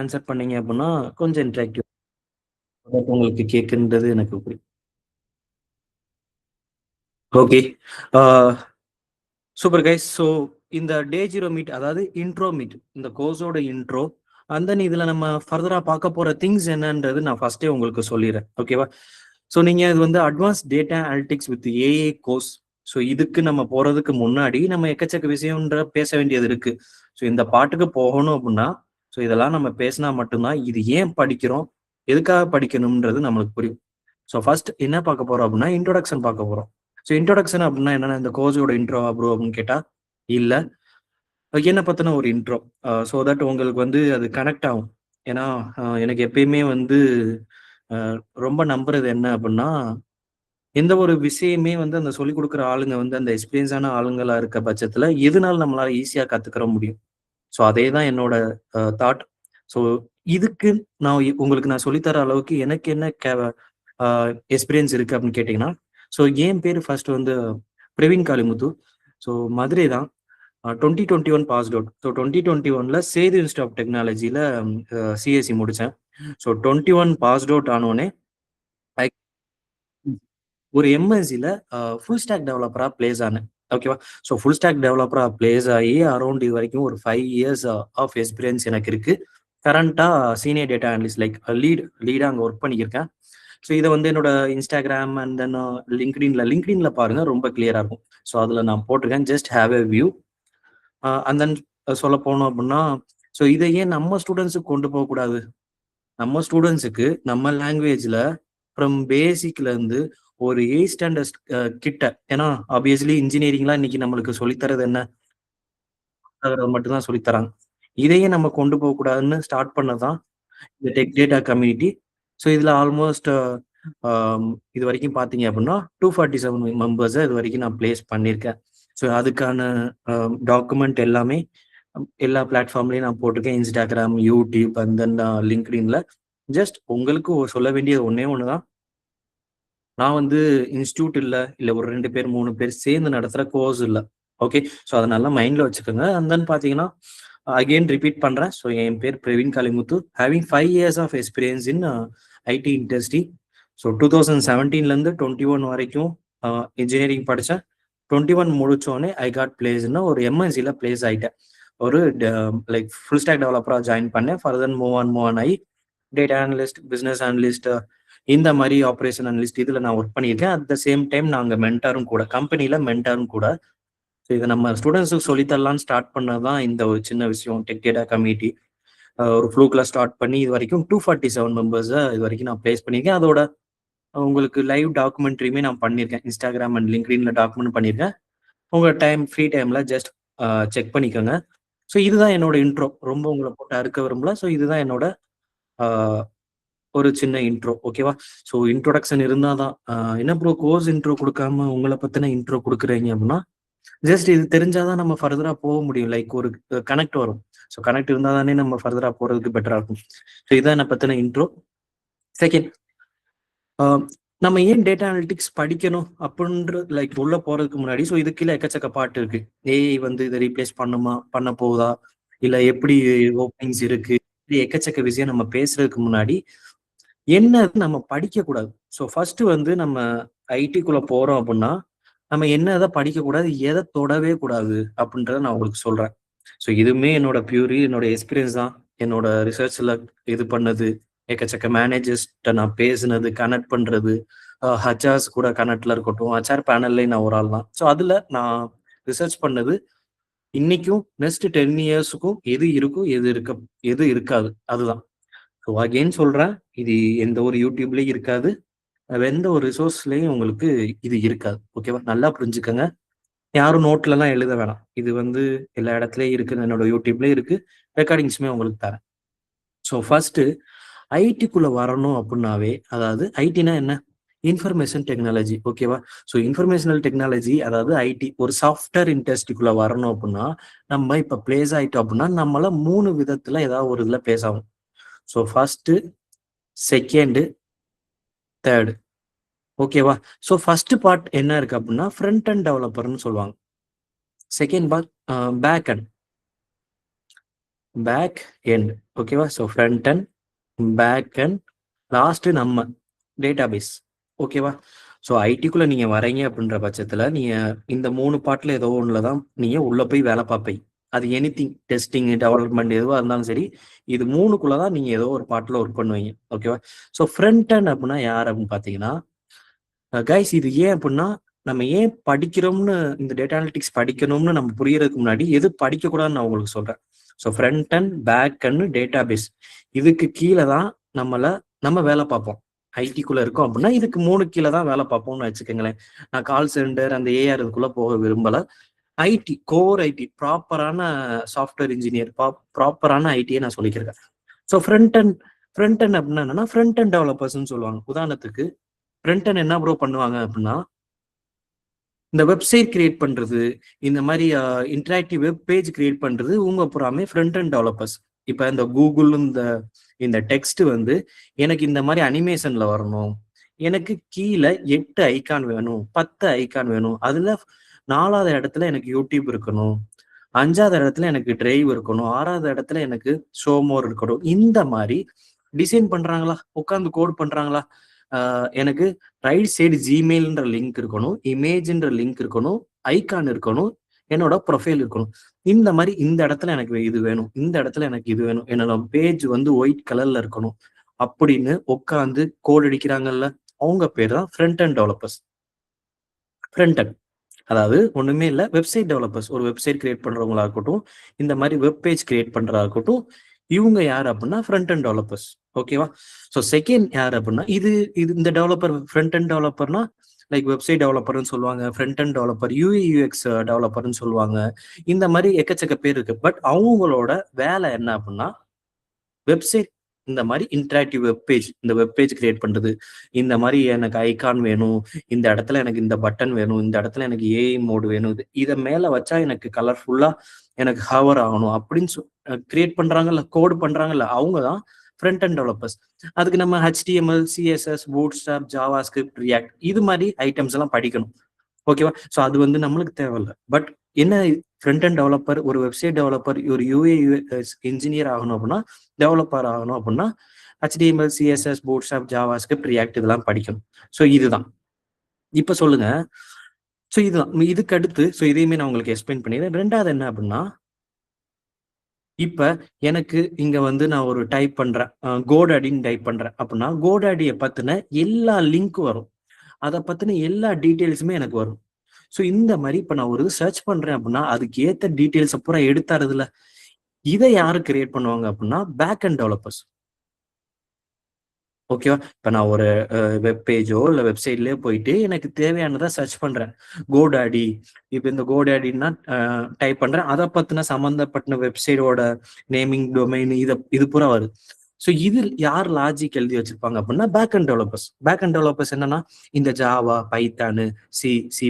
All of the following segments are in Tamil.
ஆன்சர் பண்ணீங்க அப்படின்னா கொஞ்சம் இன்ட்ராக்டிவ் உங்களுக்கு கேட்குன்றது எனக்கு புரியும். Okay, super guys. ஸோ இந்த டே ஜீரோ மீட், அதாவது இன்ட்ரோ மீட், இந்த கோர்ஸோட இன்ட்ரோ, அந்த இதுல நம்ம ஃபர்தரா பார்க்க போற திங்ஸ் என்னன்றது நான் ஃபர்ஸ்டே உங்களுக்கு சொல்லிடுறேன். ஓகேவா? ஸோ நீங்க இது வந்து அட்வான்ஸ் டேட்டா அனலிட்டிக்ஸ் வித் ஏஏ கோர்ஸ். ஸோ இதுக்கு நம்ம போறதுக்கு முன்னாடி நம்ம எக்கச்சக்க விஷயம்ன்ற பேச வேண்டியது இருக்கு. ஸோ இந்த பாட்டுக்கு போகணும் அப்படின்னா, ஸோ இதெல்லாம் நம்ம பேசினா மட்டும்தான் இது ஏன் படிக்கிறோம், எதுக்காக படிக்கணும்ன்றது நம்மளுக்கு புரியும். ஸோ ஃபர்ஸ்ட் என்ன பார்க்க போறோம் அப்படின்னா, இன்ட்ரோடக்ஷன் பார்க்க போறோம். ஸோ இன்ட்ரோடக்ஷன் அப்படின்னா என்னன்னா, இந்த கோர்ஸோட இன்ட்ரோவா ப்ரோ அப்படின்னு கேட்டா இல்ல, என்ன பத்தின ஒரு இன்ட்ரோ. ஸோ தட் உங்களுக்கு வந்து அது கனெக்ட் ஆகும். ஏன்னா எனக்கு எப்பயுமே வந்து ரொம்ப நம்புறது என்ன அப்படின்னா, எந்த ஒரு விஷயமே வந்து அந்த சொல்லிக் கொடுக்குற ஆளுங்க வந்து அந்த எக்ஸ்பீரியன்ஸான ஆளுங்களா இருக்க பட்சத்துல எதுனாலும் நம்மளால ஈஸியா கத்துக்கிற முடியும். ஸோ அதே தான் என்னோட தாட். ஸோ இதுக்கு உங்களுக்கு நான் சொல்லித்தர அளவுக்கு எனக்கு என்ன எக்ஸ்பீரியன்ஸ் இருக்கு அப்படின்னு கேட்டீங்கன்னா, ஸோ என் பேர் ஃபர்ஸ்ட் வந்து பிரவீன் காளிமுத்து. ஸோ மதுரை தான். 2021 பாஸ்ட் அவுட். ஸோ 2021ல சேது இன்ஸ்டியூட் ஆஃப் டெக்னாலஜியில சிஎஸ்சி முடித்தேன். ஸோ 21 பாஸ்ட் அவுட் ஆனோடனே ஒரு எம்எஸ்சியில் ஃபுல் ஸ்டாக் டெவலப்பராக பிளேஸ் ஆனேன். ஓகேவா? ஸோ ஃபுல் ஸ்டாக் டெவலப்பராக பிளேஸ் ஆகி அரௌண்ட் இது வரைக்கும் ஒரு 5 இயர்ஸ் ஆஃப் எக்ஸ்பீரியன்ஸ் எனக்கு இருக்கு. கரண்டாக சீனியர் டேட்டா அனலிஸ்ட், லைக் லீடாக அங்கே ஒர்க் பண்ணியிருக்கேன். ஸோ இதை வந்து என்னோட இன்ஸ்டாகிராம் அண்ட் தென் லிங்க்டின்ல பாருங்க, ரொம்ப கிளியரா இருக்கும். ஸோ அதில் நான் போட்டிருக்கேன், just have a view. And then சொல்ல போனோம் அப்படின்னா, ஸோ இதை ஏன் நம்ம ஸ்டூடெண்ட்ஸுக்கு கொண்டு போகக்கூடாது? நம்ம ஸ்டூடெண்ட்ஸுக்கு நம்ம லாங்குவேஜ்ல ஃப்ரம் பேசிக்ல இருந்து ஒரு 8 ஸ்டாண்டர்ட் கிட்ட, ஏன்னா ஆப்வியஸ்லி இன்ஜினியரிங்லாம் இன்னைக்கு நம்மளுக்கு சொல்லித்தரது என்ன, மட்டும்தான் சொல்லித்தராங்க. இதையே நம்ம கொண்டு போகக்கூடாதுன்னு ஸ்டார்ட் பண்ணதான் இந்த டெக் டேட்டா கம்யூனிட்டி. ஸோ இதுல ஆல்மோஸ்ட் இது வரைக்கும் பார்த்தீங்க அப்படின்னா 247 மெம்பர்ஸை இது வரைக்கும் நான் பிளேஸ் பண்ணியிருக்கேன். ஸோ அதுக்கான டாக்குமெண்ட் எல்லாமே எல்லா பிளாட்ஃபார்ம்லையும் நான் போட்டிருக்கேன். இன்ஸ்டாகிராம், யூடியூப் அண்ட் தென் லிங்க்டின்ல. ஜஸ்ட் உங்களுக்கு சொல்ல வேண்டியது ஒன்னே ஒன்று தான். நான் வந்து இன்ஸ்டியூட் இல்லை ஒரு 2 பேர் 3 பேர் சேர்ந்து நடத்துகிற கோர்ஸ் இல்லை. ஓகே, ஸோ அதை நல்லா மைண்டில் வச்சுக்கோங்க. அண்ட் தென் பார்த்தீங்கன்னா அகெயின் ரிப்பீட் பண்ணுறேன். ஸோ என் பேர் Praveen Kalimuthu, having 5 years of experience in IT industry. So 2017லேருந்து 21 வரைக்கும் இன்ஜினியரிங் படித்தேன். 21 முடிச்சோடனே ஐ காட் பிளேஸ்ன்னு ஒரு எம்என்சியில் பிளேஸ் ஆகிட்டேன். ஒரு லைக் ஃபுல் ஸ்டாக் டெவலப்பராக ஜாயின் பண்ணேன். ஃபர்தர் மூவ் ஆன் ஆகி டேட்டா அனலிஸ்ட், பிஸ்னஸ் அனலிஸ்ட், இந்த மாதிரி ஆப்ரேஷன் அனலிஸ்ட் இதில் நான் ஒர்க் பண்ணியிருக்கேன். அட் த சேம் டைம் நாங்கள் மென்டாரும் கூட, கம்பெனியில் மென்டாரும் கூட. ஸோ இதை நம்ம ஸ்டூடெண்ட்ஸுக்கு சொல்லித்தரலான்னு ஸ்டார்ட் பண்ணது தான் இந்த ஒரு சின்ன விஷயம். டெக் டேட்டா கம்யூனிட்டி ஒரு ஃப்ளூக்ல ஸ்டார்ட் பண்ணி இது வரைக்கும் 247 மெம்பர்ஸை இது வரைக்கும் நான் பிளேஸ் பண்ணியிருக்கேன். அதோட உங்களுக்கு லைவ் டாக்குமெண்ட்ரியுமே நான் பண்ணியிருக்கேன். இன்ஸ்டாகிராம் அண்ட் லிங்க்டின்ல டாக்குமெண்ட் பண்ணியிருக்கேன். உங்கள் ஃப்ரீ டைமில் ஜஸ்ட் செக் பண்ணிக்கோங்க. ஸோ இதுதான் என்னோட இன்ட்ரோ. ரொம்ப உங்களை போட்டு அறுக்க விரும்பல. ஸோ இதுதான் என்னோட ஒரு சின்ன இன்ட்ரோ. ஓகேவா? ஸோ இன்ட்ரோடக்ஷன் இருந்தால் தான் என்ன ப்ரோ கோர்ஸ் இன்ட்ரோ கொடுக்காம உங்களை பற்றின இன்ட்ரோ கொடுக்குறீங்க அப்படின்னா, ஜஸ்ட் இது தெரிஞ்சாதான் நம்ம ஃபர்தரா போக முடியும். லைக் ஒரு கனெக்ட் வரும். ஸோ கனெக்ட் இருந்தால் தானே நம்ம ஃபர்தரா போகிறதுக்கு பெட்டராக இருக்கும். ஸோ இதான் என்னை பற்றின இன்ட்ரோ. செகண்ட், நம்ம ஏன் டேட்டா அனலிட்டிக்ஸ் படிக்கணும் அப்படின்ற லைக் உள்ள போறதுக்கு முன்னாடி, ஸோ இதுக்குள்ள எக்கச்சக்க பாட்டு இருக்கு. ஏஐ வந்து இதை ரீப்ளேஸ் பண்ண போகுதா, இல்லை எப்படி ஓப்பனிங்ஸ் இருக்கு, எக்கச்சக்க விஷயம் நம்ம பேசுறதுக்கு முன்னாடி என்ன நம்ம படிக்க கூடாது. ஸோ ஃபர்ஸ்ட் வந்து நம்ம ஐடிக்குள்ள போறோம் அப்படின்னா, நம்ம என்ன எதை படிக்க கூடாது, எதை தொடவே கூடாது அப்படின்றத நான் உங்களுக்கு சொல்றேன். ஸோ இதுவுமே என்னோட என்னோட எக்ஸ்பீரியன்ஸ் தான். என்னோட ரிசர்ச்ல இது பண்ணது, எக்கச்சக்க மேனேஜர்ஸ்கிட்ட நான் பேசுனது, கனெக்ட் பண்றது, ஹச்ஆர்ஸ் கூட கனெக்ட்ல இருக்கட்டும், ஹச்ஆர் பேனல்ல நான் ஒரு ஆள் தான். ஸோ அதுல நான் ரிசர்ச் பண்ணது இன்னைக்கும் நெக்ஸ்ட் 10 இயர்ஸுக்கும் எது இருக்கும், எது இருக்காது, அதுதான். ஸோ அகெயின் சொல்றேன், இது எந்த ஒரு யூடியூப்லயும் இருக்காது, எந்த ஒரு ரிசோர்ஸ்லயும் உங்களுக்கு இது இருக்காது. ஓகேவா? நல்லா புரிஞ்சுக்கங்க. யாரும் நோட்ல எல்லாம் எழுத வேணாம். இது வந்து எல்லா இடத்துலயும் இருக்கு, என்னோட யூடியூப்லயும் இருக்கு, ரெக்கார்டிங்ஸுமே உங்களுக்கு தரேன். ஸோ ஃபர்ஸ்ட் ஐடிக்குள்ள வரணும் அப்படின்னாவே, அதாவது ஐடினா என்ன? Information technology. ஓகேவா? ஸோ இன்ஃபர்மேஷனல் டெக்னாலஜி, அதாவது ஐடி, ஒரு சாஃப்ட்வேர் இண்டஸ்ட்ரிக்குள்ள வரணும் அப்படின்னா, நம்ம இப்ப பிளேஸ் ஆயிட்டோம் அப்படின்னா நம்மள 3 விதத்துல ஏதாவது ஒரு இதுல பிளேஸ் ஆகும். So first, second, third. ஓகேவா? ஸோ ஃபர்ஸ்ட் பார்ட் என்ன இருக்கு அப்படின்னா ஃப்ரண்ட் அண்ட் டெவலப்பர்னு சொல்லுவாங்க. Second part back end. Back end. ஓகேவா? So front end, back end, last நம்ம டேட்டாபேஸ். ஓகேவா? ஸோ ஐடிக்குள்ள நீங்க வரீங்க அப்படின்ற பட்சத்துல நீங்க இந்த 3 பார்ட்ல ஏதோ ஒண்ணுல தான் நீங்க உள்ள போய் வேலை பார்ப்பீங்க. அது எனிதிங் டெஸ்டிங், டெவலப்மெண்ட் எதுவா இருந்தாலும் சரி, இது 3க்குள்ள தான் நீங்க ஏதோ ஒரு பார்ட்ல ஒர்க் பண்ணுவீங்க. ஓகேவா? ஸோ ஃப்ரண்ட் அண்ட் அப்படின்னா யார் அப்படின்னு பார்த்தீங்கன்னா, கைஸ் இது ஏன் அப்படின்னா, நம்ம ஏன் படிக்கிறோம்னு, இந்த டேட்டா அனலிட்டிக்ஸ் படிக்கணும்னு நம்ம புரியறதுக்கு முன்னாடி எது படிக்கக்கூடாதுன்னு நான் உங்களுக்கு சொல்றேன். So front end, back end, database இதுக்கு கீழே தான் நம்ம வேலை பார்ப்போம். ஐடிக்குள்ள இருக்கோம் அப்படின்னா இதுக்கு 3 கீழே தான் வேலை பார்ப்போம்னு வச்சுக்கோங்களேன். நான் கால் சென்டர் அந்த ஏஆர் இதுக்குள்ள போக விரும்பல. ஐடி, கோர் ஐடி, ப்ராப்பரான சாஃப்ட்வேர் இன்ஜினியர், ப்ராப்பரான ஐடியை நான் சொல்லிக்கிறேன். ஸோ ஃப்ரண்ட் அண்ட் அப்படின்னா என்னன்னா, ஃப்ரண்ட் அண்ட் டெவலப்பர்ஸ்ன்னு சொல்லுவாங்க. உதாரணத்துக்கு ஃப்ரண்ட் அண்ட் என்ன ப்ரோ பண்ணுவாங்க அப்படின்னா, இந்த வெப்சைட் கிரியேட் பண்றது, இந்த மாதிரி இன்டராக்டிவ் வெப் பேஜ் கிரியேட் பண்றது உங்க புறாமே ஃப்ரண்ட் அண்ட் டெவலப்பர்ஸ். இப்ப இந்த கூகுள் இந்த டெக்ஸ்ட் வந்து எனக்கு இந்த மாதிரி அனிமேஷன்ல வரணும், எனக்கு கீழே 8 ஐகான் வேணும், 10 ஐகான் வேணும், அதுல 4வது இடத்துல எனக்கு யூடியூப் இருக்கணும், 5வது இடத்துல எனக்கு டிரைவ் இருக்கணும், 6வது இடத்துல எனக்கு ஷோமோர் இருக்கணும். இந்த மாதிரி டிசைன் பண்றாங்களா, உட்காந்து கோட் பண்றாங்களா? எனக்கு ரைட் சைடு ஜிமெயில்ன்ற லிங்க் இருக்கணும், இமேஜ்ன்ற லிங்க் இருக்கணும், ஐகான் இருக்கணும், என்னோட ப்ரொஃபைல் இருக்கணும். இந்த மாதிரி இந்த இடத்துல எனக்கு இது வேணும், இந்த இடத்துல எனக்கு இது வேணும், என்னோட பேஜ் வந்து ஒயிட் கலர்ல இருக்கணும் அப்படின்னு உட்காந்து கோட் அடிக்கிறாங்கல்ல, அவங்க பேர் தான் front end developers. Front and அதாவது ஒண்ணுமே இல்லை, வெப்சைட் டெவலப்பர்ஸ். ஒரு வெப்சைட் கிரியேட் பண்றவங்களா இருக்கட்டும், இந்த மாதிரி வெப் பேஜ் கிரியேட் பண்றதா இருக்கட்டும், இவங்க யார் அப்படின்னா ஃப்ரண்ட் அண்ட் டெவலப்பர்ஸ். ஓகேவா? ஸோ செகண்ட் யார் அப்படின்னா, இது இது இந்த டெவலப்பர் ஃப்ரண்ட் அண்ட் டெவலப்பர்னா லைக் வெப்சைட் டெவலப்பர்னு சொல்லுவாங்க, front end developer, UI UX டெவலப்பர்னு சொல்லுவாங்க. இந்த மாதிரி எக்கச்சக்க பேர் இருக்கு. பட் அவங்களோட வேலை என்ன அப்படின்னா, வெப்சைட், இந்த மாதிரி இன்டராக்டிவ் வெப் பேஜ், இந்த வெப் பேஜ் கிரியேட் பண்றது, இந்த மாதிரி எனக்கு ஐகான் வேணும், இந்த இடத்துல எனக்கு இந்த பட்டன் வேணும், இந்த இடத்துல எனக்கு ஏஐ மோடு வேணும், இதை மேல வச்சா எனக்கு கலர்ஃபுல்லா எனக்கு ஹவர் ஆகணும் அப்படின்னு கிரியேட் பண்றாங்கல்ல, கோடு பண்றாங்கல்ல, அவங்க தான் ஃப்ரண்ட் அண்ட் டெவலப்பர்ஸ். அதுக்கு நம்ம HTML, CSS, bootstrap, Java script, react இது மாதிரி ஐட்டம்ஸ் எல்லாம் படிக்கணும். ஓகேவா? ஸோ அது வந்து நம்மளுக்கு தேவையில்லை. பட் என்ன, ஃப்ரண்ட் அண்ட் டெவலப்பர், ஒரு வெப்சைட் டெவலப்பர், ஒரு யூஏ யூஎக்ஸ் இன்ஜினியர் ஆகணும் அப்படின்னா, டெவலப்பர் ஆகணும் அப்படின்னா HTML, CSS, bootstrap, Java script, react இதெல்லாம் படிக்கணும். ஸோ இதுதான். இப்ப சொல்லுங்க. ஸோ இதுதான். இதுக்கு அடுத்து இதையுமே நான் உங்களுக்கு எக்ஸ்பிளைன் பண்ணிடுறேன். 2வது என்ன அப்படின்னா, இப்ப எனக்கு இங்க வந்து நான் ஒரு டைப் பண்றேன், கோடாடின்னு டைப் பண்றேன் அப்படின்னா, கோடாடியை பத்தின எல்லா லிங்க்கும் வரும், அதை பத்தின எல்லா டீட்டெயில்ஸுமே எனக்கு வரும். ஸோ இந்த மாதிரி இப்ப நான் ஒரு சர்ச் பண்றேன் அப்படின்னா, அதுக்கு ஏத்த டீட்டெயில்ஸை பூரா எடுத்தாருதுல, இதை யாரு கிரியேட் பண்ணுவாங்க அப்படின்னா, பேக் அண்ட் டெவலப்பர்ஸ். ஓகேவா? இப்ப நான் ஒரு வெப் பேஜோ இல்ல வெப்சைட்லயோ போயிட்டு எனக்கு தேவையானதை சர்ச் பண்றேன், கோடாடி. இப்ப இந்த கோடாடின்னா டைப் பண்றேன், அதை பத்தின சம்பந்தப்பட்ட வெப்சைட்டோட நேமிங், டொமைன், இது பூரா வருது. ஸோ இது யார் லாஜிக் எழுதி வச்சிருப்பாங்க அப்படின்னா, back end developers. Back end developers என்னன்னா, இந்த ஜாவா, பைத்தானு, C++,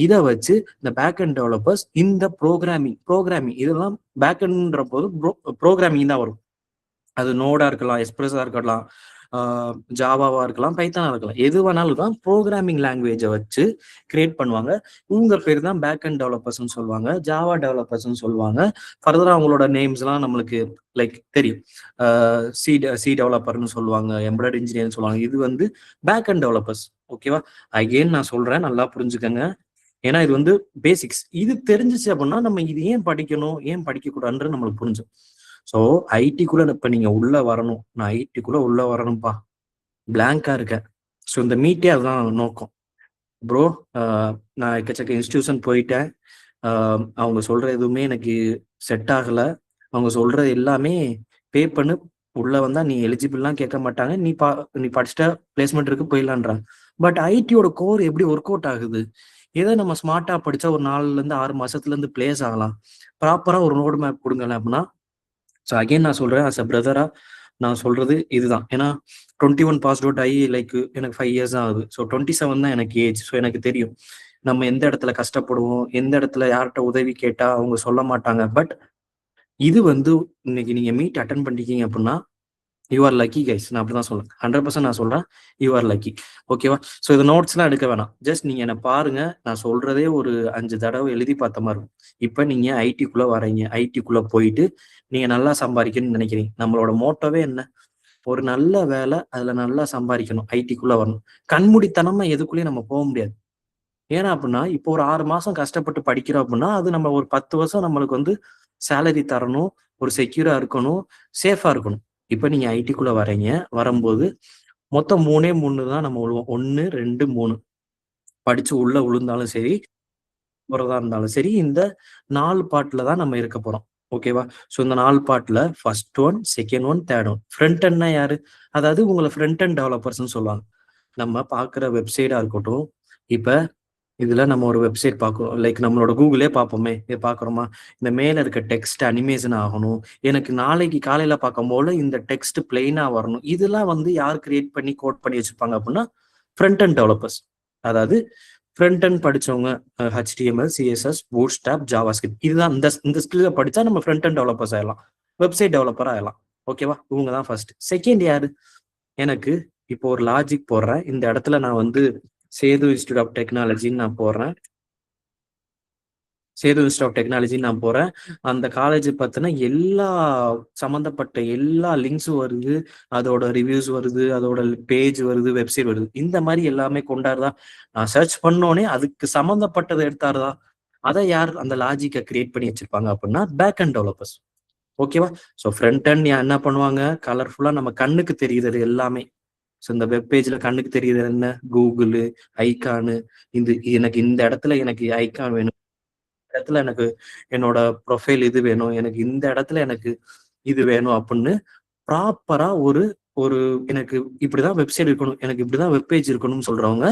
இதை வச்சு இந்த பேக் அண்ட் டெவலப்பர்ஸ் இந்த ப்ரோக்ராமிங் இதெல்லாம் பேக் அண்ட்ன்ற போது ப்ரோக்ராமிங் தான் வரும். அது நோடா இருக்கலாம், எக்ஸ்பிரஸா இருக்கலாம், ஜாவாவா இருக்கலாம், பைத்தானா இருக்கலாம், எது வேணாலும் தான் ப்ரோக்ராமிங் லாங்குவேஜை வச்சு கிரியேட் பண்ணுவாங்க. இவங்க பேர் தான் பேக் அண்ட் டெவலப்பர்ஸ்ன்னு சொல்லுவாங்க, ஜாவா டெவலப்பர்ஸ்ன்னு சொல்லுவாங்க. ஃபர்தரா அவங்களோட நேம்ஸ் எல்லாம் நம்மளுக்கு லைக் தெரியும். சி டெவலப்பர்னு சொல்லுவாங்க, எம்ப்ராய்டரி இன்ஜினியர்னு சொல்லுவாங்க. இது வந்து பேக் அண்ட் டெவலப்பர்ஸ். ஓகேவா? அகெயின் நான் சொல்றேன், நல்லா புரிஞ்சுக்கங்க. ஏன்னா இது வந்து பேசிக்ஸ். இது தெரிஞ்சிச்சு அப்படின்னா நம்ம இது ஏன் படிக்கணும், ஏன் படிக்க கூடாதுன்றது நம்மளுக்கு புரிஞ்சும். ஸோ ஐடிக்குள்ள இப்ப நீங்க உள்ள வரணும், நான் ஐடிக்குள்ள உள்ள வரணும்ப்பா, பிளாங்கா இருக்கேன். ஸோ இந்த மீட்டே அதுதான் நோக்கம். ப்ரோ, நான் எக்கச்சக்க இன்ஸ்டியூஷன் போயிட்டேன், அவங்க சொல்ற எதுவுமே எனக்கு செட் ஆகல, அவங்க சொல்றது எல்லாமே பே பண்ணு, உள்ள வந்தா நீ எலிஜிபிள்லாம் கேட்க மாட்டாங்க, நீ படிச்சுட்டா பிளேஸ்மெண்ட் இருக்கு போயிடலான்றாங்க. பட் ஐடியோட கோர் எப்படி ஒர்க் அவுட் ஆகுது? ஏதோ நம்ம ஸ்மார்ட்டா படிச்சா ஒரு 4ல இருந்து 6 மாசத்துல இருந்து பிளேஸ் ஆகலாம். ப்ராப்பரா ஒரு ரோடு மேப் கொடுங்கல அப்படின்னா. ஸோ அகைன் நான் சொல்றேன், அஸ் அ பிரதரா நான் சொல்றது இதுதான். ஏன்னா 21 பாஸ் அவுட் ஆகி லைக் எனக்கு 5 இயர்ஸ் தான் ஆகுது. ஸோ 27 தான் எனக்கு ஏஜ். ஸோ எனக்கு தெரியும் நம்ம எந்த இடத்துல கஷ்டப்படுவோம், எந்த இடத்துல யார்கிட்ட உதவி கேட்டா அவங்க சொல்ல மாட்டாங்க. பட் இது வந்து இன்னைக்கு நீங்க மீட் அட்டன் பண்ணிருக்கீங்க அப்படின்னா, யூ ஆர் லக்கி கைஸ். நான் அப்படிதான் சொல்றேன். 100% நான் சொல்றேன், யூ ஆர் லக்கி. ஓகேவா? ஸோ இது நோட்ஸ்லாம் எடுக்க வேணாம். ஜஸ்ட் நீங்க என்ன பாருங்க. நான் சொல்றதே ஒரு 5 தடவை எழுதி பார்த்த மாதிரி இருக்கும். இப்போ நீங்க ஐடிக்குள்ள வரீங்க. ஐடிக்குள்ள போயிட்டு நீங்க நல்லா சம்பாதிக்கணும்னு நினைக்கிறீங்க. நம்மளோட மோட்டோவே என்ன? ஒரு நல்ல வேலை, அதுல நல்லா சம்பாதிக்கணும். ஐடிக்குள்ள வரணும். கண்மூடித்தனமா எதுக்குள்ளேயும் நம்ம போக முடியாது. ஏன்னா அப்படின்னா, இப்போ ஒரு 6 மாசம் கஷ்டப்பட்டு படிக்கிறோம் அப்படின்னா, அது நம்ம ஒரு 10 வருஷம் நம்மளுக்கு வந்து சேலரி தரணும், ஒரு செக்யூரா இருக்கணும், சேஃபா இருக்கணும். இப்ப நீங்க ஐடிக்குள்ள வரீங்க. வரும்போது மொத்தம் 3ஏ 3 தான் நம்ம விழுவோம். 1, 2, 3 படிச்சு உள்ள விழுந்தாலும் சரி, போறதா இருந்தாலும் சரி, இந்த 4 பார்ட்ல தான் நம்ம இருக்க போறோம். ஓகேவா? ஸோ இந்த 4 பார்ட்ல first one, second one, third one. Front எண்ட்னா யாரு? அதாவது உங்கள ஃப்ரண்ட் எண்ட் டெவலப்பர்ஸ்ன்னு சொல்லுவாங்க. நம்ம பார்க்குற வெப்சைட்டா இருக்கட்டும், இப்ப இதுல நம்ம ஒரு வெப்சைட் பார்க்குறோம். லைக் நம்மளோட கூகுளே பார்ப்போமே, இத பார்க்குறோமா? இந்த மேல இருக்க டெக்ஸ்ட் அனிமேஷன் ஆகணும். எனக்கு நாளைக்கு காலையில பார்க்கும்போது இந்த டெக்ஸ்ட் பிளெயினா வரணும். இதெல்லாம் வந்து யார் கிரியேட் பண்ணி கோட் பண்ணி வச்சிருப்பாங்க அப்படின்னா, ஃப்ரண்ட் அண்ட் டெவலப்பர்ஸ். அதாவது ஃப்ரண்ட் அண்ட் படிச்சவங்க HTML, CSS, பூட்ஸ்ட்ராப், ஜாவாஸ்கிரிப்ட். இதுதான் இந்த இந்த ஸ்கில்ல படிச்சா நம்ம ஃப்ரண்ட் அண்ட் டெவலப்பர்ஸ் ஆயிடலாம். வெப்சைட் டெவலப்பர் ஆயிடலாம். ஓகேவா? இவங்க தான் ஃபர்ஸ்ட். செகண்ட் யாரு? எனக்கு இப்போ ஒரு லாஜிக் போடுறேன். இந்த இடத்துல நான் வந்து சேது இன்ஸ்டியூட் ஆஃப் டெக்னாலஜின்னு நான் போடுறேன். சேது இன்ஸ்டியூட் ஆஃப் டெக்னாலஜின்னு நான் போறேன். அந்த காலேஜ் பார்த்தீங்கன்னா, எல்லா சம்மந்தப்பட்ட எல்லா லிங்க்ஸும் வருது. அதோட ரிவ்யூஸ் வருது, அதோட பேஜ் வருது, வெப்சைட் வருது. இந்த மாதிரி எல்லாமே கொண்டாடுதா? நான் சர்ச் பண்ணோனே அதுக்கு சம்மந்தப்பட்டதை எடுத்தாருதா? அதை யார் அந்த லாஜிக்கை கிரியேட் பண்ணி வச்சிருப்பாங்க அப்படின்னா, பேக் அண்ட் டெவலப்பர்ஸ். ஓகேவா? ஸோ ஃப்ரண்ட் அண்ட் என்ன பண்ணுவாங்க? கலர்ஃபுல்லா நம்ம கண்ணுக்கு தெரியுது எல்லாமே. ஸோ இந்த வெப் பேஜ்ல கண்ணுக்கு தெரியுது என்ன? கூகுள் ஐகானு. இந்த எனக்கு இந்த இடத்துல எனக்கு ஐகான் வேணும், இடத்துல எனக்கு என்னோட ப்ரொஃபைல் இது வேணும், எனக்கு இந்த இடத்துல எனக்கு இது வேணும் அப்படின்னு ப்ராப்பரா ஒரு ஒரு எனக்கு இப்படிதான் வெப்சைட் இருக்கணும், எனக்கு இப்படிதான் வெப் பேஜ் இருக்கணும்னு சொல்றவங்க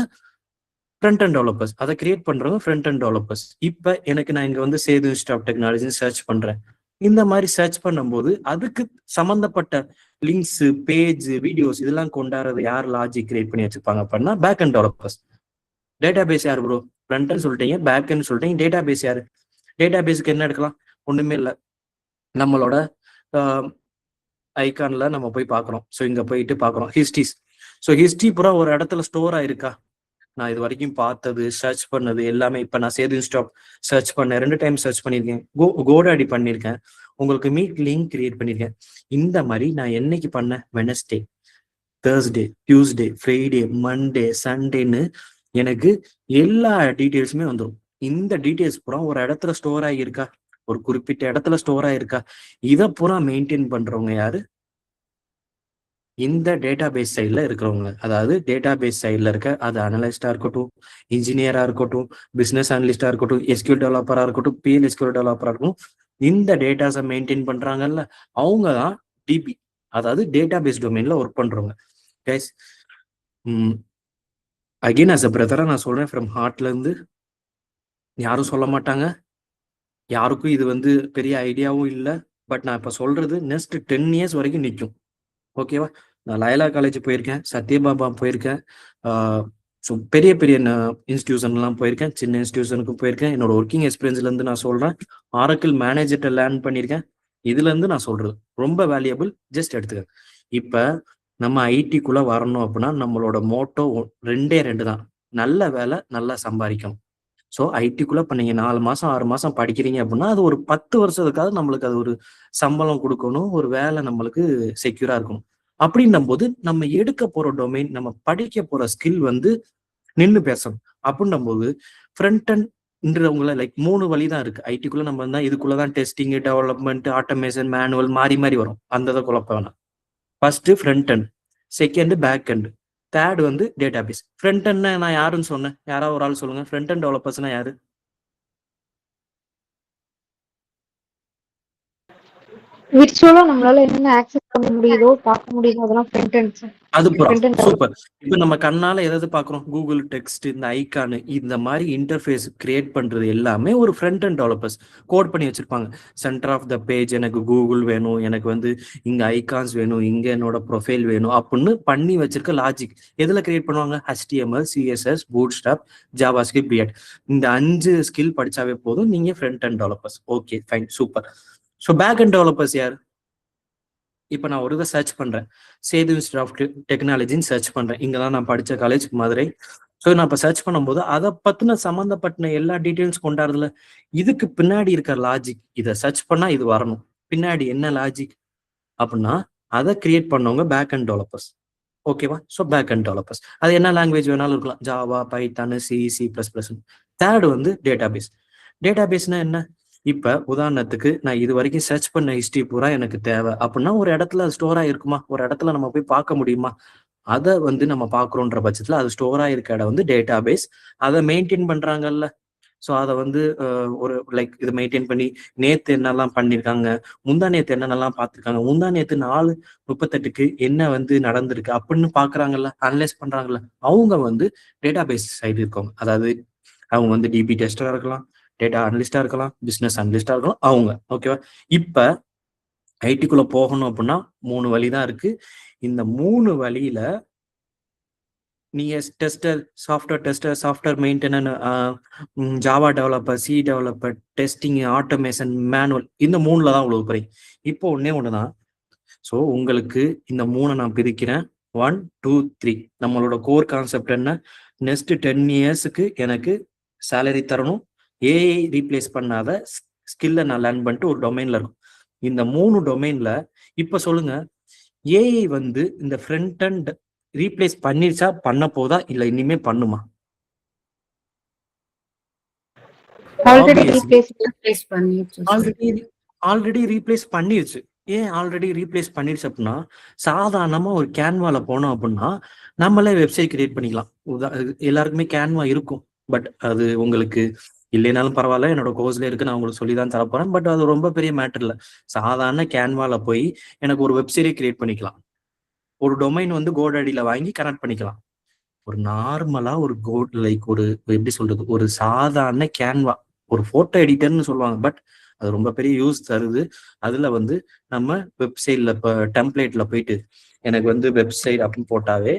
ஃப்ரண்ட் அண்ட் டெவலப்பர்ஸ். அதை கிரியேட் பண்றவங்க ஃப்ரண்ட் அண்ட் டெவலப்பர்ஸ். இப்ப எனக்கு நான் இங்க வந்து Sethu institute of technology search பண்றேன். இந்த மாதிரி சர்ச் பண்ணும்போது அதுக்கு சம்பந்தப்பட்ட லிங்க்ஸ், பேஜ், வீடியோஸ் இதெல்லாம் கொண்டாடுறது யார் லாஜிக் கிரியேட் பண்ணி வச்சிருப்பாங்க அப்படின்னா, back end developers. Database யார் ப்ரோ? ஃப்ரண்ட் சொல்லிட்டீங்க, பேக் எண்ட் சொல்லிட்டீங்க, டேட்டா பேஸ் யாரு? டேட்டா பேஸுக்கு என்ன எடுக்கலாம்? ஒண்ணுமே இல்லை. நம்மளோட ஐகான்ல நம்ம போய் பார்க்குறோம். ஸோ இங்க போயிட்டு பார்க்குறோம் ஹிஸ்ட்ரிஸ். ஸோ ஹிஸ்ட்ரி பூரா ஒரு இடத்துல ஸ்டோர் ஆயிருக்கா? நான் இது வரைக்கும் பார்த்தது, சர்ச் பண்ணது எல்லாமே இப்ப நான் சேது இன்ஸ்டாப் சர்ச் பண்ணேன். 2 டைம் சர்ச் பண்ணியிருக்கேன். கோடாடி பண்ணியிருக்கேன். உங்களுக்கு மீட் லிங்க் கிரியேட் பண்ணியிருக்கேன். இந்த மாதிரி நான் என்னைக்கு பண்ணேன்? Wednesday, Thursday, Tuesday, Friday, Monday, சண்டேன்னு எனக்கு எல்லா டீட்டெயில்ஸுமே வந்துடும். இந்த டீட்டெயில்ஸ் பூரா ஒரு இடத்துல ஸ்டோர் ஆகியிருக்கா? ஒரு குறிப்பிட்ட இடத்துல ஸ்டோர் ஆகிருக்கா? இதை பூரா மெயின்டைன் பண்றவங்க யாரு? இந்த டேட்டா பேஸ் சைட்ல இருக்கிறவங்க. அதாவது டேட்டா பேஸ் சைட்ல இருக்க அது அனலிஸ்டா இருக்கட்டும், இன்ஜினியரா இருக்கட்டும், பிசினஸ் அனலிஸ்டா இருக்கட்டும், SQL டெவலப்பரா இருக்கட்டும், PL/SQL டெவலப்பரா இருக்கட்டும், இந்த டேட்டாஸை மெயின்டைன் பண்றாங்கல்ல, அவங்க தான் டிபி. அதாவது டேட்டா பேஸ் டொமைன்ல ஒர்க் பண்றவங்க. கைஸ், அகைன் அஸ் அ பிரதரா நான் சொல்றேன், ஃப்ரம் ஹார்ட்ல இருந்து. யாரும் சொல்ல மாட்டாங்க, யாருக்கும் இது வந்து பெரிய ஐடியாவும் இல்லை. பட் நான் இப்ப சொல்றது நெக்ஸ்ட் 10 இயர்ஸ் வரைக்கும் நிற்கும். ஓகேவா? நான் லயலா காலேஜ் போயிருக்கேன், சத்யபாபா போயிருக்கேன், ஸோ பெரிய பெரிய இன்ஸ்டியூஷன்லாம் போயிருக்கேன், சின்ன இன்ஸ்டியூஷனுக்கும் போயிருக்கேன். என்னோட ஒர்க்கிங் எக்ஸ்பீரியன்ஸ்ல இருந்து நான் சொல்றேன். ஆரக்கிள் மேனேஜர்கிட்ட லேர்ன் பண்ணியிருக்கேன். இதுல இருந்து நான் சொல்றது ரொம்ப வேல்யூபிள். ஜஸ்ட் எடுத்துக்க. இப்ப நம்ம ஐடிக்குள்ள வரணும் அப்படின்னா நம்மளோட மோட்டோ 2 தான். நல்ல வேலை, நல்லா சம்பாதிக்கணும். ஸோ ஐடிக்குள்ள இப்ப நீங்க 4 மாசம் 6 மாசம் படிக்கிறீங்க அப்படின்னா அது ஒரு 10 வருஷத்துக்காவது நம்மளுக்கு அது ஒரு சம்பளம் கொடுக்கணும், ஒரு வேலை நம்மளுக்கு செக்யூரா இருக்கணும். அப்படின்னும் போது நம்ம எடுக்க போற டொமைன், நம்ம படிக்க போற ஸ்கில் வந்து நின்று பேசணும். அப்படின்னும் போது ஃப்ரண்ட் அண்ட்ன்றவங்கள லைக் 3 வழி தான் இருக்கு. ஐடிக்குள்ள நம்ம இருந்தா இதுக்குள்ளதான் டெஸ்டிங், டெவலப்மெண்ட், ஆட்டோமேஷன், மேனுவல் மாறி மாறி வரும். அந்த இதை குழப்ப வேணாம். First front end, second back end, third வந்து டேட்டா பேஸ். ஃப்ரண்ட் அண்ட் நான் யாருன்னு சொன்னேன்? யாராவது ஒரு ஆள் சொல்லுங்க. ஃப்ரண்ட் அண்ட் டெவலப்பர்ஸ்னா யாரு? விர்ச்சுவலா நம்மளால என்னென்ன ஆக்சஸ் பண்ண முடியுதோ பார்க்க முடியுதோ அதெல்லாம் ஃப்ரண்ட் எண்ட். அது சூப்பர். இப்ப நம்ம கண்ணால எதாவது பாக்குறோம்? கூகுள் டெக்ஸ்ட், இந்த ஐகானு, இந்த மாதிரி இன்டர்ஃபேஸ் கிரியேட் பண்றது எல்லாமே ஒரு ஃப்ரண்ட் அண்ட் டெவலப்பர்ஸ் கோட் பண்ணி வச்சிருப்பாங்க. சென்டர் ஆஃப் த பேஜ் எனக்கு கூகுள் வேணும், எனக்கு வந்து இங்க ஐகான்ஸ் வேணும், இங்க என்னோட ப்ரொஃபைல் வேணும் அப்படின்னு பண்ணி வச்சிருக்க லாஜிக் எதுல கிரியேட் பண்ணுவாங்க? HTML, CSS, பூட்ஸ்ட்ராப், ஜாவாஸ்கிரிப்ட், பிஎட். இந்த 5 ஸ்கில் படிச்சாவே போதும், நீங்க front end developers. Okay, fine, super. So back end developers யார்? இப்போ நான் ஒரு இதை சர்ச் பண்றேன், சேது இன்ஸ்டியூட் ஆஃப் டெக்னாலஜின்னு சர்ச் பண்றேன். இங்கதான் நான் படிச்ச காலேஜ் மதுரை. ஸோ நான் இப்போ சர்ச் பண்ணும்போது அதை பத்தின சம்மந்தப்பட்ட எல்லா டீட்டெயில்ஸ் கொண்டாடுறதுல இதுக்கு பின்னாடி இருக்கிற லாஜிக், இதை சர்ச் பண்ணா இது வரணும், பின்னாடி என்ன லாஜிக் அப்படின்னா அதை கிரியேட் பண்ணவங்க பேக் அண்ட் டெவலப்பர்ஸ். ஓகேவா? ஸோ பேக் அண்ட் டெவலப்பர்ஸ் அது என்ன லாங்குவேஜ் வேணாலும் இருக்கலாம், ஜாவா, பைத்தான், C++. தேர்டு வந்து டேட்டாபேஸ். டேட்டாபேஸ்னா என்ன? இப்ப உதாரணத்துக்கு நான் இது வரைக்கும் சர்ச் பண்ண ஹிஸ்டரி பூரா எனக்கு தேவை அப்படின்னா ஒரு இடத்துல ஸ்டோர் ஆயிருக்குமா, ஒரு இடத்துல நம்ம போய் பார்க்க முடியுமா? அதை வந்து நம்ம பார்க்குறோன்ற பட்சத்துல அது ஸ்டோர் ஆயிருக்க இடம் வந்து டேட்டாபேஸ். அதை மெயின்டைன் பண்றாங்கல்ல. ஸோ அதை வந்து ஒரு லைக் இதை மெயின்டைன் பண்ணி நேத்து என்னெல்லாம் பண்ணியிருக்காங்க, முந்தா நேத்து என்னென்னலாம் பார்த்துருக்காங்க, முந்தா நேத்து 4:38க்கு என்ன வந்து நடந்திருக்கு அப்படின்னு பாக்குறாங்கல்ல, அனலைஸ் பண்றாங்கல்ல, அவங்க வந்து டேட்டாபேஸ் சைடு இருக்கவங்க. அதாவது அவங்க வந்து டிபி டெஸ்டரா இருக்கலாம், டேட்டா அனலிஸ்டா இருக்கலாம், பிசினஸ் அனலிஸ்டா இருக்கலாம் அவங்க. ஓகேவா? இப்ப ஐடிக்குள்ள போகணும் அப்படின்னா 3 வழிதான் இருக்கு. இந்த 3 வழியில நீங்க tester, software maintainer, Java developer, C developer, testing, automation, manual, இந்த 3ல தான் உழவு போறீங்க. இப்போ ஒண்ணுதான். ஸோ உங்களுக்கு இந்த 3 நான் பிரிக்கிறேன். 1, 2, 3. நம்மளோட கோர் கான்செப்ட் என்ன? நெக்ஸ்ட் 10 இயர்ஸுக்கு எனக்கு சேலரி தரணும், ஏஐ ரீப்ளேஸ் பண்ணாத ஸ்கில்லை நான் லேர்ன் பண்ணிட்டு ஒரு டொமைன்ல இருக்கும். இந்த 3 டொமைன்ல இப்ப சொல்லுங்க, ஏஐ வந்து இந்த ஃப்ரண்ட் அண்ட் ரீப்ளேஸ் பண்ணிருச்சா, பண்ண போதா, இல்ல இனிமே பண்ணுமா? ஆல்ரெடி ரீப்ளேஸ் பண்ணிருச்சு. ஏன் ஆல்ரெடி ரீப்ளேஸ் பண்ணிருச்சு அப்படின்னா, சாதாரணமா ஒரு கேன்வால போனோம் அப்படின்னா நம்மளே வெப்சைட் கிரியேட் பண்ணிக்கலாம். எல்லாருக்குமே கேன்வா இருக்கும். பட் அது உங்களுக்கு இல்லைனாலும் பரவாயில்ல, என்னோட கோர்ஸ்ல இருக்கு, நான் உங்களுக்கு சொல்லிதான் தரப்போறேன். பட் அது ரொம்ப பெரிய மேட்டர் இல்ல. சாதாரண கேன்வால போய் எனக்கு ஒரு வெப்சைட்டே கிரியேட் பண்ணிக்கலாம். ஒரு டொமைன் வந்து கோடடியில வாங்கி கனெக்ட் பண்ணிக்கலாம். ஒரு நார்மலா ஒரு லைக் ஒரு எப்படி சொல்றது, ஒரு சாதாரண கேன்வா, ஒரு போட்டோ எடிட்டர்னு சொல்லுவாங்க. பட் அது ரொம்ப பெரிய யூஸ் தருது. அதுல வந்து நம்ம வெப்சைட்ல இப்ப டெம்ப்ளேட்ல போயிட்டு எனக்கு வந்து வெப்சைட் அப்படின்னு போட்டாவே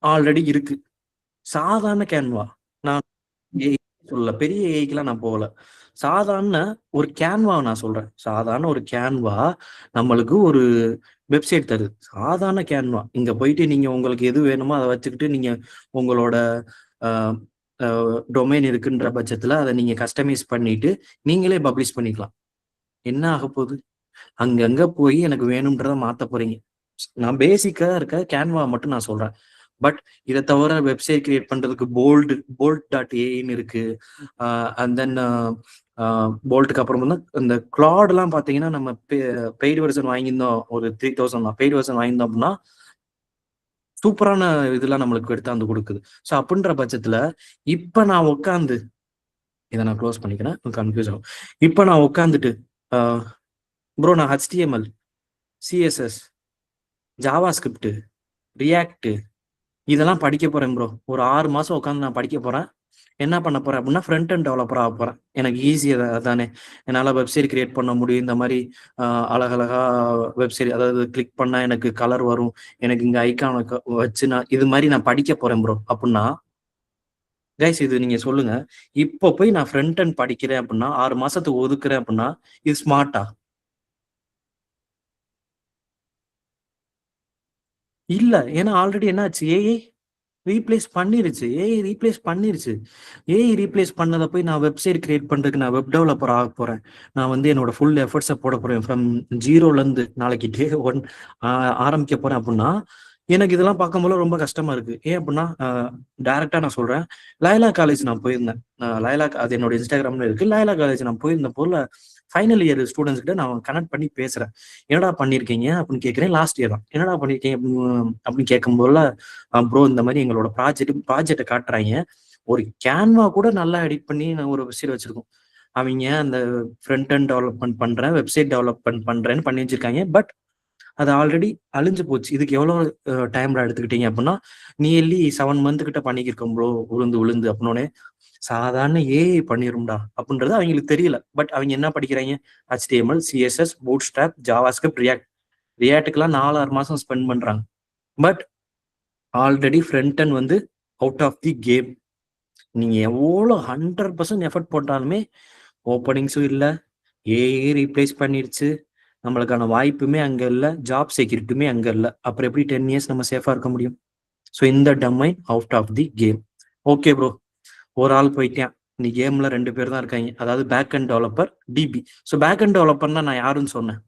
ஆல்ரெடி இருக்கு. சாதாரண கேன்வா, நான் சொல்ல பெரிய ஏஐக்கெல்லாம் நான் போகல. சாதாரண ஒரு கேன்வா நான் சொல்றேன். சாதாரண ஒரு கேன்வா நம்மளுக்கு ஒரு வெப்சைட் தருது. சாதாரண கேன்வா. இங்க போயிட்டு நீங்க உங்களுக்கு எது வேணுமோ அதை வச்சுக்கிட்டு நீங்க உங்களோட டொமைன் இருக்குன்ற பட்சத்துல அதை நீங்க கஸ்டமைஸ் பண்ணிட்டு நீங்களே பப்ளிஷ் பண்ணிக்கலாம். என்ன ஆக போகுது? அங்கங்க போய் எனக்கு வேணும்ன்றத மாத்த போறீங்க. நான் பேசிக்கா இருக்க கேன்வா மட்டும் நான் சொல்றேன். பட் இதை தவிர வெப்சைட் கிரியேட் பண்றதுக்கு போல்ட்.ஏன்னு இருக்கு. அண்ட் தென் போல்ட்டுக்கு அப்புறம் வந்து இந்த கிளாட் எல்லாம் பாத்தீங்கன்னா நம்ம பெய்டு வெர்ஷன் வாங்கியிருந்தோம், ஒரு 3000 பெய்டு வெர்ஷன் வாங்கியிருந்தோம் அப்படின்னா சூப்பரான இதெல்லாம் நம்மளுக்கு எடுத்தாந்து கொடுக்குது. ஸோ அப்படின்ற பட்சத்துல இப்ப நான் உட்காந்து இதை நான் க்ளோஸ் பண்ணிக்கிறேன், கன்ஃபியூஸ் ஆகும். இப்ப நான் உட்காந்துட்டு ப்ரோ நான் HTML, CSS, Java script, react இதெல்லாம் படிக்க போறேன் ப்ரோ. ஒரு 6 மாசம் உட்காந்து நான் படிக்க போறேன். என்ன பண்ண போறேன் அப்படின்னா ஃப்ரண்ட் அண்ட் டெவலப்பர் ஆக போறேன். எனக்கு ஈஸியா தானே, என்னால வெப்சைட் கிரியேட் பண்ண முடியும். இந்த மாதிரி அழகழகா வெப்சைட், அதாவது கிளிக் பண்ணா எனக்கு கலர் வரும், எனக்கு இங்க ஐக்கான வச்சு நான் இது மாதிரி நான் படிக்க போறேன் ப்ரோ அப்படின்னா, கைஸ் இது நீங்க சொல்லுங்க. இப்போ போய் நான் ஃப்ரண்ட் அண்ட் படிக்கிறேன் அப்படின்னா 6 மாசத்துக்கு ஒதுக்குறேன் அப்படின்னா இது ஸ்மார்ட்டா? இல்ல. ஏன்னா ஆல்ரெடி என்னாச்சு, ஏஐ ரீப்ளேஸ் பண்ணிருச்சு. ஏஐ ரீப்ளேஸ் பண்ணதை போய் நான் வெப்சைட் கிரியேட் பண்றதுக்கு நான் வெப் டெவலப்பர் ஆக போறேன். நான் வந்து என்னோட ஃபுல் எஃபர்ட்ஸை போட போறேன். ஃப்ரம் ஜீரோல இருந்து நாளைக்கு டே 1 ஆரம்பிக்க போறேன் அப்படின்னா எனக்கு இதெல்லாம் பார்க்கும்போது ரொம்ப கஷ்டமா இருக்கு. ஏன் அப்படின்னா டைரக்டா நான் சொல்றேன், லைலா காலேஜ் நான் போயிருந்தேன். லைலா அது என்னோட இன்ஸ்டாகிராம்ல இருக்கு. லைலா காலேஜ் நான் போயிருந்த போல ஃபைனல் இயர் ஸ்டூடெண்ட்ஸ் கிட்ட நான் கனெக்ட் பண்ணி பேசுறேன். என்னடா பண்ணிருக்கீங்க அப்படின்னு கேட்கிறேன். லாஸ்ட் இயர் தான். என்னடா பண்ணிருக்கீங்க அப்படின்னு கேட்கும் போல, ப்ரோ இந்த மாதிரி எங்களோட ப்ராஜெக்டை காட்டுறாங்க. ஒரு கேன்வா கூட நல்லா எடிட் பண்ணி நான் ஒரு வெப்சைட் வச்சிருக்கோம். அவங்க அந்த ஃப்ரண்ட் அண்ட் டெவலப்மெண்ட் பண்றேன், வெப்சைட் டெவலப்மெண்ட் பண்றேன்னு பண்ணி வச்சிருக்காங்க. பட் அது ஆல்ரெடி அழிஞ்சு போச்சு. இதுக்கு எவ்வளவு டைம்ல எடுத்துக்கிட்டீங்க அப்படின்னா நியர்லி 7 மந்த் கிட்ட பண்ணிக்கிருக்கோம் ப்ரோ, உளுந்து அப்படின்னோடனே சாதாரண ஏஐ பண்ணிரும்டா அப்படின்றது அவங்களுக்கு தெரியல. பட் அவங்க என்ன படிக்கிறாங்க, HTML, CSS, பூட்ஸ்ட்ராப், ஜாவாஸ்கிரிப்ட், ரியாக்டுக்கெல்லாம் 4-6 மாசம் ஸ்பெண்ட் பண்றாங்க. பட் ஆல்ரெடி ஃப்ரண்ட் அண்ட் வந்து அவுட் ஆஃப் தி கேம். நீங்க எவ்வளவு 100% எஃபர்ட் போட்டாலுமே ஓப்பனிங்ஸும் இல்லை, ஏஐ ரீப்ளேஸ் பண்ணிடுச்சு, நம்மளுக்கான வாய்ப்புமே அங்கே இல்லை, ஜாப் செக்யூரிட்டியுமே அங்கே இல்லை. அப்புறம் எப்படி 10 இயர்ஸ் நம்ம சேஃபாக இருக்க முடியும்? ஸோ இந்த domain out of the game. Okay bro, ஒரு ஆள் போயிட்டேன், நீ கேம்ல 2 பேர் தான் இருக்காங்க, அதாவது back end developer, DB. So back end டெவலப்பர்னா நான் யாருன்னு சொன்னேன்?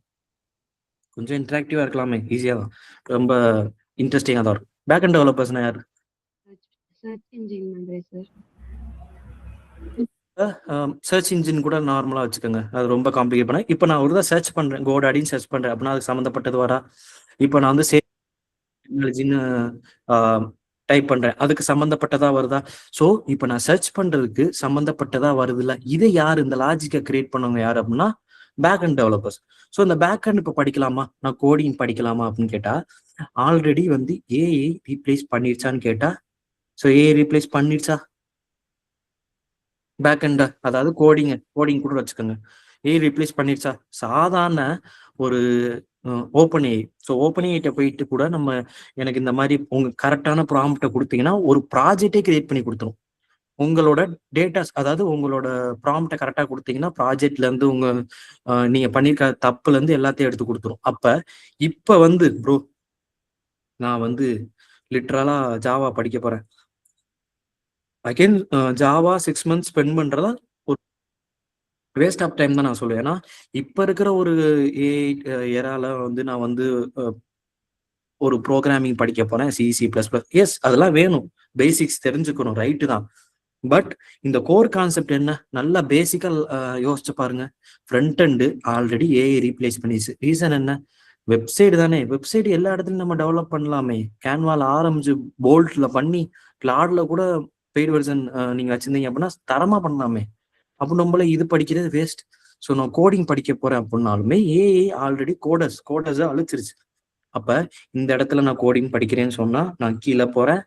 கொஞ்சம் இன்டராக்டிவா இருக்கலாமே, ஈஸியா தான், ரொம்ப இன்ட்ரெஸ்டிங்கா தான் இருக்கும். பேக் அண்ட் டெவலப்பர்ஸ்னா யாரு? சர்ச் இன்ஜின் மாதிரி சார். சர்ச் இன்ஜின் கூட நார்மலா வச்சுக்கோங்க, அது ரொம்ப காம்ப்ளிகேட் பண்ண. இப்போ நான் ஒரு தான் சர்ச் பண்றேன், கோடாடின்னு சர்ச் பண்றேன் அப்படின்னா அதுக்கு சம்மந்தப்பட்டது வரா? இப்போ நான் வந்து டெக்னாலஜின்னு டைப் பண்றேன், அதுக்கு சம்மந்தப்பட்டதா வருதா? ஸோ இப்போ நான் சர்ச் பண்றதுக்கு சம்மந்தப்பட்டதா வருதுல்ல, இதை யார் இந்த லாஜிக்கை கிரியேட் பண்ணவங்க யார் அப்படின்னா பேக் அண்ட் டெவலப்பர்ஸ். ஸோ இந்த பேக் அண்ட் இப்போ படிக்கலாமா, நான் கோடிங் படிக்கலாமா அப்படின்னு கேட்டா, ஆல்ரெடி வந்து ஏஐ ரீப்ளேஸ் பண்ணிருச்சான்னு கேட்டா, ஸோ ஏஐ ரீப்ளேஸ் பண்ணிருச்சா பேக் அண்ட், அதாவது கோடிங் கூட வச்சுக்கோங்க, ஏஐ ரீப்ளேஸ் பண்ணிருச்சா? சாதாரண ஒரு ஓப்பன் ஏஐ, ஸோ ஓப்பன் ஏஐட்ட போயிட்டு கூட நம்ம எனக்கு இந்த மாதிரி உங்க கரெக்டான ப்ராம்ப்டை கொடுத்தீங்கன்னா ஒரு ப்ராஜெக்டே கிரியேட் பண்ணி கொடுத்துரும். உங்களோட டேட்டாஸ், அதாவது உங்களோட ப்ராம்ப்டை கரெக்டாக கொடுத்தீங்கன்னா ப்ராஜெக்ட்ல இருந்து உங்க நீங்க பண்ணிருக்க தப்புல இருந்து எல்லாத்தையும் எடுத்து கொடுத்துரும். அப்ப இப்ப வந்து ப்ரோ நான் வந்து லிட்ரலா ஜாவா படிக்க போறேன், அகைன் ஜாவா 6 months ஸ்பெண்ட் பண்றதா ஒரு வேஸ்ட் ஆஃப் டைம் தான் நான் சொல்லுவேன். ஏன்னா இப்ப இருக்கிற ஒரு ஏரால வந்து நான் வந்து ஒரு ப்ரோக்ராமிங் படிக்க போறேன், C++. எஸ், அதெல்லாம் வேணும், பேசிக்ஸ் தெரிஞ்சுக்கணும், ரைட்டு தான். பட் இந்த கோர் கான்செப்ட் என்ன, நல்லா பேசிக்கா யோசிச்சு பாருங்க. Front and already AI replace பண்ணிச்சு. ரீசன் என்ன? வெப்சைட் தானே. வெப்சைட் எல்லா இடத்துலயும் நம்ம டெவலப் பண்ணலாமே. கேன்வால ஆரம்பிச்சு போல்ட்ல பண்ணி கிளாட்ல கூட பெய்ட் வெர்ஷன் நீங்க வச்சிருந்தீங்க அப்படின்னா தரமா பண்ணலாமே. அப்போ நம்மள இது படிக்கிறது வேஸ்ட். ஸோ நான் கோடிங் படிக்க போறேன் அப்படின்னாலுமே ஏஐ ஆல்ரெடி கோடர்ஸ் அழிச்சிருச்சு. அப்ப இந்த இடத்துல நான் கோடிங் படிக்கிறேன்னு சொன்னா நான் கீழே போறேன்,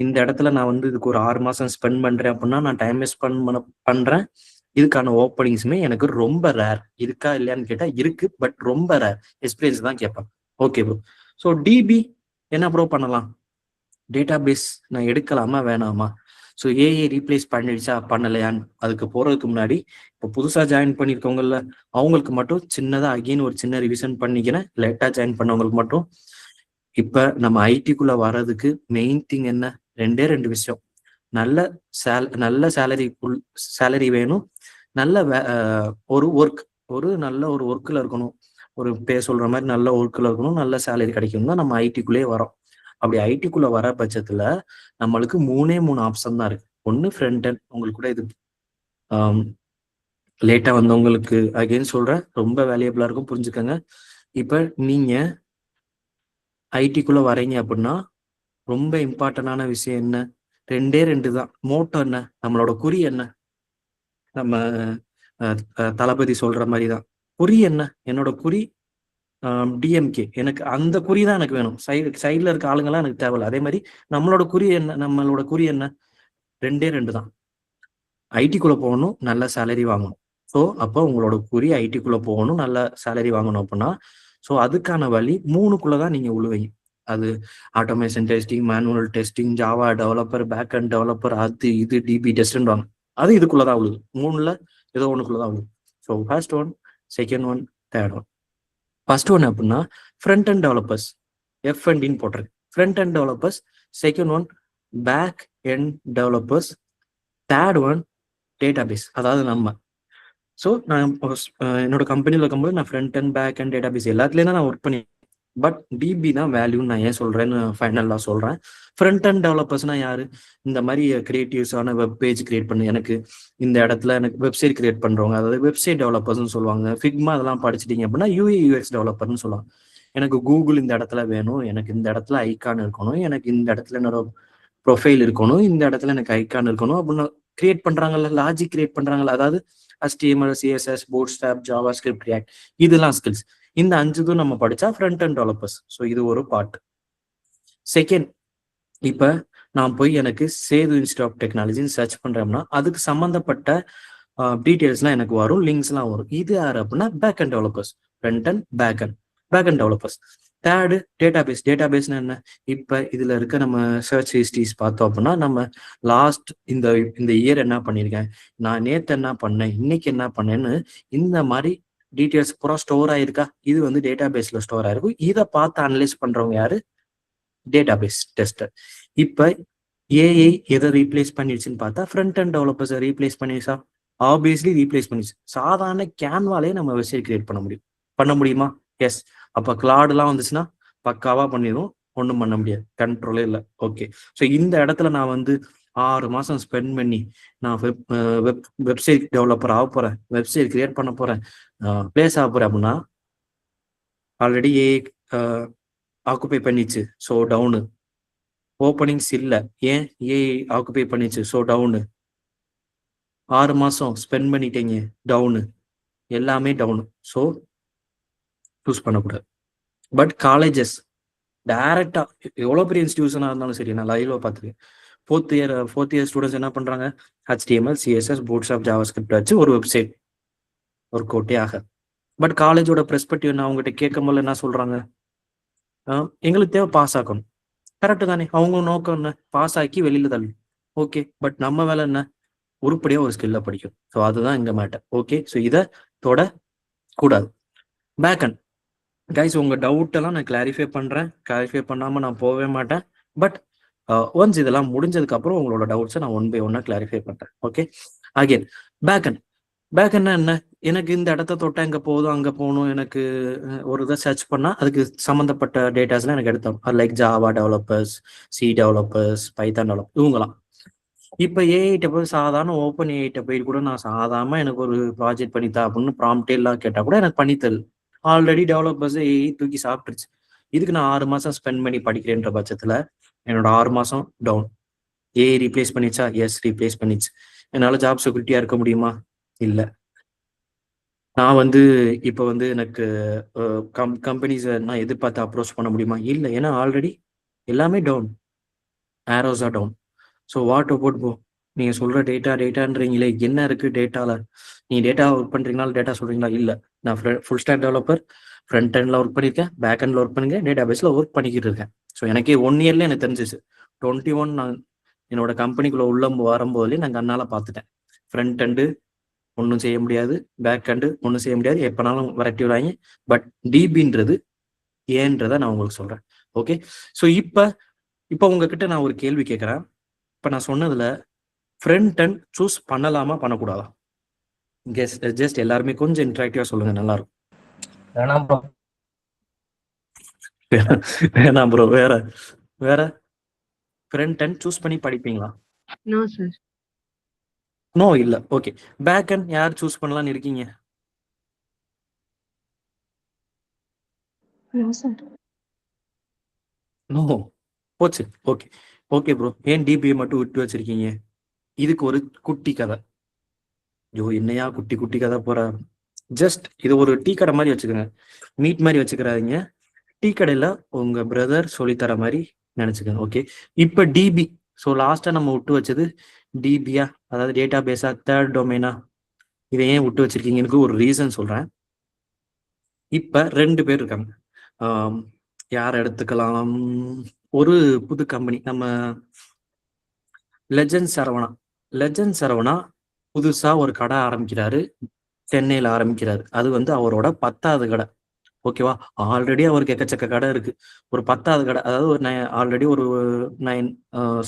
இந்த இடத்துல நான் வந்து இதுக்கு ஒரு 6 மாசம் ஸ்பெண்ட் பண்றேன் அப்படின்னா நான் டைம் ஸ்பெண்ட் பண்றேன். இதுக்கான ஓப்பனிங்ஸுமே எனக்கு ரொம்ப ரேர். இருக்கா இல்லையான்னு கேட்டா இருக்கு, பட் ரொம்ப ரேர். எக்ஸ்பீரியன்ஸ் தான் கேட்பேன். ஓகே ப்ரோ, ஸோ டிபி என்ன ப்ரோ பண்ணலாம்? டேட்டா பேஸ் நான் எடுக்கலாமா வேணாமா? ஸோ ஏஐ ரீப்ளேஸ் பண்ணிடுச்சா பண்ணலையான்னு அதுக்கு போறதுக்கு முன்னாடி இப்போ புதுசா ஜாயின் பண்ணியிருக்கவங்கல்ல, அவங்களுக்கு மட்டும் சின்னதா அகெயின் ஒரு சின்ன ரிவிஷன் பண்ணிக்கிறேன். லேட்டா ஜாயின் பண்ணவங்களுக்கு மட்டும், இப்ப நம்ம ஐடிக்குள்ள வர்றதுக்கு மெயின் திங் என்ன? 2 விஷயம். நல்ல சேலரி வேணும், நல்ல நல்ல ஒரு ஒர்க்ல இருக்கணும், ஒரு பேர் சொல்ற மாதிரி நல்ல ஒர்க்ல இருக்கணும், நல்ல சேலரி கிடைக்கும் தான் நம்ம ஐடிக்குள்ளேயே வரோம். அப்படி ஐடிக்குள்ள வர பட்சத்துல நம்மளுக்கு 3 ஆப்ஷன் தான் இருக்கு. ஒன்னு ஃப்ரண்ட் அண்ட், உங்களுக்கு கூட இது லேட்டா வந்தவங்களுக்கு அகைன் சொல்றேன், ரொம்ப வேல்யூபிளா இருக்கும், புரிஞ்சுக்கங்க. இப்ப நீங்க ஐடிக்குள்ள வரீங்க அப்படின்னா ரொம்ப இம்பார்ட்டன்டான விஷயம் என்ன? 2 தான். மோட்டோ என்ன, நம்மளோட குறி என்ன? நம்ம தளபதி சொல்ற மாதிரி தான், குறி என்ன? என்னோட குறி டிஎம்கே, எனக்கு அந்த குறி தான் எனக்கு வேணும். சைட்ல இருக்க ஆளுங்கெல்லாம் எனக்கு தேவையில்ல. அதே மாதிரி நம்மளோட குறி என்ன? நம்மளோட குறி என்ன? 2 தான். ஐடிக்குள்ள போகணும், நல்ல சேலரி வாங்கணும். ஸோ அப்போ உங்களோட குறி ஐடிக்குள்ள போகணும், நல்ல சேலரி வாங்கணும் அப்படின்னா ஸோ அதுக்கான வழி 3க்குள்ளதான் நீங்க உழுவீங்க. அது automation testing, manual testing, Java developer, back end developer, அது இது டிபி டெஸ்ட்ன்னு வாங்க. அது இதுக்குள்ளதான் உழுது. 3ல ஏதோ ஒண்ணுக்குள்ளதான் உழுது. So first one, second one, third one. First one அப்படின்னா ஃப்ரண்ட் அண்ட் டெவலப்பர்ஸ், F&Dன்னு போட்டிருக்கு. Front end developers. Second one back end developers. Third one database, அதாவது நம்ம. ஸோ நான் என்னோட கம்பெனியில் இருக்கும்போது நான் front end back end database எல்லாத்துலேயும் தான் நான் ஒர்க் பண்ணி, பட் டிபி தான் வேல்யூன்னு நான் ஏன் சொல்றேன்னு ஃபைனலாக சொல்றேன். ஃப்ரண்ட் அண்ட் டெவலப்பர்ஸ்னா யாரு? இந்த மாதிரி கிரியேட்டிவ்ஸான வெப் பேஜ் கிரியேட் பண்ணு, எனக்கு இந்த இடத்துல எனக்கு வெப்சைட் கிரியேட் பண்றவங்க, அதாவது வெப்சைட் டெவலப்பர்ஸ்னு சொல்லுவாங்க. ஃபிக்மா அதெல்லாம் படிச்சிட்டீங்க அப்படின்னா UI UX டெவலப்பர்னு சொல்லுவாங்க. எனக்கு கூகுள் இந்த இடத்துல வேணும், எனக்கு இந்த இடத்துல ஐகான் இருக்கணும், எனக்கு இந்த இடத்துல என்னோட ப்ரொஃபைல் இருக்கணும், இந்த இடத்துல எனக்கு ஐகான் இருக்கணும் அப்படின்னு கிரியேட் பண்றாங்கல்ல, லாஜிக் கிரியேட் பண்றாங்கல்ல, அதாவது HTML, CSS, Bootstrap, JavaScript, React, இதெல்லாம் ஸ்கில்ஸ். இந்த 5 நம்ம படிச்சா ஃப்ரண்ட் அண்ட் டெவலப்பர்ஸ். ஸோ இது ஒரு பார்ட். செகண்ட், இப்ப நான் போய் எனக்கு சேது இன்ஸ்டியூட் ஆஃப் டெக்னாலஜின்னு சர்ச் பண்றேன்னா அதுக்கு சம்பந்தப்பட்ட டீடைல்ஸ்லாம் எனக்கு வரும், லிங்க்ஸ்லாம் வரும். இது யாரு அப்படின்னா back end developers. Front end back end developers. Third டேட்டாபேஸ்னா என்ன? இப்ப இதுல இருக்க நம்ம சர்ச் ஹிஸ்டரிஸ் பார்த்தோம் அப்படின்னா, நம்ம லாஸ்ட் இந்த இயர் என்ன பண்ணியிருக்கேன், நான் நேத்து என்ன பண்ணேன், இன்னைக்கு என்ன பண்ணேன்னு இந்த மாதிரி டீட்டெயில்ஸ் பூரா ஸ்டோர் ஆயிருக்கா? இது வந்து டேட்டாபேஸ்ல ஸ்டோர் ஆயிருக்கும். இதை பார்த்து அனலைஸ் பண்றவங்க யாரு? Database tester. இப்ப ஏஐ எதை ரீப்ளேஸ் பண்ணிடுச்சுன்னு பார்த்தா ஃப்ரண்ட் அண்ட் டெவலப்பர்ஸை ரீப்ளேஸ் பண்ணிடுச்சா? ஆப்வியஸ்லி ரீப்ளேஸ் பண்ணிடுச்சு. சாதாரண கேன்வாலே நம்ம வெப்சைட் கிரியேட் பண்ண முடியுமா? எஸ். அப்ப கிளாடுலாம் வந்துச்சுன்னா பக்காவா பண்ணிடும், ஒன்றும் பண்ண முடியாது, கண்ட்ரோலே இல்லை. ஓகே, ஸோ இந்த இடத்துல நான் வந்து 6 மாசம் ஸ்பெண்ட் பண்ணி நான் வெப்சைட் டெவலப்பர் ஆக போறேன், வெப்சைட் கிரியேட் பண்ண போறேன், பிளேஸ் ஆக போறேன் அப்படின்னா ஆல்ரெடி ஏஐ ஆக்குபை பண்ணிச்சு, ஸோ டவுனு. ஓப்பனிங்ஸ் இல்லை, ஏன்? ஏஐ ஆக்குபை பண்ணிச்சு, ஸோ டவுனு. 6 மாசம் ஸ்பெண்ட் பண்ணிட்டீங்க, டவுனு. எல்லாமே டவுனு. ஸோ சூஸ் பண்ணக்கூடாது. பட் காலேஜஸ் டைரக்டா எவ்வளோ பெரிய இன்ஸ்டியூஷனாக இருந்தாலும் சரி, நான் லைவ்ல பார்த்துருக்கேன். ஃபோர்த் இயர் ஸ்டூடெண்ட்ஸ் என்ன பண்றாங்க? HTML, CSS, Bootstrap, JavaScript வச்சு ஒரு வெப்சைட் ஒர்க் அவுட்டே ஆக. பட் காலேஜோட பெர்ஸ்பெக்டிவ் என்ன? அவங்ககிட்ட கேட்கும் போது என்ன சொல்றாங்க? எங்களுக்கு தேவை பாஸ் ஆக்கணும். கரெக்டு தானே? அவங்க நோக்கம் என்ன? பாஸ் ஆக்கி வெளியில தள்ளு. ஓகே, பட் நம்ம வேலை என்ன? உருப்படியா ஒரு ஸ்கில்ல படிக்கும். ஸோ அதுதான் இங்க மேட்டர். ஓகே, ஸோ இதை தொட கூடாது. பேக்கண்ட் கைஸ், உங்க டவுட் எல்லாம் நான் கிளாரிஃபை பண்றேன். கிளாரிஃபை பண்ணாம நான் போகவே மாட்டேன். பட் ஒன்ஸ் இதெல்லாம் முடிஞ்சதுக்கு அப்புறம் உங்களோட டவுட்ஸை நான் 1 by 1 கிளாரிஃபை பண்றேன். ஓகே, அகைன் பேக்கண்ட்னா என்ன? எனக்கு இந்த இடத்த தொட்டா இங்க போதும், அங்க போகணும், எனக்கு ஒரு இதை சர்ச் பண்ணா அதுக்கு சம்மந்தப்பட்ட டேட்டாஸ்லாம் எனக்கு எடுத்தோம். Like Java developers, C developers, Python developer, இவங்கலாம். இப்ப ஏஐட்ட போய் சாதாரண ஓப்பன் ஏஐட்ட போய் கூட நான் சாதாரண எனக்கு ஒரு ப்ராஜெக்ட் பண்ணித்தா அப்படின்னு ப்ராம்ப்டே எல்லாம் கேட்டா கூட எனக்கு பண்ணித்தரு. ஆல்ரெடி டெவலப்பர்ஸ் ஏஐ தூக்கி சாப்பிட்டுருச்சு. இதுக்கு நான் 6 மாசம் ஸ்பெண்ட் பண்ணி படிக்கிறேன்ற பட்சத்துல என்னோட 6 மாசம் டவுன். ஏஐ ரீப்ளேஸ் பண்ணிச்சா? எஸ், ரீப்ளேஸ் பண்ணிச்சு. என்னால ஜாப் செக்யூரிட்டியா இருக்க முடியுமா? இல்ல. நான் வந்து இப்போ வந்து எனக்கு கம்பெனிஸை நான் எதிர்பார்த்து அப்ரோச் பண்ண முடியுமா? இல்லை. ஏன்னா ஆல்ரெடி எல்லாமே டவுன், ஆரோஸா டவுன். ஸோ வாட் அபவுட் போ? நீங்க சொல்ற டேட்டான்றீங்களே, என்ன இருக்கு டேட்டால? நீங்க டேட்டா ஒர்க் பண்றீங்களா, டேட்டா சொல்றீங்களா? இல்லை. நான் ஃபுல் ஸ்டாக் டெவலப்பர், ஃப்ரண்ட் எண்ட்ல ஒர்க் பண்ணியிருக்கேன், பேக் எண்ட்ல ஒர்க் பண்ணிருக்கேன், டேட்டா பேஸ்ல ஒர்க் பண்ணிக்கிட்டு இருக்கேன். ஸோ எனக்கே 1 இயர்ல எனக்கு தெரிஞ்சிச்சு. 21 நான் என்னோட கம்பெனிக்குள்ள உள்ள வரும்போதுலேயே நான் கண்ணால பார்த்துட்டேன். ஃப்ரண்ட் எண்டு ஒன்றும் செய்ய முடியாது, பேக் எண்டு ஒன்றும் செய்ய முடியாது, எப்பனாலும் விரட்டி விடாங்க. பட் டிபின்றது ஏன்றதை நான் உங்களுக்கு சொல்றேன். ஓகே, ஸோ இப்போ உங்ககிட்ட நான் ஒரு கேள்வி கேட்குறேன். இப்போ நான் சொன்னதுல ஃப்ரண்ட் அண்ட் சூஸ் பண்ணலாமா பண்ணக்கூடாதா? ஜஸ்ட் எல்லாருமே கொஞ்சம் இன்ட்ராக்டிவா சொல்லுங்க, நல்லா இருக்கும். வேணாம் ப்ரோ. வேற ஃப்ரண்ட் அண்ட் சூஸ் பண்ணி படிப்பீங்களா? No sir. நோ இல்ல. ஓகே, பேக் அண்ட் யார் சூஸ் பண்ணலாம்னு இருக்கீங்க? No sir. நோ போச்சு. ஓகே ஓகே ப்ரோ, ஏன் டிபிஐ மட்டும் விட்டு வச்சிருக்கீங்க? இதுக்கு ஒரு குட்டி கதை. ஐயோ, என்னையா குட்டி கதை போற? ஜஸ்ட் இது ஒரு டீ கடை மாதிரி வச்சுக்கோங்க, மீட் மாதிரி வச்சுக்கிறாதீங்க. டீ கடையில உங்க பிரதர் சொல்லித்தர மாதிரி நினைச்சுக்கோங்க. ஓகே, இப்ப டிபி, ஸோ லாஸ்டா நம்ம விட்டு வச்சது டிபியா, அதாவது டேட்டா பேஸா, தேர்ட் டொமைனா? இதை ஏன் விட்டு வச்சிருக்கீங்கன்னு ஒரு ரீசன் சொல்றேன். இப்ப 2 பேர் இருக்காங்க. யார் எடுத்துக்கலாம்? ஒரு புது கம்பெனி, நம்ம லெஜண்ட் சரவணா புதுசா ஒரு கடை ஆரம்பிக்கிறாரு, சென்னையில ஆரம்பிக்கிறாரு. அது வந்து அவரோட 10வது கடை. ஓகேவா? ஆல்ரெடி அவருக்கு எக்கச்சக்க கடை இருக்கு. ஒரு 10வது கடை, அதாவது ஒரு ஆல்ரெடி ஒரு 9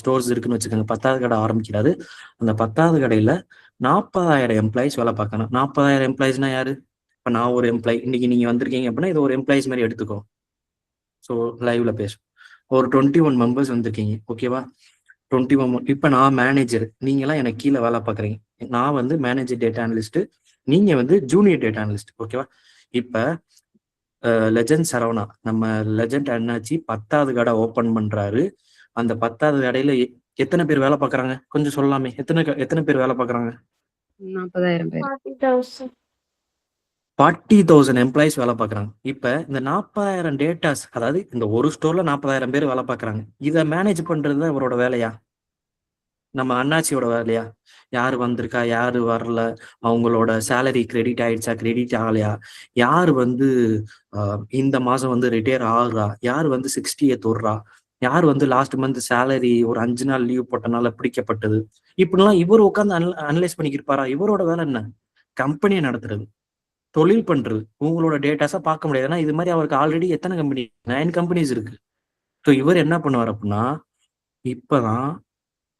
ஸ்டோர்ஸ் இருக்குன்னு வச்சுக்கோங்க. 10வது கடை ஆரம்பிக்கிறாரு. அந்த 10வது கடையில 40,000 எம்ப்ளாயிஸ் வேலை பார்க்கணும். 40,000 எம்ப்ளாயிஸ்னா யாரு? இப்ப நான் ஒரு எம்ப்ளாயி, இன்னைக்கு நீங்க வந்திருக்கீங்க அப்படின்னா இது ஒரு எம்ப்ளாயிஸ் மாதிரி எடுத்துக்கோ. ஸோ லைவ்ல பேசும். ஒரு 21 மெம்பர்ஸ் வந்திருக்கீங்க. ஓகேவா? 21. இப்ப நான் மேனேஜர், நீங்க எல்லாம் எனக்கு கீழே வேலை பார்க்குறீங்க. நான் வந்து மேனேஜர் டேட்டா அனலிஸ்ட், நீங்க வந்து ஜூனியர் டேட்டா அனலிஸ்ட். ஓகேவா? இப்ப லெஜண்ட் சரவணா, நம்ம லெஜண்ட் அண்ணாச்சி 10வது கடை ஓபன் பண்றாரு. அந்த 10வது கடையில எத்தனை பேர் வேலை பார்க்கறாங்க? கொஞ்சம் சொல்லலாமே. எத்தனை பேர் வேலை பார்க்கறாங்க? 40,000 பேர். 40,000 எம்ப்ளாயிஸ் வேலை பார்க்கறாங்க. இப்ப இந்த 40,000 டேட்டாஸ், அதாவது இந்த ஒரு ஸ்டோர்ல 40,000 பேர் வேலை பார்க்கறாங்க. இதை மேனேஜ் பண்றது தான் இவரோட வேலையா? நம்ம அண்ணாச்சியோட வேலையா? யாரு வந்திருக்கா, யாரு வரல, அவங்களோட சேலரி கிரெடிட் ஆயிடுச்சா, கிரெடிட் ஆகலையா, யாரு வந்து இந்த மாசம் வந்து ரிட்டையர் ஆகுறா, யாரு வந்து 60ய தொடுறா, யார் வந்து லாஸ்ட் மந்த் சேலரி ஒரு 5 நாள் லீவ் போட்டனால பிடிக்கப்பட்டது. இப்படிலாம் இவர் உட்காந்து அனலைஸ் பண்ணிக்கிருப்பாரா? இவரோட வேலை என்ன? கம்பெனியை நடத்துறது, தொழில் பண்றது. உங்களோட டேட்டாஸ பார்க்க முடியாது. ஏன்னா இது மாதிரி அவருக்கு ஆல்ரெடி எத்தனை கம்பெனி, 9 கம்பெனிஸ் இருக்கு. ஸோ இவர் என்ன பண்ணுவார் அப்படின்னா, இப்பதான்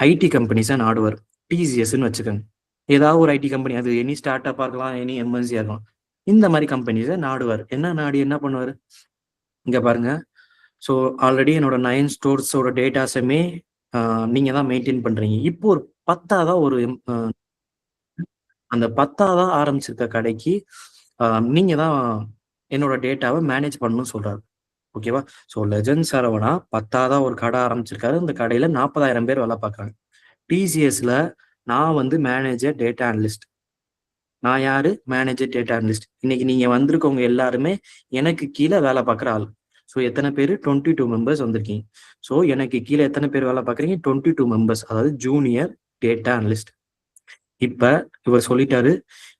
ஐடி கம்பெனிஸை நாடுவார். டிசிஎஸ்ன்னு வச்சுக்கோங்க. ஏதாவது ஒரு ஐடி கம்பெனி, அது எனி ஸ்டார்ட் அப்பாக இருக்கலாம், எனி எம்என்சியா இருக்கலாம். இந்த மாதிரி கம்பெனிஸை நாடுவார். என்ன நாடி என்ன பண்ணுவார்? இங்க பாருங்க. ஸோ ஆல்ரெடி என்னோட 9 ஸ்டோர்ஸோட டேட்டாஸுமே நீங்க தான் மெயின்டைன் பண்றீங்க. இப்போ ஒரு 10ஆவதா ஒரு அந்த 10ஆவதா ஆரம்பிச்சிருக்க கடைக்கு நீங்க தான் என்னோட டேட்டாவை மேனேஜ் பண்ணணும்னு சொல்றாரு. ஓகேவா? ஸோ லெஜண்ட் சரவணா 10ஆவதா ஒரு கடை ஆரம்பிச்சிருக்காரு. அந்த கடையில 40,000 பேர் வேலை பார்க்குறாங்க. டிசிஎஸ்ல நான் வந்து மேனேஜர் டேட்டா அனலிஸ்ட். நான் யாரு? Manager data analyst. இன்னைக்கு நீங்க வந்திருக்கவங்க எல்லாருமே எனக்கு கீழே வேலை பார்க்குற ஆள். ஸோ எத்தனை பேர்? 22 மெம்பர்ஸ் வந்திருக்கீங்க. ஸோ எனக்கு கீழே எத்தனை பேர் வேலை பார்க்குறீங்க? 22 மெம்பர்ஸ், அதாவது ஜூனியர் டேட்டா அனலிஸ்ட். இப்ப இவர் சொல்லிட்டாரு,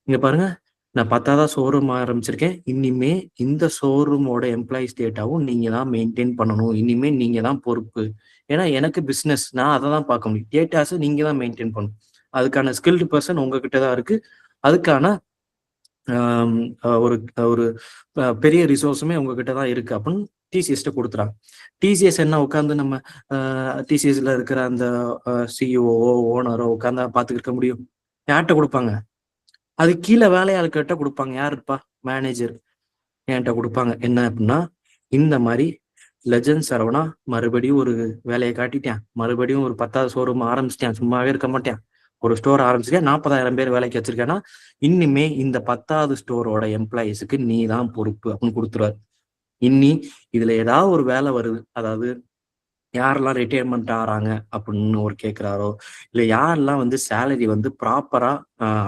இங்க பாருங்க, நான் 10ஆவதா ஷோரூம் ஆரம்பிச்சிருக்கேன். இனிமே இந்த ஷோரூமோட எம்ப்ளாயிஸ் டேட்டாவும் நீங்க தான் மெயின்டைன் பண்ணணும். இனிமே நீங்க தான் பொறுப்பு. ஏன்னா எனக்கு பிசினஸ், நான் அதை தான் பார்க்க முடியும். டேட்டாஸை நீங்க தான் மெயின்டைன் பண்ணணும். அதுக்கான ஸ்கில்டு பர்சன் உங்ககிட்ட தான் இருக்கு. அதுக்கான ஒரு ஒரு பெரிய ரிசோர்ஸுமே உங்ககிட்ட தான் இருக்கு அப்படின்னு டிசிஎஸ்ட கொடுத்துறாங்க. டிசிஎஸ் என்ன உட்காந்து நம்ம டிசிஎஸ்ல இருக்கிற அந்த சிஇஓ ஓனரோ உட்காந்து பார்த்துக்கிட்டு இருக்க முடியும்? யார்கிட்ட கொடுப்பாங்க? அது கீழே வேலையாள்கிட்ட கொடுப்பாங்க. யார் இருப்பா? மேனேஜர் என்கிட்ட கொடுப்பாங்க. என்ன அப்படின்னா, இந்த மாதிரி லெஜண்ட் சரவணா மறுபடியும் ஒரு வேலையை காட்டிட்டேன், மறுபடியும் ஒரு 10ஆவது ஷோரூம் ஆரம்பிச்சிட்டேன், சும்மாவே இருக்க மாட்டேன், ஒரு ஸ்டோர் ஆரம்பிச்சிட்டேன், 40,000 பேர் வேலைக்கு வச்சிருக்கேன்னா இனிமே இந்த 10ஆவது ஸ்டோரோட எம்ப்ளாயிஸுக்கு நீ தான் பொறுப்பு அப்படின்னு கொடுத்துருவாரு. இன்னி இதுல ஏதாவது ஒரு வேலை வருது, அதாவது யாரெல்லாம் ரிட்டையர்மெண்ட் ஆறாங்க அப்படின்னு ஒரு கேட்கிறாரோ, இல்லை யாரெல்லாம் வந்து சேலரி வந்து ப்ராப்பரா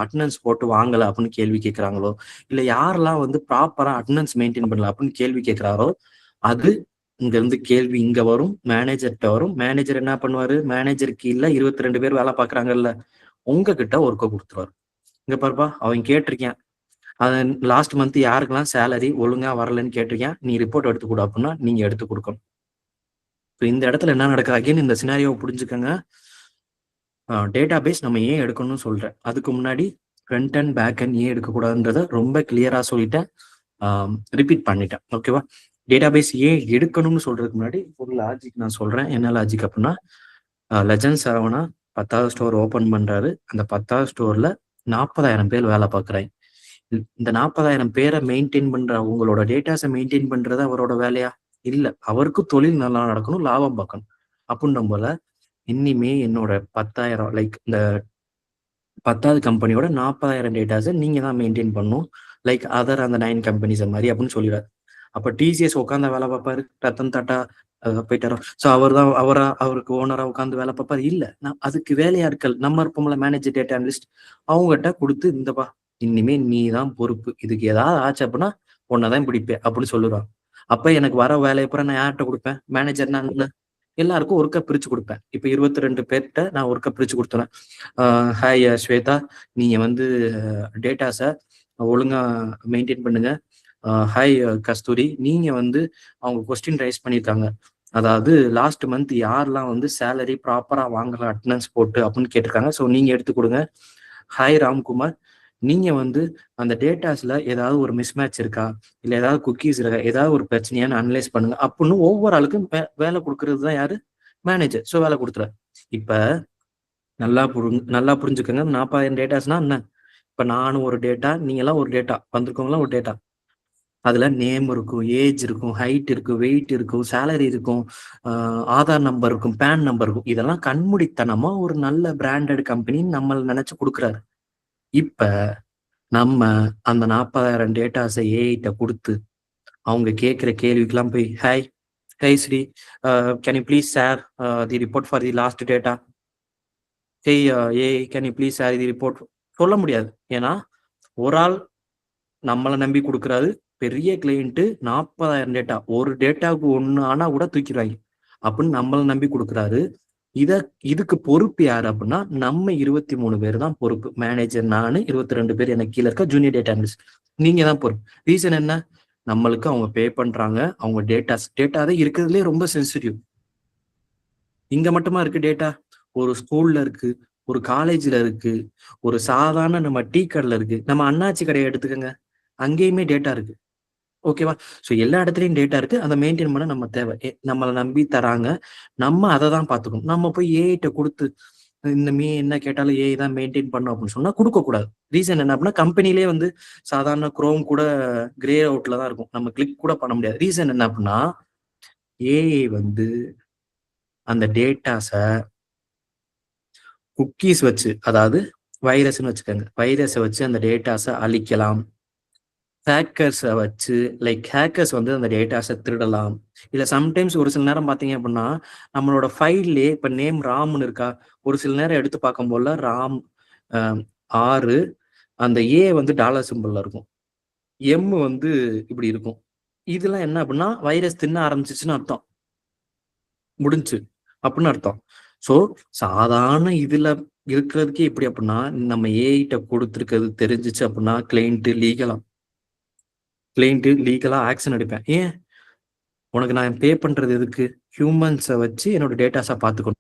அட்டண்டன்ஸ் போட்டு வாங்கலை அப்படின்னு கேள்வி கேட்குறாங்களோ, இல்லை யாரெல்லாம் வந்து ப்ராப்பரா அட்டண்டன்ஸ் மெயின்டைன் பண்ணல அப்படின்னு கேள்வி கேட்குறாரோ, அது இங்க இருந்து கேள்வி இங்க வரும், மேனேஜர்கிட்ட வரும். மேனேஜர் என்ன பண்ணுவாரு? மேனேஜர் கீழே 22 பேர் வேலை பார்க்குறாங்கல்ல, உங்ககிட்ட ஒர்க்கை கொடுத்துருவாரு. இங்க பாருப்பா, அவன் கேட்டிருக்கேன், அது லாஸ்ட் மந்த் யாருக்கெல்லாம் சேலரி ஒழுங்கா வரலன்னு கேட்டிருக்கேன், நீ ரிப்போர்ட் எடுத்து கொடு அப்படின்னா நீங்க எடுத்து கொடுக்கணும். இந்த இடத்துல என்ன நடக்குது? அகைன் இந்த சினாரியோவை புரிஞ்சுக்கங்க. டேட்டா பேஸ் நம்ம ஏன் எடுக்கணும்னு சொல்றேன். அதுக்கு முன்னாடி ஃப்ரண்ட் அண்ட் பேக் அண்ட் ஏன் எடுக்கக்கூடாதுன்றத ரொம்ப கிளியரா சொல்லிட்டேன், ரிப்பீட் பண்ணிட்டேன். ஓகேவா? டேட்டா பேஸ் ஏன் எடுக்கணும்னு சொல்றதுக்கு முன்னாடி ஒரு லாஜிக் நான் சொல்றேன். என்ன லாஜிக் அப்படின்னா, லெஜண்ட் சரவணா 10ஆவது ஸ்டோர் ஓபன் பண்றாரு. அந்த 10ஆவது ஸ்டோர்ல 40,000 பேர் வேலை பார்க்குறாங்க. இந்த 40,000 பேரை மெயின்டைன் பண்ற, உங்களோட டேட்டாஸை மெயின்டைன் பண்றது அவரோட வேலையா? இல்ல. அவருக்கு தொழில் நல்லா நடக்கணும், லாபம் பார்க்கணும். அப்படின்னும் போல இனிமே என்னோட 10,000 லைக் இந்த 10வது கம்பெனியோட 40,000 டேட்டாஸை நீங்க தான் மெயின்டைன் பண்ணணும். லைக் அதர் அந்த 9 கம்பெனிஸ் மாதிரி அப்படின்னு சொல்லிடுறாரு. அப்ப டிசிஎஸ் உட்காந்து வேலை பார்ப்பாரு, ரத்தன் டாட்டா போயிட்டாரோ, ஸோ அவருக்கு ஓனரா உட்காந்து வேலை பார்ப்பாரு? இல்ல. அதுக்கு வேலையாட்கள் நம்ம இருப்போம்ல, மேனேஜர் டேட்டா அனலிஸ்ட், அவங்ககிட்ட கொடுத்து இந்தப்பா இனிமே நீ தான் பொறுப்பு, இதுக்கு ஏதாவது ஆச்சு அப்படின்னா உன்னதான் பிடிப்பேன் அப்படின்னு சொல்லுறான். அப்ப எனக்கு வர வேலையை பூரா நான் யார்கிட்ட கொடுப்பேன்? மேனேஜர் நான் எல்லாருக்கும் ஒர்க்கை பிரிச்சு கொடுப்பேன். இப்ப 22 பேர்கிட்ட நான் ஒர்க்கை பிரிச்சு கொடுத்துறேன். ஹாய் ஸ்வேதா, நீங்க வந்து டேட்டாஸை ஒழுங்கா மெயின்டைன் பண்ணுங்க. ஹாய் கஸ்தூரி, நீங்க வந்து அவங்க கொஸ்டின் ரைஸ் பண்ணியிருக்காங்க, அதாவது லாஸ்ட் மந்த் யாரெல்லாம் வந்து சேலரி ப்ராப்பரா வாங்கல அட்டண்டன்ஸ் போட்டு அப்படின்னு கேட்டிருக்காங்க, ஸோ நீங்க எடுத்து கொடுங்க. ஹாய் ராம்குமார், நீங்க வந்து அந்த டேட்டாஸ்ல ஏதாவது ஒரு மிஸ்மேட்ச் இருக்கா, இல்லை ஏதாவது குக்கீஸ் இருக்கா, ஏதாவது ஒரு பிரச்சனையான்னு அனலைஸ் பண்ணுங்க அப்படின்னு ஒவ்வொரு ஆளுக்கும் வேலை கொடுக்கறது தான் யாரு? மேனேஜர். ஸோ வேலை கொடுத்துறாரு. இப்ப நல்லா புரிஞ்சுக்கோங்க. 40,000 டேட்டாஸ்னா என்ன? இப்ப நானும் ஒரு டேட்டா, நீங்க எல்லாம் ஒரு டேட்டா, வந்திருக்கவங்களாம் ஒரு டேட்டா. அதுல நேம் இருக்கும், ஏஜ் இருக்கும், ஹைட் இருக்கும், வெயிட் இருக்கும், சேலரி இருக்கும், ஆதார் நம்பர் இருக்கும், பேன் நம்பர் இருக்கும். இதெல்லாம் கண்மூடித்தனமா ஒரு நல்ல பிராண்டட் கம்பெனி நம்ம நினைச்சு கொடுக்குறாரு. இப்ப நம்ம அந்த 40,000 டேட்டாஸை ஏஐட்ட கொடுத்து அவங்க கேட்கிற கேள்விக்கெல்லாம் போய் hi Sri, can you please share the report for the last data, AI can you please share the report சொல்ல முடியாது. ஏன்னா ஒரு ஆள் நம்மளை நம்பி கொடுக்குறாரு, பெரிய கிளைண்ட்டு, 40,000 டேட்டா, ஒரு டேட்டாவுக்கு ஒன்று ஆனா கூட தூக்கிடுவாங்க அப்படின்னு நம்மளை நம்பி கொடுக்குறாரு. இதுக்கு பொறுப்பு யாரு அப்படின்னா நம்ம 23 பேர் தான் பொறுப்பு. மேனேஜர் நானு, 22 பேர் எனக்கு கீழே இருக்க ஜூனியர் டேட்டா அனலிஸ்ட். நீங்க தான் பொறுப்பு. ரீசன் என்ன? நம்மளுக்கு அவங்க பே பண்றாங்க. அவங்க டேட்டா தான் இருக்கிறதுலே ரொம்ப சென்சிட்டிவ். இங்க மட்டுமா இருக்கு டேட்டா? ஒரு ஸ்கூல்ல இருக்கு, ஒரு காலேஜ்ல இருக்கு, ஒரு சாதாரண நம்ம டீ கடைல இருக்கு, நம்ம அண்ணாச்சி கடையை எடுத்துக்கங்க, அங்கேயுமே டேட்டா இருக்கு. ஓகேவா? ஸோ எல்லா இடத்துலயும் டேட்டா இருக்கு. அதை மெயின்டைன் பண்ண நம்ம தேவை. நம்மளை நம்பி தராங்க, நம்ம அதை தான் பார்த்துக்கணும். நம்ம போய் ஏஐட்ட கொடுத்து இந்த என்ன கேட்டாலும் ஏஐ தான் மெயின்டைன் பண்ணும் அப்படின்னு சொன்னா கொடுக்க கூடாது. ரீசன் என்ன அப்படின்னா கம்பெனிலே வந்து சாதாரண குரோம் கூட கிரே அவுட்ல தான் இருக்கும், நம்ம கிளிக் கூட பண்ண முடியாது. ரீசன் என்ன அப்படின்னா ஏஐ வந்து அந்த டேட்டாஸை குக்கீஸ் வச்சு, அதாவது வைரஸ்ன்னு வச்சுக்கோங்க, வைரஸை வச்சு அந்த டேட்டாஸை அழிக்கலாம். ஹேக்கர்ஸை வச்சு ஹேக்கர்ஸ் வந்து அந்த டேட்டாஸை திருடலாம். இல்லை சம்டைம்ஸ் ஒரு சில நேரம் பார்த்தீங்க அப்படின்னா நம்மளோட ஃபைல்லே இப்போ நேம் ராம்னு இருக்கா, ஒரு சில நேரம் எடுத்து பார்க்கும் போல ராம் 6 அந்த ஏ வந்து டாலர் சிம்பிள்ல இருக்கும், எம் வந்து இப்படி இருக்கும். இதெல்லாம் என்ன அப்படின்னா வைரஸ் தின்ன ஆரம்பிச்சிச்சுன்னு அர்த்தம், முடிஞ்சு அப்படின்னு அர்த்தம். ஸோ சாதாரண இதுல இருக்கிறதுக்கே எப்படி அப்படின்னா நம்ம ஏஐட்ட கொடுத்துருக்கிறது தெரிஞ்சிச்சு அப்படின்னா கிளைண்ட்டு லீகலா ஆக்ஷன் எடுப்பேன். ஏன்? உனக்கு நான் பே பண்றது எதுக்கு? ஹியூமன்ஸை வச்சு என்னோட டேட்டாஸை பார்த்துக்கணும்.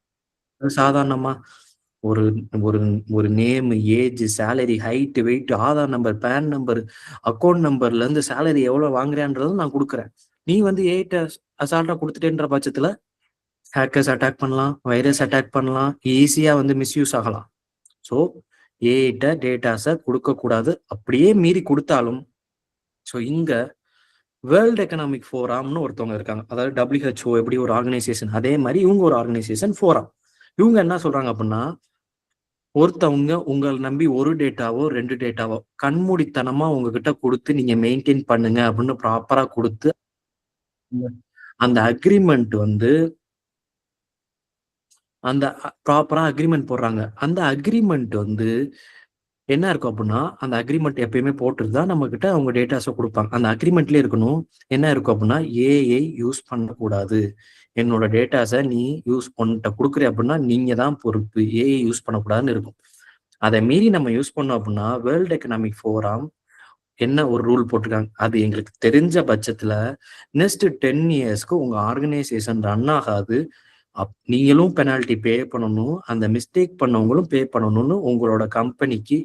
சாதாரணமா ஒரு ஒரு ஒரு name, age, salary, height, weight, Aadhaar number, PAN number, account நம்பர்ல இருந்து சேலரி எவ்வளவு வாங்குறேன்றதும் நான் கொடுக்குறேன். நீ வந்து ஏஐட்ட அசால்ட்டா கொடுத்துட்டேன்ற பட்சத்துல ஹேக்கர்ஸ் அட்டாக் பண்ணலாம், வைரஸ் அட்டாக் பண்ணலாம், ஈஸியா வந்து மிஸ்யூஸ் ஆகலாம். ஸோ ஏஐட்ட டேட்டாஸை கொடுக்கக்கூடாது. அப்படியே மீறி கொடுத்தாலும் ஸோ இங்க வேர்ல்டு எக்கனாமிக் ஃபோரம்னு ஒருத்தவங்க இருக்காங்க, அதாவது WHO எப்படி ஒரு ஆர்கனைசேஷன், அதே மாதிரி இவங்க ஒரு ஆர்கனைசேஷன் ஃபோரம். இவங்க என்ன சொல்றாங்க அப்படின்னா ஒருத்தவங்க உங்களை நம்பி ஒரு டேட்டாவோ 2 டேட்டாவோ கண்மூடித்தனமா உங்ககிட்ட கொடுத்து நீங்க மெயின்டைன் பண்ணுங்க அப்படின்னு ப்ராப்பரா கொடுத்து அந்த அக்ரிமெண்ட் வந்து அந்த ப்ராப்பரா அக்ரிமெண்ட் போடுறாங்க. அந்த அக்ரிமெண்ட் வந்து என்ன இருக்கும் அப்படின்னா அந்த அக்ரிமெண்ட் எப்பயுமே போட்டுருந்தா நம்ம கிட்ட அவங்க டேட்டாஸை கொடுப்பாங்க. அந்த அக்ரிமெண்ட்லேயே இருக்கணும் என்ன இருக்கும் அப்படின்னா ஏஐ யூஸ் பண்ணக்கூடாது, என்னோட டேட்டாஸை நீ யூஸ் பண்ணிட்ட கொடுக்குற அப்படின்னா நீங்க தான் பொறுப்பு, ஏஐ யூஸ் பண்ணக்கூடாதுன்னு இருக்கும். அதை மீறி நம்ம யூஸ் பண்ணோம் அப்படின்னா வேர்ல்டு எக்கனாமிக் ஃபோரம் என்ன ஒரு ரூல் போட்டிருக்காங்க, அது எங்களுக்கு தெரிஞ்ச பட்சத்துல நெக்ஸ்ட் 10 இயர்ஸ்க்கு உங்க ஆர்கனைசேஷன் ரன் ஆகாது, நீங்களும் பெனால்டி பே பண்ணணும், அந்த மிஸ்டேக் பண்ணவங்களும் பே பண்ணணும்னு உங்களோட கம்பெனிக்கு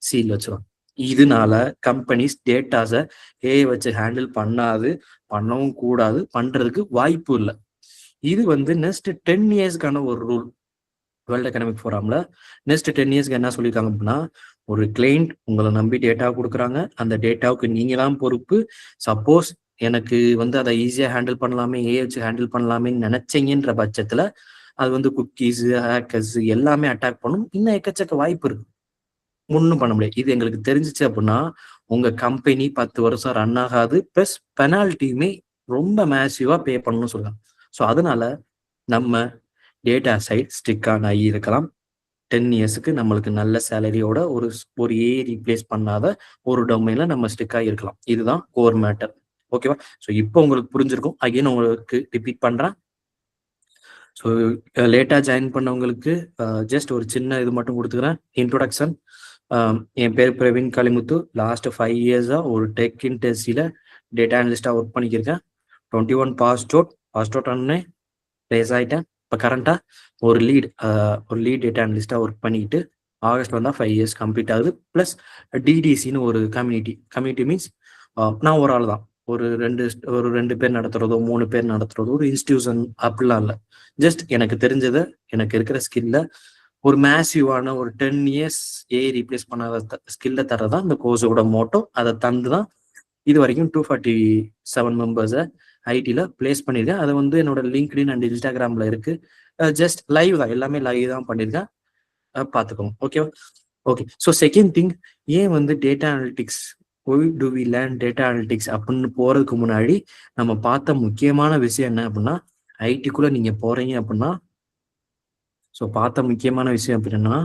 சீல் வச்சிடும். இதனால கம்பெனிஸ் டேட்டாஸை ஏஐ வச்சு ஹேண்டில் பண்ணவும் கூடாது, பண்றதுக்கு வாய்ப்பு இல்லை. இது வந்து நெக்ஸ்ட் 10 இயர்ஸ்க்கான ஒரு ரூல் வேர்ல்டு எக்கனாமிக் ஃபோரம்ல. நெக்ஸ்ட் 10 இயர்ஸ்க்கு என்ன சொல்லியிருக்காங்க அப்படின்னா ஒரு கிளைண்ட் உங்களை நம்பி டேட்டா கொடுக்குறாங்க, அந்த டேட்டாவுக்கு நீங்க தான் பொறுப்பு. சப்போஸ் எனக்கு வந்து அதை ஈஸியா ஹேண்டில் பண்ணலாமே, ஏஐ வச்சு ஹேண்டில் பண்ணலாமேன்னு நினைச்சீங்கன்ற பட்சத்துல அது வந்து குக்கீஸ், ஹேக்கர்ஸ் எல்லாமே அட்டாக் பண்ணும். இன்னும் எக்கச்சக்க வாய்ப்பு இருக்கு, ஒன்றும் பண்ண முடியாது. இது எங்களுக்கு தெரிஞ்சிச்சு அப்படின்னா உங்க கம்பெனி 10 வருஷம் ரன் ஆகாது, பிளஸ் பெனால்ட்டியுமே ரொம்ப மேசிவா பே பண்ணணும்னு சொல்லுவாங்க. ஸோ அதனால நம்ம டேட்டா சைட் ஸ்டிக் ஆன் ஆகி இருக்கலாம். 10 இயர்ஸுக்கு நம்மளுக்கு நல்ல சேலரியோட ஒரு ஏஐ ரீப்ளேஸ் பண்ணாத ஒரு டொமைன்ல நம்ம ஸ்டிக் ஆகி இருக்கலாம். இதுதான் கோர் மேட்டர். ஓகேவா? ஸோ இப்போ உங்களுக்கு புரிஞ்சிருக்கும். அகைன் உங்களுக்கு ரிப்பீட் பண்றேன். ஸோ லேட்டா ஜாயின் பண்ணவங்களுக்கு ஜஸ்ட் ஒரு சின்ன இது மட்டும் கொடுத்துக்கிறேன், இன்ட்ரோடக்ஷன். என் பேர் பிரவீன் காளிமுத்து. லாஸ்ட் 5 இயர்ஸா ஒரு டெக் இண்டஸ்ட்ரியில டேட்டா அனலிஸ்டா ஒர்க் பண்ணிக்கிருக்கேன். 21 பாஸ்ட் அவுட் ஆனே பிளேஸ் ஆயிட்டேன். இப்போ கரண்டா ஒரு லீட் டேட்டா அனலிஸ்டா ஒர்க் பண்ணிக்கிட்டு ஆகஸ்ட் வந்தா 5 இயர்ஸ் கம்ப்ளீட் ஆகுது. பிளஸ் டிடிசின்னு ஒரு கம்யூனிட்டி மீன்ஸ் நான் ஒரு ஆள் தான், ஒரு ரெண்டு பேர் நடத்துறதோ 3 பேர் நடத்துறதோ ஒரு இன்ஸ்டிடியூஷன் அப்படிலாம் இல்லை. ஜஸ்ட் எனக்கு தெரிஞ்சதை, எனக்கு இருக்கிற ஸ்கில்ல ஒரு மேசிவான ஒரு 10 இயர்ஸ் ஏஐ ரீப்ளேஸ் பண்ணாத ஸ்கில்ல தரதான் இந்த கோர்ஸோட மோட்டோ. அதை தந்து தான் இது வரைக்கும் 247 மெம்பர்ஸை ஐடியில் பிளேஸ் பண்ணியிருக்கேன். அது வந்து என்னோட லிங்க்டின் அண்ட் இன்ஸ்டாகிராமில் இருக்கு. ஜஸ்ட் லைவ் தான், எல்லாமே லைவ் தான் பண்ணியிருக்கேன், பார்த்துக்கோங்க. ஓகேவா? ஓகே. ஸோ செகண்ட் திங், ஏன் வந்து data analytics, why do we learn data analytics அப்படின்னு போகிறதுக்கு முன்னாடி நம்ம பார்த்த முக்கியமான விஷயம் என்ன அப்படின்னா ஐடிக்குள்ளே நீங்கள் போகிறீங்க அப்படின்னா ஸோ பார்த்த முக்கியமான விஷயம் அப்படின்னா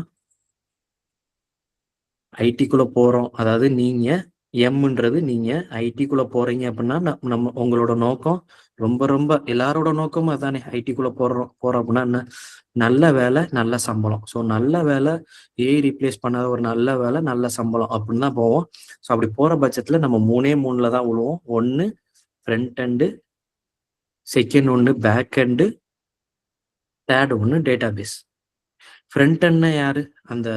ஐடிக்குள்ளே போகிறோம், அதாவது நீங்கள் எம்ன்றது நீங்கள் ஐடிக்குள்ளே போகிறீங்க அப்படின்னா நம்ம உங்களோட நோக்கம் ரொம்ப ரொம்ப எல்லாரோட நோக்கமும் அதானே. ஐடிக்குள்ள போறோம் அப்படின்னா என்ன, நல்ல வேலை நல்ல சம்பளம். ஸோ நல்ல வேலை, ஏஐ ரீப்ளேஸ் பண்ணாத ஒரு நல்ல வேலை நல்ல சம்பளம் அப்படின்னு தான் போவோம். ஸோ அப்படி போற பட்சத்துல நம்ம 3 தான் விழுவோம். ஒன்னு ஃப்ரண்ட் எண்டு, செகண்ட் ஒன்னு பேக் எண்டு, தேர்ட் ஒன்னு டேட்டாபேஸ். ஃப்ரண்ட் எண்ட்னா யாரு? அந்த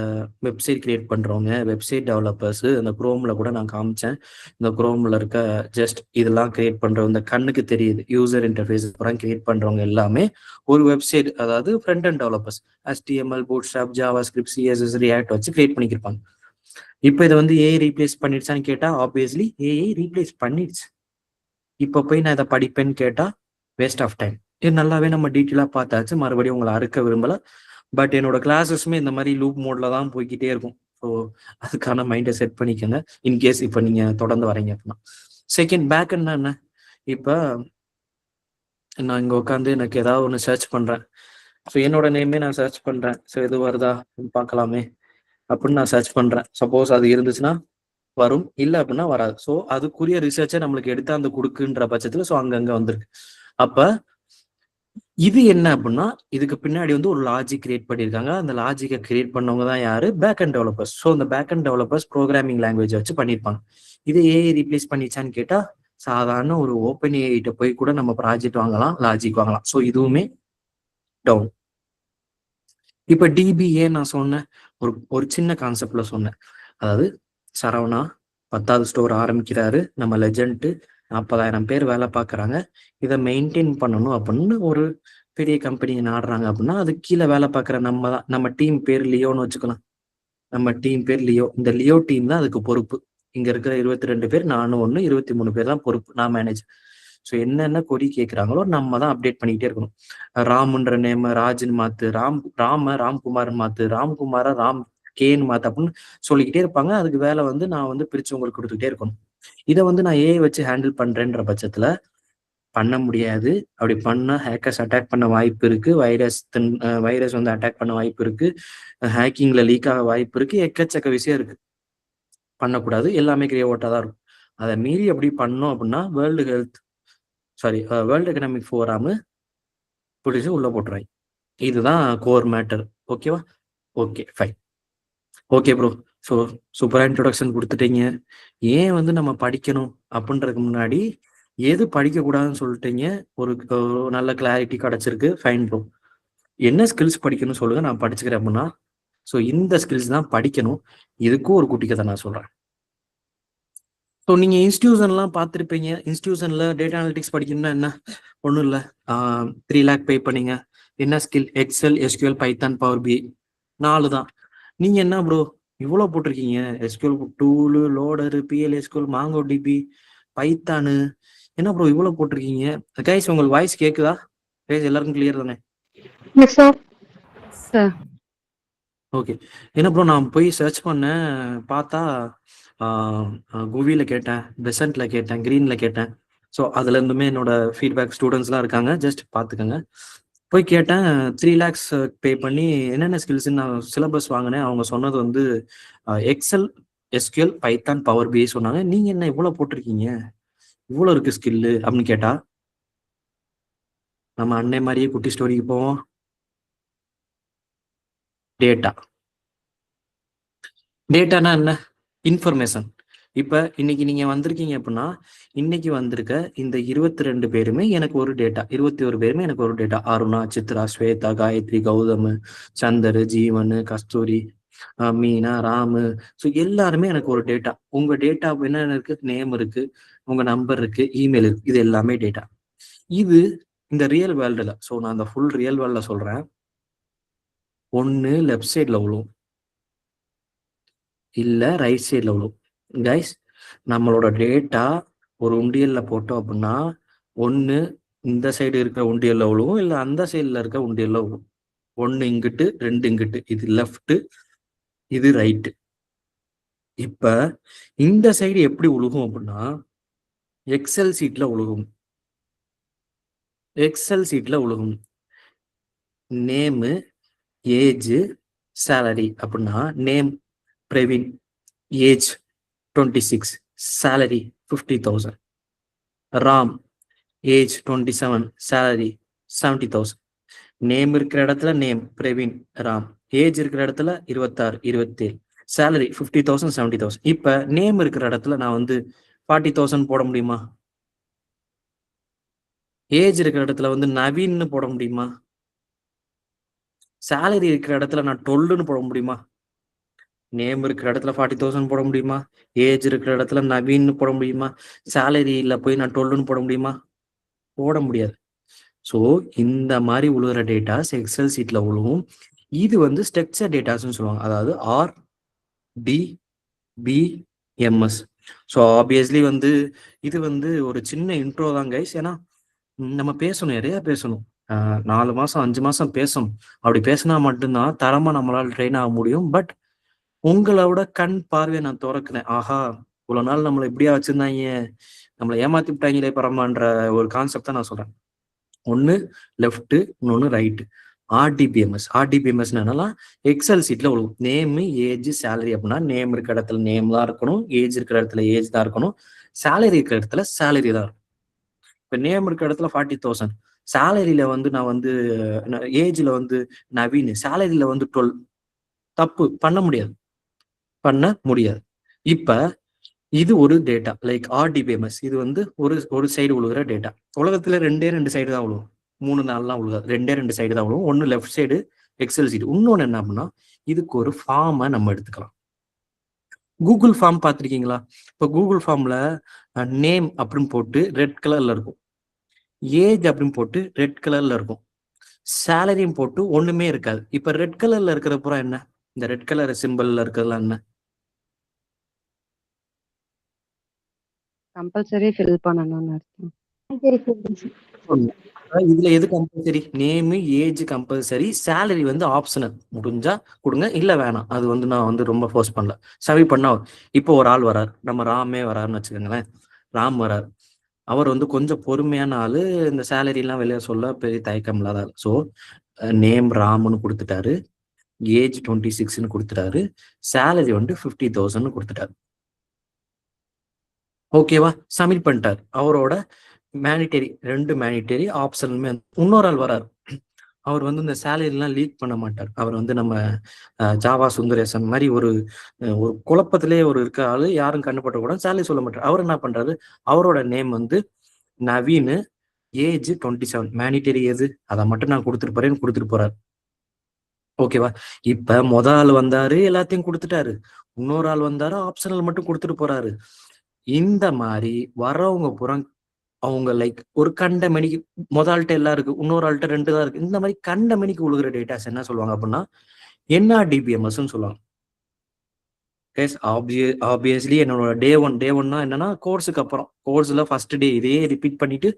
வெப்சைட் கிரியேட் பண்றவங்க, வெப்சைட் டெவலப்பர்ஸ். அந்த குரோம்ல கூட நான் காமிச்சேன். இந்த குரோம்ல இருக்க ஜஸ்ட் இதெல்லாம் கிரியேட் பண்றவங்க, இந்த கண்ணுக்கு தெரியுது யூசர் இன்டர்ஃபேஸ் அப்புறம் கிரியேட் பண்றவங்க எல்லாமே ஒரு வெப்சைட், அதாவது front end developers. HTML, Bootstrap, JavaScript, CSS, React வச்சு கிரியேட் பண்ணிக்கிருப்பாங்க. இப்போ இதை வந்து ஏஐ ரீப்ளேஸ் பண்ணிடுச்சான்னு கேட்டா ஆப்வியஸ்லி ஏஐ ரீப்ளேஸ் பண்ணிடுச்சு. இப்போ போய் நான் இதை படிப்பேன்னு கேட்டா வேஸ்ட் ஆஃப் டைம். இது நல்லாவே நம்ம டீட்டெயிலாக பார்த்தாச்சு, மறுபடியும் உங்களை அறுக்க விரும்பல. பட் என்னோட கிளாஸஸுமே இந்த மாதிரி லூப் மோட்ல தான் போய்கிட்டே இருக்கும். ஸோ அதுக்கான மைண்டை செட் பண்ணிக்கோங்க இன்கேஸ் இப்போ நீங்க தொடர்ந்து வரீங்க அப்படின்னா. செகண்ட் பேக்னா என்ன? இப்போ நான் இங்க உட்காந்து எனக்கு ஏதாவது ஒன்று சர்ச் பண்றேன். ஸோ என்னோட நேமே நான் சர்ச் பண்றேன். ஸோ எது வருதா பார்க்கலாமே அப்படின்னு நான் சர்ச் பண்றேன். சப்போஸ் அது இருந்துச்சுன்னா வரும், இல்லை அப்படின்னா வராது. ஸோ அதுக்குரிய ரிசர்ச்சை நம்மளுக்கு எடுத்து அந்த கொடுக்குன்ற பட்சத்துல ஸோ அங்கங்க வந்திருக்கு. அப்ப இது என்ன அப்படின்னா, இதுக்கு பின்னாடி வந்து ஒரு லாஜிக் கிரியேட் பண்ணியிருக்காங்க. அந்த லாஜிக்கை கிரியேட் பண்ணவங்க தான் யாரு? Back end developers. ஸோ அந்த back end developers programming language வச்சு பண்ணியிருப்பாங்க. இது ஏஐ ரீப்ளேஸ் பண்ணிச்சான்னு கேட்டா சாதாரண ஒரு ஓப்பன் ஏஐட்ட போய் கூட நம்ம ப்ராஜெக்ட் வாங்கலாம், லாஜிக் வாங்கலாம். ஸோ இதுவுமே டவுன். இப்ப டிபிஏ நான் சொன்னேன், ஒரு சின்ன கான்செப்ட்ல சொன்னேன். அதாவது சரவணா 10வது ஸ்டோர் ஆரம்பிக்கிறாரு, நம்ம லெஜண்ட் 40,000 பேர் வேலை பார்க்குறாங்க. இதை மெயின்டைன் பண்ணணும் அப்படின்னு ஒரு பெரிய கம்பெனி நாடுறாங்க அப்படின்னா அது கீழே வேலை பார்க்குற நம்ம தான். நம்ம டீம் பேர் லியோன்னு வச்சுக்கலாம். நம்ம டீம் பேர் லியோ. இந்த லியோ டீம் தான் அதுக்கு பொறுப்பு. இங்க இருக்கிற 22 பேர், நானும் ஒன்று, 23 பேர் தான் பொறுப்பு. நான் மேனேஜர். ஸோ என்னென்ன கொடி கேட்குறாங்களோ நம்ம தான் அப்டேட் பண்ணிக்கிட்டே இருக்கணும். ராமுன்ற நேம ராஜுன்னு மாத்து, ராம்குமார் மாத்து, ராம்குமாரை ராம் கேன்னு மாத்து அப்படின்னு சொல்லிக்கிட்டே இருப்பாங்க. அதுக்கு வேலை வந்து நான் வந்து பிரிச்சு உங்களுக்கு கொடுத்துக்கிட்டே இருக்கணும். இதை வந்து நான் ஏஐ வச்சு ஹேண்டில் பண்றேன்ற பட்சத்துல பண்ண முடியாது. அப்படி பண்ணா ஹேக்கர்ஸ் அட்டாக் பண்ண வாய்ப்பு இருக்கு, வைரஸ் வந்து அட்டாக் பண்ண வாய்ப்பு இருக்கு, ஹேக்கிங்ல லீக் ஆக வாய்ப்பு இருக்கு, எக்கச்சக்க விஷயம் இருக்கு. பண்ணக்கூடாது, எல்லாமே கிரியேட்டா தான் இருக்கும். அதை மீறி அப்படி பண்ணோம் அப்படின்னா வேர்ல்டு எக்கனாமிக் ஃபோராமு பிடிச்சி உள்ள போட்டுருவாங்க. இதுதான் கோர் மேட்டர். ஓகேவா? Okay fine. Okay bro. So சூப்பராக இன்ட்ரொடக்ஷன் கொடுத்துட்டீங்க. ஏன் வந்து நம்ம படிக்கணும் அப்படின்றதுக்கு முன்னாடி எது படிக்கக்கூடாதுன்னு சொல்லிட்டீங்க. ஒரு நல்ல கிளாரிட்டி கிடைச்சிருக்கு. Fine bro. என்ன ஸ்கில்ஸ் படிக்கணும்னு சொல்லுங்க, நான் படிச்சுக்கிறேன் அப்படின்னா. ஸோ இந்த ஸ்கில்ஸ் தான் படிக்கணும். இதுக்கும் ஒரு குட்டி கதை நான் சொல்றேன். ஸோ நீங்க இன்ஸ்டியூஷன்லாம் பார்த்துருப்பீங்க. இன்ஸ்டியூஷன்ல டேட்டா அனலிட்டிக்ஸ் படிக்கணும்னா என்ன? ஒன்றும் இல்லை, 3 lakh பே பண்ணீங்க. என்ன skill? Excel, SQL, Python, Power BI 4 தான். நீங்க என்ன ப்ரோ இவ்வளோ போட்டிருக்கீங்க? SQL tool, loader, PL SQL, Mongo DB, Python, என்ன ப்ரோ இவ்வளோ போட்டிருக்கீங்க? கைஸ் உங்களுக்கு வாய்ஸ் கேட்குதா? கைஸ் எல்லாருக்கும் கிளியர் தானே? ஓகே. என்ன ப்ரோ நான் போய் சர்ச் பண்ணேன், பார்த்தா கூவியில் கேட்டேன், பெசன்ட்ல கேட்டேன், க்ரீன்ல கேட்டேன். ஸோ அதுல இருந்துமே என்னோட ஃபீட்பேக் ஸ்டூடெண்ட்ஸ்லாம் இருக்காங்க, ஜஸ்ட் பார்த்துக்கோங்க. போய் கேட்டேன், 3 lakhs பே பண்ணி என்னென்ன ஸ்கில்ஸ்ன்னு நான் சிலபஸ் வாங்கினேன். அவங்க சொன்னது வந்து எக்ஸல், எஸ்கியூஎல், பைத்தான், பவர் பிஐ சொன்னாங்க. நீங்க என்ன இவ்வளோ போட்டிருக்கீங்க, இவ்வளோ இருக்கு ஸ்கில்லு அப்படின்னு கேட்டா நம்ம அன்னை மாதிரியே குட்டி ஸ்டோரிக்கு போவோம். டேட்டானா என்ன? இன்ஃபர்மேஷன். இப்ப இன்னைக்கு நீங்க வந்திருக்கீங்க அப்படின்னா, இன்னைக்கு வந்திருக்க இந்த 22 பேருமே எனக்கு ஒரு டேட்டா, 21 பேருமே எனக்கு ஒரு டேட்டா. அருணா, சித்ரா, ஸ்வேதா, காயத்ரி, கௌதம், சந்தர், ஜீவன், கஸ்தூரி, மீனா, ராமு, ஸோ எல்லாருமே எனக்கு ஒரு டேட்டா. உங்க டேட்டா என்னென்ன இருக்கு? நேம் இருக்கு, உங்க நம்பர் இருக்கு, இமெயில் இருக்கு, இது எல்லாமே டேட்டா. இது இந்த ரியல் வேர்ல்டுல, ஸோ நான் அந்த ஃபுல் ரியல் வேர்ல்ட்ல சொல்றேன். ஒன்னு லெஃப்ட் சைட்ல விழும், இல்ல ரைட் சைட்ல விழும். கைஸ் நம்மளோட டேட்டா ஒரு உண்டியல்ல போட்டோம் அப்படின்னா ஒன்னு இந்த சைடு இருக்கிற உண்டியல்ல விழுவும், இல்ல அந்த சைடுல இருக்க உண்டியல்ல விழுவும். 1 இங்கிட்டு, 2 இங்கிட்டு. இது லெஃப்ட், இது ரைட்டு. இப்ப இந்த சைடு எப்படி உழுகும் அப்படின்னா எக்ஸல் சீட்ல உழுகும். எக்ஸல் சீட்ல உழுகும். நேமு, ஏஜ், சேலரி அப்படின்னா name Praveen, age 26, salary 50,000. Ram age 27, salary 70,000. Name இருக்கிற இடத்துல நேம் பிரவீன் ராம், ஏஜ் இருக்கிற இடத்துல 26, 27, சேலரி 50,000, 70,000. இப்ப நேம் இருக்கிற இடத்துல நான் வந்து 40,000 போட முடியுமா? ஏஜ் இருக்கிற இடத்துல வந்து நவீன்னு போட முடியுமா? சேலரி இருக்கிற இடத்துல நான் 12ன்னு போட முடியுமா? நேம் இருக்கிற இடத்துல 40,000 போட முடியுமா? ஏஜ் இருக்கிற இடத்துல நவீன்னு போட முடியுமா? சேலரியில போய் நான் 12ன்னு போட முடியுமா? போட முடியாது. ஸோ இந்த மாதிரி உழுகிற டேட்டாஸ் எக்ஸல் சீட்ல உழுவும். இது வந்து ஸ்ட்ரக்சர் டேட்டாஸ்ன்னு சொல்லுவாங்க. அதாவது RDBMS. ஸோ ஆப்வியஸ்லி வந்து இது வந்து ஒரு சின்ன இன்ட்ரோ தான் கைஸ். ஏன்னா நம்ம பேசணும், நிறைய பேசணும். 4 மாசம் 5 மாசம் பேசணும். அப்படி பேசினா மட்டும்தான் தரமா நம்மளால ட்ரெயின் ஆக முடியும். பட் உங்களோட கண் பார்வையை நான் திறக்கிறேன். ஆஹா, இவ்வளவு நாள் நம்மளை இப்படியா வச்சிருந்தாங்க, நம்மளை ஏமாத்தி விட்டாங்களே பரமான்ற ஒரு கான்செப்ட் தான் நான் சொல்றேன். ஒன்னு லெஃப்ட், இன்னொன்னு ரைட். ஆர்டிபிஎம்எஸ் என்னன்னா எக்ஸல் சீட்ல விழுவும். Name, age, salary. அப்படின்னா நேம் இருக்கிற இடத்துல நேம் தான் இருக்கணும், ஏஜ் இருக்கிற இடத்துல ஏஜ் தான் இருக்கணும், சேலரி இருக்கிற இடத்துல சேலரி தான் இருக்கும். இப்ப நேம் இருக்கிற இடத்துல 40,000, சேலரியில வந்து நான் வந்து ஏஜ்ல வந்து நவீன், சேலரியில வந்து 12. தப்பு, பண்ண முடியாது. இப்ப இது ஒரு டேட்டா லைக் ஆர்டிபிஎம்எஸ். இது வந்து ஒரு சைடு உழுகிற டேட்டா. உலகத்துல 2 சைடு தான் விழுவும், 3-4 விழுகாது. 2 சைடு தான் விழுவும். ஒன்னு லெஃப்ட் சைடு எக்ஸல் சீட், இன்னொன்னு என்ன அப்படின்னா இதுக்கு ஒரு ஃபார்மை நம்ம எடுத்துக்கலாம். கூகுள் ஃபார்ம் பார்த்துருக்கீங்களா? இப்போ கூகுள் ஃபார்ம்ல நேம் அப்படின்னு போட்டு ரெட் கலர்ல இருக்கும், ஏஜ் அப்படின்னு போட்டு ரெட் கலர்ல இருக்கும், சேலரியும் போட்டு ஒண்ணுமே இருக்காது. இப்ப ரெட் கலர்ல இருக்கிற பூரா என்ன? இந்த ரெட் கலர் சிம்பிள்ல இருக்கிறதுலாம் என்ன? கம்பல்சரி ஃபில் பண்ணணும்னு அர்த்தம். இதுல எது compulsory? Name, age compulsory, salary வந்து ஆப்ஷனல். முடிஞ்சா கொடுங்க, இல்ல வேணாம். அது வந்து நான் வந்து ரொம்ப ஃபோர்ஸ் பண்ணல. சவி பண்ணா இப்போ ஒரு ஆள் வரார், நம்ம ராமே வராருன்னு வச்சுக்கோங்களேன். ராம் வரார், அவர் வந்து கொஞ்சம் பொறுமையான ஆளு, இந்த சேலரி எல்லாம் வெளியே சொல்ல பெரிய தயக்கம் இல்லாத ஆள். ஸோ நேம் ராம்னு கொடுத்துட்டாரு, ஏஜ் 26ன்னு கொடுத்துட்டாரு, சேலரி வந்து 50,000 கொடுத்துட்டாரு. ஓகேவா? சப்மிட் பண்ணிட்டார். அவரோட மேனிட்டரி 2 மேனிட்டரி ஆப்ஷனுமே. இன்னொரு ஆள் வரார், அவர் வந்து இந்த சேலரிலாம் லீக் பண்ண மாட்டார். அவர் வந்து நம்ம ஜாவா சுந்தரேசன் மாதிரி ஒரு குழப்பத்திலே ஒரு இருக்க ஆளு, யாரும் கண்டுபட்ட கூட சேலரி சொல்ல மாட்டார். அவர் என்ன பண்றாரு, அவரோட நேம் வந்து நவீன், ஏஜ் 27, மேனிட்டரி எது அதை மட்டும் நான் கொடுத்துட்டு போறாரு. ஓகேவா? இப்ப ஆள் வந்தாரு, எல்லாத்தையும் கொடுத்துட்டாரு. இன்னொரு ஆள் வந்தாரு, ஆப்ஷனல் மட்டும் கொடுத்துட்டு போறாரு. இந்த மாதிரி வரவங்க புறம் அவங்க லைக் ஒரு கண்ட மணிக்கு ஆள்கிட்ட எல்லாம் இருக்கு, இன்னொரு ஆள்கிட்ட 2 தான் இருக்கு. இந்த மாதிரி கண்ட மணிக்கு உழுகிற டேட்டாஸ் என்ன சொல்லுவாங்க அப்படின்னா NRDBMS சொல்லுவாங்க. ஆப்வியஸ்லி என்னோட டே ஒன்னா என்னன்னா கோர்ஸுக்கு அப்புறம், கோர்ஸ்ல ஃபர்ஸ்ட் டே இதே ரிப்பீட் பண்ணிட்டு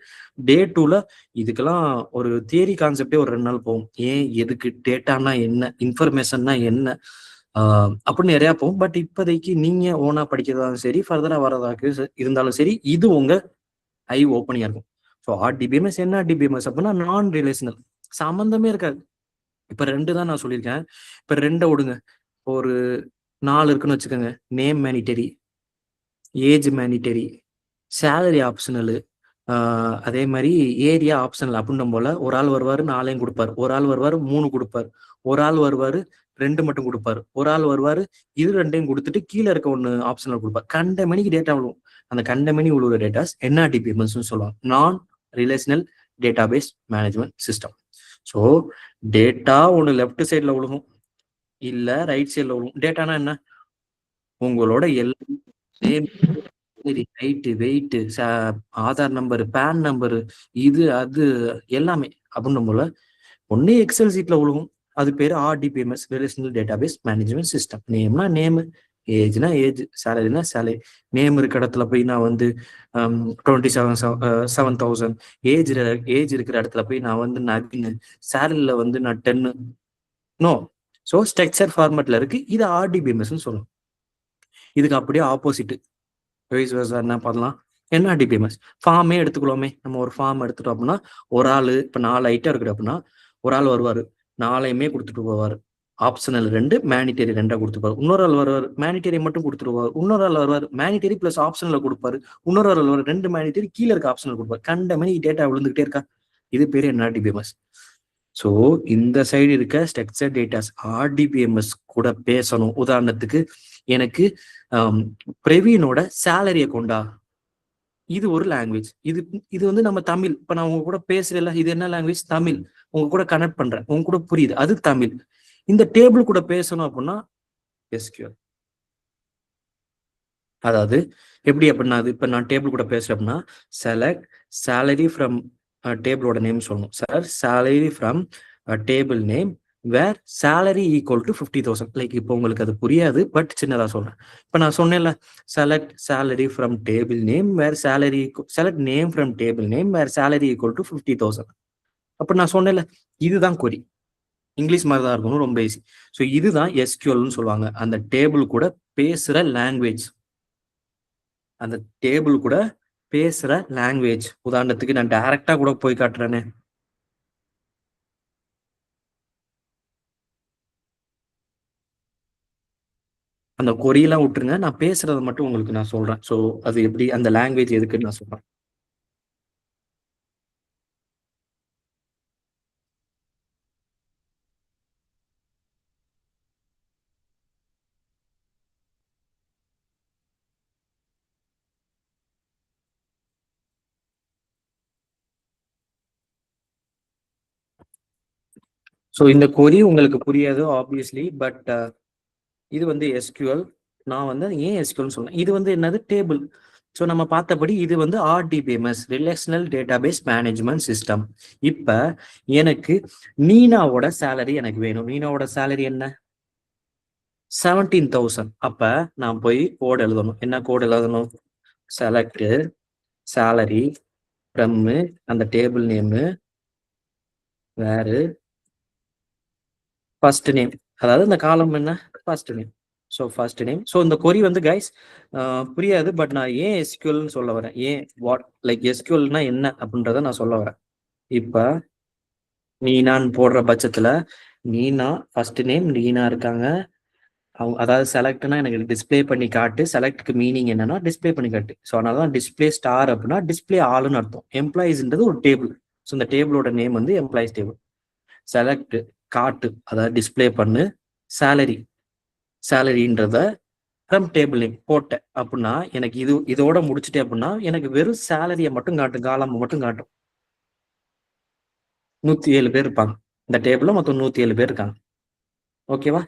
டே 2ல இதுக்கெல்லாம் ஒரு தியரி கான்செப்டே ஒரு 2 நாள் போகும். ஏன், எதுக்கு, டேட்டானா என்ன, இன்ஃபர்மேஷன்னா என்ன, அப்படின்னு நிறைய போகும். பட் இப்போதைக்கு நீங்க ஓனா படிக்கிறதாலும் சரி, ஃபர்தரா வரதாக இருந்தாலும் சரி, இது உங்க ஐ ஓப்பனியா இருக்கும். ஸோ ஆர்டிபிஎம்எஸ் என்ன? ஆர்டிபிஎம்எஸ் அப்படின்னா நான் ரிலேஷனல், சம்பந்தமே இருக்காது. இப்ப 2 தான் நான் சொல்லியிருக்கேன். இப்ப 2 விடுங்க, ஒரு 4 இருக்குன்னு வச்சுக்கோங்க. Name monetary, age monetary, salary optional, அதே மாதிரி ஏரியா ஆப்ஷனல். அப்படின்னும் போல ஒரு ஆள் வருவாரு 4 கொடுப்பாரு, ஒரு ஆள் வருவாரு 3 கொடுப்பாரு, ஒரு ஆள் வருவாரு 2 மட்டும் கொடுப்பாரு, ஒரு ஆள் வருவாரு இது 2 கொடுத்துட்டு கீழே இருக்க ஒண்ணு ஆப்ஷனல் கொடுப்பாரு. கண்ட மணிக்கு டேட்டா விழுவும். அந்த கண்ட மணி உழுவுற டேட்டாஸ் NRDBMS சொல்லுவாங்க, non relational database management system. So data ஒன்று லெஃப்ட் சைட்ல விழுகும், இல்ல ரைட் சைட்ல விழுகும். டேட்டானா என்ன? உங்களோட height, weight, Aadhaar number, PAN number, இது அது எல்லாமே. அப்படின்னும் போல ஒன்னே எக்ஸல் சீட்ல விழுகும். அது பேரு RDBMS, relational database management system. நேம்னா நேம், ஏஜ்னா ஏஜ், சேலரினா சேலரி. நேம் இருக்க இடத்துல போய் நான் வந்து 27,000, ஏஜ் இருக்கிற இடத்துல போய் நான் வந்து நவீன், சேலரியில வந்து நான் 10. நோ. ஸோ ஸ்ட்ரக்சர் ஃபார்மேட்ல இருக்கு. இது RDBMS சொல்லணும். இதுக்கு அப்படியே ஆப்போசிட் என்ன பண்ணலாம்? NRDBMS ஃபார்மே எடுத்துக்கலாமே. நம்ம ஒரு ஃபார்ம் எடுத்துட்டோம் அப்படின்னா ஒரு ஆள் இப்ப 4 ஐட்டம் இருக்குது அப்படின்னா ஒரு ஆள் வருவாரு, 4ஐயுமே கொடுத்துட்டு போவாரு. ஆப்ஷனல் 2, மேனிட்டரி 2 கொடுத்துருப்பாரு. இன்னொரு ஆள் வருவார், மேனிட்டரி மட்டும் கொடுத்துருவார். இன்னொரு ஆள் வருவார், மேனிட்டரி பிளஸ் ஆப்ஷனல் கொடுப்பாரு. இன்னொரு ஆள் வருவார், 2 மேனிட்டரி கீழே இருக்க ஆப்ஷனல் கொடுப்பாரு. கண்ட மணி டேட்டா விழுந்துகிட்டே இருக்கா. இது பேரு NRDBMS. ஸோ இந்த சைடு இருக்க ஸ்ட்ரக்சர் டேட்டாஸ் RDBMS கூட பேசணும். உதாரணத்துக்கு எனக்கு பிரவீனோட சேலரியை கொண்டா, இது ஒரு லாங்குவேஜ். இது வந்து நம்ம தமிழ். இப்ப நான் உங்க கூட பேசுறேன்ல, இது என்ன லாங்குவேஜ்? தமிழ். உங்க கூட கனெக்ட் பண்றேன், உங்க கூட புரியுது, அது தமிழ். இந்த டேபிள் கூட பேசணும் அப்படின்னா SQL. அதாவது எப்படி அப்படின்னா, அது இப்ப நான் டேபிள் கூட பேசுறேன் அப்படின்னா செலக்ட் சேலரி ஃப்ரம் டேபிளோட நேம் சொல்லணும். Sir salary from table name where salary equal to 50,000. Like இப்போ உங்களுக்கு அது புரியாது, பட் சின்னதா சொல்றேன். இப்ப நான் சொன்னேன்ல, select salary from table name where salary, select name from table name where salary equal to 50,000. அப்ப நான் சொன்னேன்ல, இதுதான் கொரி. இங்கிலீஷ் மாதிரி தான் இருக்கணும், ரொம்ப ஈஸி. ஸோ இதுதான் SQLன்னு சொல்லுவாங்க. அந்த டேபிள் கூட பேசுற லாங்குவேஜ். அந்த டேபிள் கூட பேசுற லாங்குவேஜ். உதாரணத்துக்கு நான் டைரக்டா கூட போய் காட்டுறேனே. அந்த கொரியெல்லாம் விட்டுருங்க, நான் பேசுறதை மட்டும் உங்களுக்கு நான் சொல்றேன். ஸோ அது எப்படி, அந்த லாங்குவேஜ் எதுக்குன்னு நான் சொல்றேன். ஸோ இந்த கொரி உங்களுக்கு புரியாது ஆப்வியஸ்லி, பட் இது வந்து SQL. நான் வந்து ஏன் SQLன்னு சொன்னேன், இது வந்து என்னது, டேபிள். ஸோ நம்ம பார்த்தபடி இது வந்து RDBMS, relational database management system. இப்ப எனக்கு நீனாவோட சேலரி எனக்கு வேணும். நீனாவோட சேலரி என்ன? 17,000. அப்ப நான் போய் கோட் எழுதணும். என்ன கோட் எழுதணும்? செலக்ட் சேலரி ஃப்ரம் அந்த டேபிள் நேமு வேறு ஃபர்ஸ்ட் நேம். அதாவது இந்த காலம் என்ன? First name. So first name. So இந்த கொரி வந்து கைஸ் புரியாது, பட் நான் ஏன் SQLன்னு சொல்ல வரேன், ஏன் வாட் லைக் SQLனா என்ன அப்படின்றத நான் சொல்ல வரேன். இப்ப நீனான்னு போடுற பட்சத்துல நீனா ஃபர்ஸ்ட் நேம் நீனா இருக்காங்க. அவங்க அதாவது செலக்ட்னா எனக்கு டிஸ்பிளே பண்ணி காட்டு. செலக்ட்க்கு மீனிங் என்னன்னா டிஸ்பிளே பண்ணி காட்டு. ஸோ அதனால தான் டிஸ்பிளே ஸ்டார் அப்படின்னா டிஸ்பிளே ஆளுன்னு அர்த்தம். எம்ப்ளாயிஸ்ன்றது ஒரு டேபிள். ஸோ இந்த டேபிளோட நேம் வந்து எம்ப்ளாயிஸ் டேபிள். செலக்ட் காட்டு, அதாவது டிஸ்பிளே பண்ணு. சேலரி, சேலரின்றத ஃப்ரம் டேபிள் நேம் போட்டேன் அப்படின்னா எனக்கு இதோட முடிச்சுட்டேன் அப்படின்னா எனக்கு வெறும் சேலரியை மட்டும் காட்டும், காலம் மட்டும் காட்டும். 107 பேர் இருப்பாங்க இந்த டேபிள்ல, மொத்தம் 107 பேர் இருக்காங்க. ஓகேவா?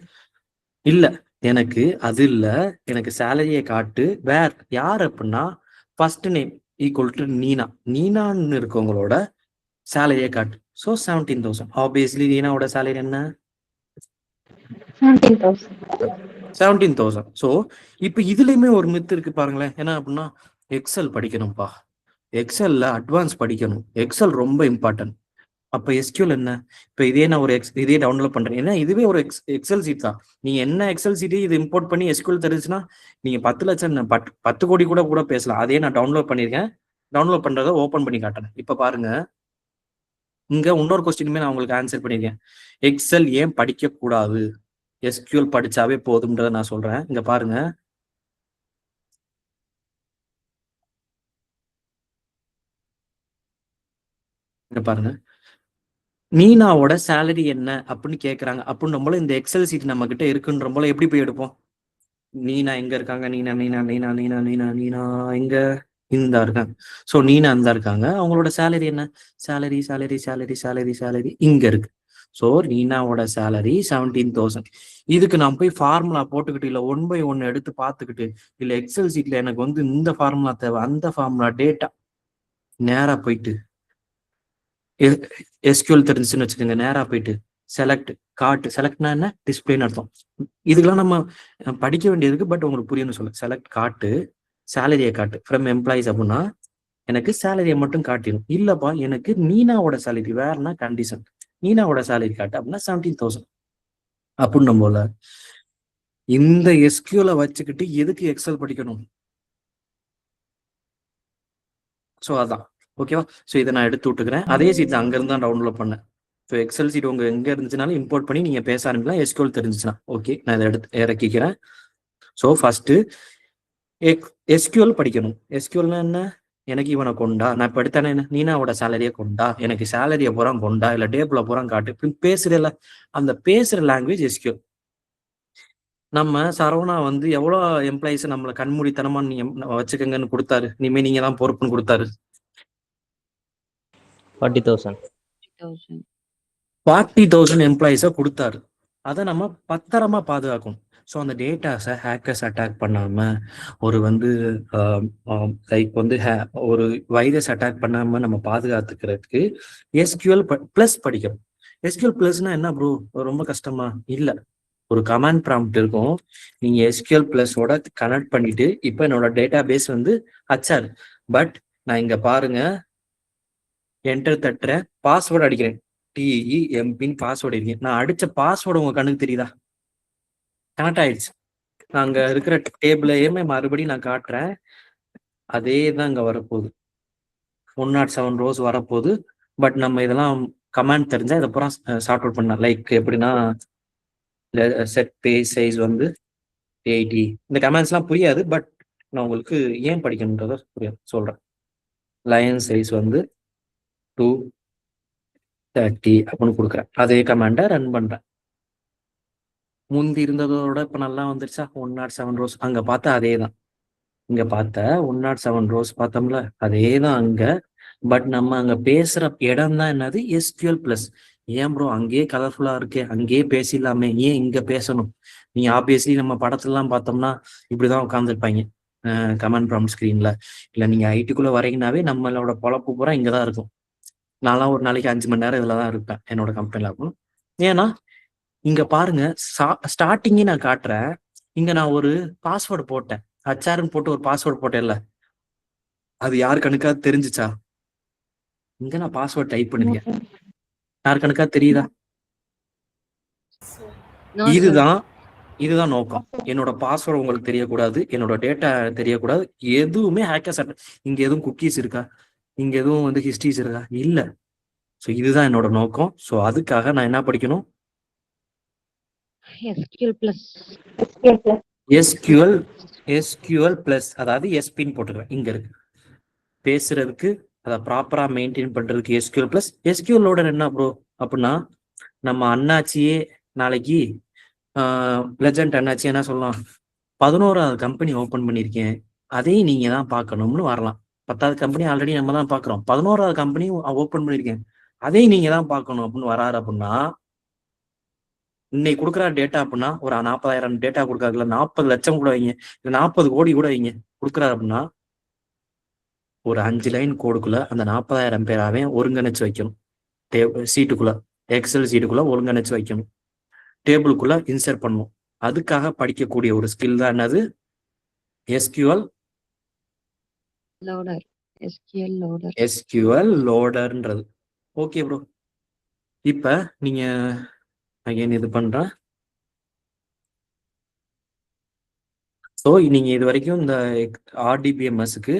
இல்ல, எனக்கு அது இல்ல, எனக்கு சேலரியை காட்டு. வேர் யார் அப்படின்னா ஃபர்ஸ்ட் நேம் ஈக்குவல் டு நீனா. நீனான்னு இருக்கவங்களோட சேலரியை காட்டு. ஸோ 17,000. ஆப்வியஸ்லி நீனாவோட சேலரி என்ன? 17,000. ஸோ இப்போ இதுலயுமே ஒரு மித்து இருக்கு பாருங்களேன். என்ன அப்படின்னா எக்ஸல் படிக்கணும்ப்பா, எக்ஸல்ல அட்வான்ஸ் படிக்கணும், எக்ஸல் ரொம்ப இம்பார்ட்டன்ட். அப்ப SQL என்ன? இப்ப இதே நான் இதே டவுன்லோட் பண்றேன். ஏன்னா இதுவே ஒரு எக்ஸல் சீட் தான். நீங்க என்ன எக்ஸல் சீட் இது இம்போர்ட் பண்ணி SQL தெரிஞ்சுன்னா நீங்க 10 லட்சம் 10 கோடி கூட பேசலாம். அதே நான் டவுன்லோட் பண்ணிருக்கேன். டவுன்லோட் பண்றதை ஓபன் பண்ணி காட்டுறேன். இப்ப பாருங்க, இங்க இன்னொரு கொஸ்டினுமே நான் உங்களுக்கு ஆன்சர் பண்ணிருக்கேன். எக்ஸல் ஏன் படிக்க கூடாது, SQL படிச்சாவே போதும்ன்றத நான் சொல்றேன். இங்க பாருங்க, இங்க பாருங்க, நீனாவோட சேலரி என்ன அப்படின்னு கேட்கறாங்க. அப்படின்னு போல இந்த எக்ஸல் சீட் நம்ம கிட்ட இருக்குன்ற போல எப்படி போய் எடுப்போம்? நீனா எங்க இருக்காங்க? நீனா நீனா நீனா நீனா நீனா நீனா எங்க? இந்த இருக்காங்க. ஸோ நீனா அந்த இருக்காங்க. அவங்களோட சேலரி என்ன? Salary salary salary salary salary இங்க இருக்கு. ஸோ நீனாவோட சேலரி 17,000. இதுக்கு நான் போய் ஃபார்முலா போட்டுக்கிட்டு, இல்லை 1 by 1 எடுத்து பார்த்துக்கிட்டு, இல்லை எக்ஸல் சீட்ல எனக்கு வந்து இந்த ஃபார்முலா தேவை, அந்த ஃபார்முலா டேட்டா நேரா போயிட்டு SQL தெரிஞ்சுன்னு வச்சுக்கோங்க, நேரா போயிட்டு செலக்ட் காட்டு. செலக்ட்னா என்ன? டிஸ்பிளேன்னு அர்த்தம். இதுக்கெல்லாம் நம்ம படிக்க வேண்டியதுக்கு, பட் உங்களுக்கு புரியும்னு சொல்ல. செலக்ட் காட்டு, சேலரியை காட்டு ஃப்ரம் எம்ப்ளாயிஸ் அப்படின்னா எனக்கு சேலரியை மட்டும் காட்டிடும். இல்லப்பா எனக்கு நீனாவோட சேலரி வேறனா கண்டிஷன், நீனாவோட சேலரி காட்டு அப்படின்னா 17,000 அப்படின்னும் போல இந்த SQL வச்சுக்கிட்டு எதுக்கு எக்ஸல் படிக்கணும்? ஸோ அதான் ஓகேவா. ஸோ இதை நான் எடுத்து விட்டுக்கிறேன். அதே சீட் அங்க இருந்து தான் டவுன்லோட் பண்ணேன். ஸோ எக்ஸல் சீட் உங்க எங்க இருந்துச்சுனாலும் இம்போர்ட் பண்ணி நீங்க பேச ஆரம்பிக்கலாம், எஸ்கியூஎல் தெரிஞ்சுச்சுன்னா. ஓகே, நான் இதை எடுத்து இறக்கிக்கிறேன். ஸோ ஃபர்ஸ்ட் எஸ்கியூஎல் படிக்கணும். எஸ்கியூஎல்னா என்ன? எனக்கு இவனை கொண்டா, நான் இப்போ எடுத்தானே நீனாவோட சேலரியை கொண்டா, எனக்கு சேலரியை பூரா கொண்டா, இல்லை டேபிள பூரா காட்டு, இப்படி பேசுறல, அந்த பேசுற லாங்குவேஜ் எஸ்கியூஎல். நம்ம சரவணா வந்து எவ்வளோ எம்ப்ளாயிஸ் நம்மளை கண்மூடித்தனமா நீ வச்சுக்கங்கன்னு கொடுத்தாரு, இனிமே நீங்க தான் பொறுப்புன்னு கொடுத்தாரு. 40,000 எம்ப்ளாயிஸை கொடுத்தாரு. அதை நம்ம பத்திரமா பாதுகாக்கணும். ஸோ அந்த டேட்டாஸை ஹேக்கர்ஸ் அட்டாக் பண்ணாம, ஒரு வந்து லைக் வந்து ஒரு வைரஸ் அட்டாக் பண்ணாம நம்ம பாதுகாத்துக்கிறதுக்கு எஸ்கியூஎல் பிளஸ் படிக்கணும். எஸ்கியூஎல் பிளஸ்னா என்ன ப்ரோ, ரொம்ப கஷ்டமா? இல்லை, ஒரு கமாண்ட் ப்ராம்ப்ட் இருக்கும். நீங்க எஸ்கியூஎல் பிளஸோட கனெக்ட் பண்ணிட்டு, இப்போ என்னோட டேட்டா பேஸ் வந்து HR, பட் நான் இங்க பாருங்க என்டர் தட்டுறேன், பாஸ்வேர்டு அடிக்கிறேன், TEMPன்னு பாஸ்வேர்டு இருக்கேன். நான் அடிச்ச பாஸ்வேர்டு உங்க கண்ணுக்கு தெரியுதா? கனெக்ட் ஆயிடுச்சு. நான் அங்க இருக்கிற டேபிளையுமே மறுபடியும் நான் காட்டுறேன், அதே தான் இங்க வரப்போகுது. 107 ரோஸ் வரப்போகுது. பட் நம்ம இதெல்லாம் கமாண்ட் தெரிஞ்சா இதை பூரா சார்ட் அவுட் பண்ணலாம். லைக் எப்படின்னா, செட் பேஜ் சைஸ் வந்து 80. இந்த கமெண்ட்ஸ்லாம் புரியாது, பட் நான் உங்களுக்கு ஏன் படிக்கணுன்றத சொல்றேன். லைன் சைஸ் வந்து 230 அப்படின்னு கொடுக்குறேன். அதே கமாண்டை ரன் பண்றேன். முந்தி இருந்ததோட இப்ப நல்லா வந்துருச்சா? 107 ரோஸ். அங்க பார்த்தா அதே தான், இங்க பார்த்த 107 ரோஸ் பார்த்தோம்ல, அதே தான் அங்க. பட் நம்ம அங்க பேசுற இடம் தான் என்னது, எஸ்கியூஎல் பிளஸ். ஏன் ப்ரோ அங்கேயே கலர்ஃபுல்லா இருக்கே, அங்கேயே பேசிடலாமே, ஏன் இங்க பேசணும்? நீங்க ஆப்வியஸ்லி நம்ம படத்துலலாம் பார்த்தோம்னா இப்படிதான் உட்காந்துருப்பாங்க கமெண்ட் ப்ராம்ப்ட் ஸ்கிரீன்ல. இல்ல நீங்க ஐடிக்குள்ள வரீங்கன்னாவே நம்மளோட பொழப்பு பூரா இங்கதான் இருக்கும். நான்லாம் ஒரு நாளைக்கு 5 மணி நேரம் இதுலதான் இருப்பேன் என்னோட கம்பெனில. இருக்கும். ஏன்னா இங்க பாருங்க, ஸ்டார்டிங்கே நான் காட்டுறேன். இங்க நான் ஒரு பாஸ்வேர்டு போட்டேன், HRன்னு போட்டு ஒரு பாஸ்வேர்டு போட்டேன்ல, அது யாரு கணக்காவது தெரிஞ்சுச்சா? இங்க நான் பாஸ்வேர்ட் டைப் பண்ணிருக்கேன், யாரு கணக்கா தெரியுதா? இதுதான் நோக்கம். என்னோட பாஸ்வேர்டு உங்களுக்கு தெரியக்கூடாது, என்னோட டேட்டா தெரியக்கூடாது, எதுவுமே ஹேக்கர்ஸ். இங்க எதுவும் குக்கீஸ் இருக்கா, இங்க எதுவும் வந்து ஹிஸ்டரிஸ் இருக்கா? இல்ல. ஸோ இதுதான் என்னோட நோக்கம். ஸோ அதுக்காக நான் என்ன படிக்கணும்? எஸ்கியூஎல் பிளஸ், அதாவது எஸ்பின்னு போட்டுக்கிறேன். இங்க இருக்கு பேசுறதுக்கு, அதை ப்ராப்பரா மெயின்டைன் பண்றதுக்கு எஸ்கியூஎல் பிளஸ். எஸ்கியூஎல் லோடர் என்ன ப்ரோ அப்படின்னா, நம்ம அண்ணாச்சியே நாளைக்கு லெஜண்ட் அண்ணாச்சி என்ன சொல்லலாம், 11வது கம்பெனி ஓப்பன் பண்ணியிருக்கேன், அதையும் நீங்க தான் பார்க்கணும்னு வரலாம். 10வது கம்பெனி ஆல்ரெடி நம்ம தான் பார்க்குறோம், 11வது கம்பெனி ஓப்பன் பண்ணியிருக்கேன், அதையும் நீங்க தான் பார்க்கணும் அப்படின்னு வராரு. அப்படின்னா இன்னைக்கு கொடுக்குற டேட்டா அப்படின்னா ஒரு 40,000 டேட்டா கொடுக்காதுல, 40 லட்சம் கூட வைங்க, இல்லை 40 கோடி கூட வைங்க, கொடுக்குறாரு அப்படின்னா ஒரு 5 லைன் கோடுக்குள்ள அந்த 40,000 பேராவே ஒருங்கிணைச்சு வைக்கணும். சீட்டுக்குள்ள, எக்ஸல் சீட்டுக்குள்ள ஒருங்கிணைச்சு வைக்கணும், டேபிளுக்குள்ள இன்சர்ட் பண்ணணும். அதுக்காக படிக்கக்கூடிய ஒரு ஸ்கில் தான் என்னது, எஸ்கியூஎல் லோடர்ன்றது. ஓகே ப்ரோ, இப்ப நீங்க அகைன் இது பண்றேன். ஸோ நீங்க இது வரைக்கும் இந்த RDBMSக்கு,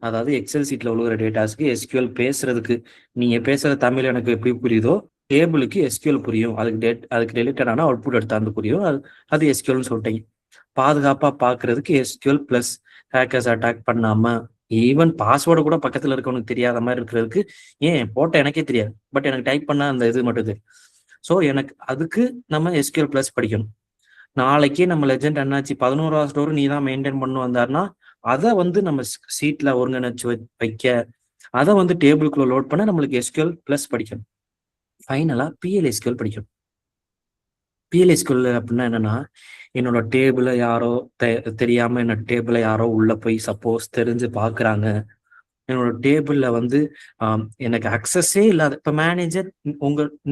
அதாவது எக்ஸல் சீட்ல உள்ள டேட்டாஸ்க்கு எஸ்கியூஎல் பேசுறதுக்கு, நீங்க பேசுற தமிழ் எனக்கு எப்படி புரியுதோ, டேபிளுக்கு எஸ்கியூஎல் புரியும், அதுக்கு ரிலேட்டடான அவுட்புட் எடுத்தாந்து புரியும், அது எஸ்கியூஎல்னு சொல்லிட்டீங்க. பாதுகாப்பா பாக்குறதுக்கு எஸ்கியூஎல் பிளஸ், ஹேக்கர்ஸ் அட்டாக் பண்ணாம, ஈவன் பாஸ்வேர்டு கூட பக்கத்துல இருக்கவனுக்கு தெரியாத மாதிரி இருக்கிறதுக்கு, ஏன் போட்ட எனக்கே தெரியாது, பட் எனக்கு டைப் பண்ண அந்த இது மட்டும் தெரியும். ஸோ எனக்கு அதுக்கு நம்ம எஸ்கியூஎல் பிளஸ் படிக்கணும். நாளைக்கே நம்ம லெஜண்ட் அண்ணாச்சி 11வது ஸ்டோர் நீ தான் மெயின்டைன் பண்ணு வந்தாருன்னா, அதை வந்து நம்ம சீட்ல ஒருங்கிணைச்சு வைக்க, அதை வந்து டேபிளுக்குள்ள லோட் பண்ண நம்மளுக்கு எஸ்கியூஎல் பிளஸ் படிக்கணும். ஃபைனலா PLSQL படிக்கணும். PLSQL அப்படின்னா என்னன்னா, என்னோட டேபிளை யாரோ தெரியாம என்னோட டேபிளை யாரோ உள்ள போய் சப்போஸ் தெரிஞ்சு பாக்குறாங்க, என்னோட டேபிள்ல வந்து எனக்கு அக்சஸே இல்லாத, இப்ப மேனேஜர்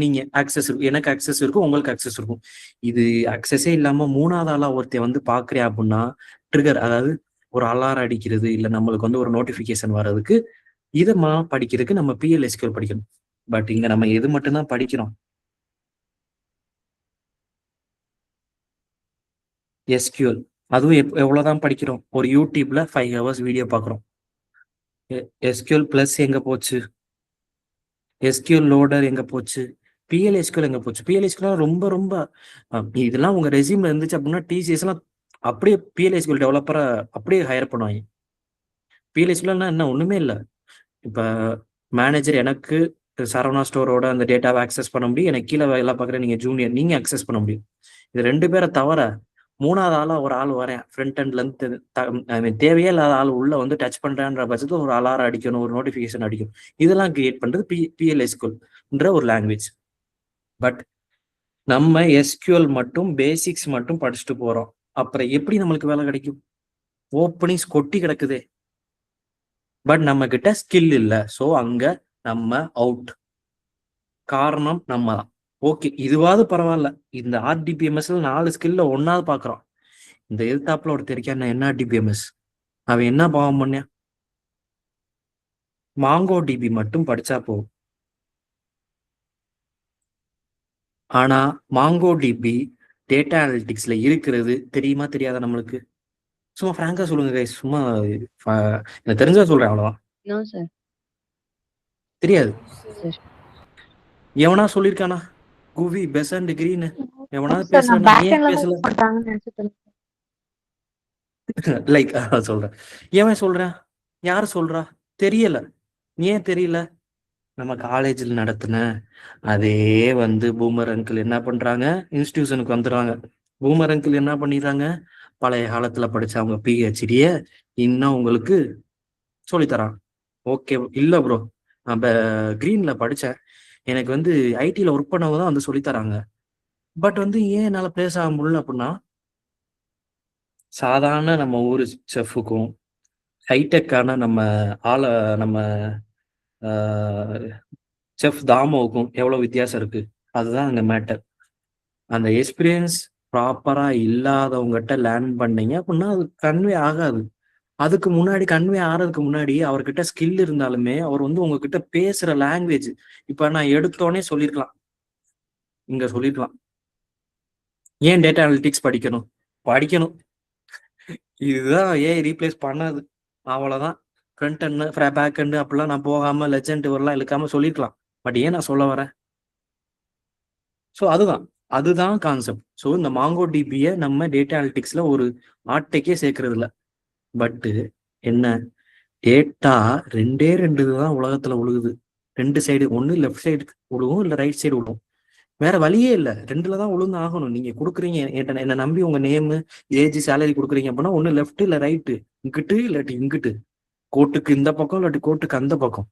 நீங்க அக்சஸ் இருக்கும், எனக்கு அக்சஸ் இருக்கும், உங்களுக்கு அக்சஸ் இருக்கும், இது அக்சஸே இல்லாம 3வது ஆளா ஒருத்தர் வந்து பாக்குறேன் அப்படின்னா ட்ரிகர், அதாவது ஒரு அலாரம் அடிக்கிறது, இல்ல நம்மளுக்கு வந்து ஒரு நோட்டிபிகேஷன் வர்றதுக்கு, இதை படிக்கிறதுக்கு நம்ம PLSQL படிக்கணும். பட் இங்க நம்ம எது மட்டும்தான் படிக்கிறோம், SQL. அதுவும் எவ்வளவுதான் படிக்கிறோம், ஒரு யூடியூப்ல 5 hours வீடியோ பாக்குறோம். SQL பிளஸ் எங்க போச்சு, SQL லோடர் எங்க போச்சு, பிஎல்எஸ்கியூஎல் எங்க போச்சு? பிஎல்எஸ்கியூஎல் ரொம்ப ரொம்ப இதெல்லாம் உங்க ரெசியூம்ல இருந்துச்சு அப்படின்னா டிசிஎஸ் எல்லாம் அப்படியே பிஎல்எஸ்கியூஎல் டெவலப்பரை அப்படியே ஹையர் பண்ணுவாங்க. பிஎல்எஸ்கியூஎல்னா என்ன ஒண்ணுமே இல்லை. இப்ப மேனேஜர் எனக்கு சரவணா ஸ்டோரோட அந்த டேட்டாவை ஆக்சஸ் பண்ண முடியும், எனக்கு கீழே வேலை பார்க்குற நீங்க ஜூனியர் நீங்க ஆக்சஸ் பண்ண முடியும். இது 2 பேரை தவிர 3வது ஆளா ஒரு ஆள் வரேன் ஃப்ரண்ட் எண்ட்ல இருந்து தேவையே இல்லாத ஆள் உள்ள வந்து டச் பண்றான்ற பட்சத்துல ஒரு அலாரம் அடிக்கணும், ஒரு நோட்டிபிகேஷன் அடிக்கணும். இதெல்லாம் கிரியேட் பண்றது பிஎல்எஸ்கியூஎல்ன்ற ஒரு லாங்குவேஜ். பட் நம்ம எஸ்கியூஎல் மட்டும் பேசிக்ஸ் மட்டும் படிச்சுட்டு போறோம். அப்புறம் எப்படி நம்மளுக்கு வேலை கிடைக்கும்? ஓப்பனிங்ஸ் கொட்டி கிடக்குதே, பட் நம்ம கிட்ட ஸ்கில் இல்லை. ஸோ அங்க நம்ம அவுட். காரணம் நம்ம தான். ஓகே, இதுவாவது பரவாயில்ல. இந்த ஆர்டிபிஎம்எஸ்ல 4 ஸ்கில்ல ஒன்னாவது பாக்குறோம். இந்த எதிர்த்தாப்புல ஒரு தெரியாம என்ன ஆர்டிபிஎம்எஸ் அவன் என்ன பாவம் பண்ண? மாங்கோ டிபி மட்டும் படிச்சா போகும். ஆனா மாங்கோ டிபி டேட்டா அனலிட்டிக்ஸ்ல இருக்கிறது தெரியுமா தெரியாதா நம்மளுக்கு? சும்மா ஃப்ராங்கா சொல்லுங்க கைஸ். சும்மா எனக்கு தெரிஞ்சா சொல்றேன், அவ்வளவுதான். No sir. தெரியாது. சார் எவனா சொல்லியிருக்கானா குவி பெசன்ட் கிரீன்? எவனாவது சார் நான் பேசுறா? பேக் ஏன் எண்ட்ல பேசல? யூஸ் பண்றாங்கன்னு நினைச்சிட்டு லைக் சொல்றேன். ஏன் சொல்றேன்? யாரு சொல்றா? தெரியல. ஏன் தெரியல? நம்ம காலேஜில் நடத்தின அதே வந்து பூமர் அங்கிள் என்ன பண்றாங்க, இன்ஸ்டிடியூஷனுக்கு வந்துடுறாங்க. பூமர் அங்கிள் என்ன பண்ணிடுறாங்க, பழைய காலத்துல படிச்சவங்க பிஹெச்டிய இன்னும் உங்களுக்கு சொல்லித்தரான். ஓகே இல்ல ப்ரோ, நான் கிரீன்ல படிச்சேன், எனக்கு வந்து ஐடில ஒர்க் பண்ணவங்க தான் வந்து சொல்லித்தராங்க. பட் வந்து ஏன் என்னால பேச முடியல அப்படின்னா, சாதாரண நம்ம ஊர் செஃப்புக்கும் ஹைடெக்கான நம்ம செஃப் தாமோவுக்கும் எவ்வளவு வித்தியாசம் இருக்கு, அதுதான் அங்க மேட்டர். அந்த எக்ஸ்பீரியன்ஸ் ப்ராப்பரா இல்லாதவங்ககிட்ட லேர்ன் பண்ணீங்க அப்படின்னா அது கன்வே ஆகாது. அதுக்கு முன்னாடி கன்வே ஆறதுக்கு முன்னாடி அவர்கிட்ட ஸ்கில் இருந்தாலுமே அவர் வந்து உங்ககிட்ட பேசுற லாங்குவேஜ், இப்ப நான் எடுத்தோடனே சொல்லிருக்கலாம், இங்க சொல்லிருக்கலாம் ஏன் டேட்டா அனலிட்டிக்ஸ் படிக்கணும்? படிக்கணும். இதுதான் ஏன் ரீப்ளேஸ் பண்ணாது, அவ்வளவுதான். ஃப்ரண்ட் எண்ட் பேக் எண்ட் அப்படிலாம் நான் போகாம லெஜெண்ட் வரலாம் இழுக்காம சொல்லிருக்கலாம். பட் ஏன் நான் சொல்ல வரேன்? ஸோ அதுதான் கான்செப்ட். ஸோ இந்த மாங்கோ டிபியை நம்ம டேட்டா அனலிட்டிக்ஸ்ல ஒரு ஆட்டைக்கே சேர்க்கறது இல்லை. பட்டு என்ன, டேட்டா 2 தான் உலகத்துல உழுகுது. 2 சைடு, ஒன்று லெஃப்ட் சைடு விழுவும், இல்லை ரைட் சைடு விழுவும். வேற வழியே இல்லை, 2ல தான் உழுந்து ஆகணும். நீங்க கொடுக்குறீங்க என்ன நம்பி உங்க நேமு ஏஜ் சேலரி கொடுக்குறீங்க அப்படின்னா ஒன்று லெஃப்ட் இல்லை ரைட்டு, இங்கிட்டு இல்லாட்டி இங்கிட்டு, கோட்டுக்கு இந்த பக்கம் இல்லாட்டி கோட்டுக்கு அந்த பக்கம்,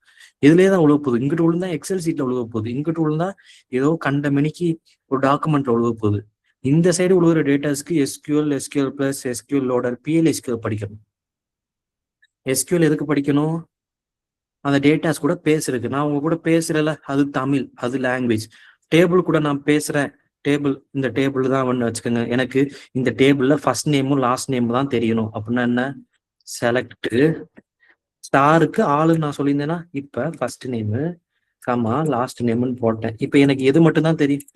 இதுலயே தான் உழுக போகுது. இங்கிட்டு விழுந்தா எக்ஸல் சீட்ல உழுக போகுது, இங்கிட்டு விழுந்தா ஏதோ கண்ட மணிக்கு ஒரு டாக்குமெண்ட்ல உழுக போகுது. இந்த சைடு உழுகுற டேட்டாஸ்க்கு SQL plus SQL loader PL SQL படிக்கணும். எஸ்கியூஎல் எதுக்கு படிக்கணும்? அந்த டேட்டாஸ் கூட பேசுறதுக்கு. நான் உங்க கூட பேசுறல, அது தமிழ், அது லாங்குவேஜ். டேபிள் கூட நான் பேசுறேன், இந்த டேபிள் தான் ஒன்று வச்சுக்கோங்க, எனக்கு இந்த டேபிள்ல ஃபர்ஸ்ட் நேமும் லாஸ்ட் நேம் தான் தெரியணும் அப்படின்னா என்ன, செலக்ட் ஸ்டாருக்கு ஆளுன்னு நான் சொல்லியிருந்தேன்னா இப்ப ஃபர்ஸ்ட் நேமு கமா லாஸ்ட் நேம்னு போட்டேன். இப்ப எனக்கு எது மட்டும் தான் தெரியும்?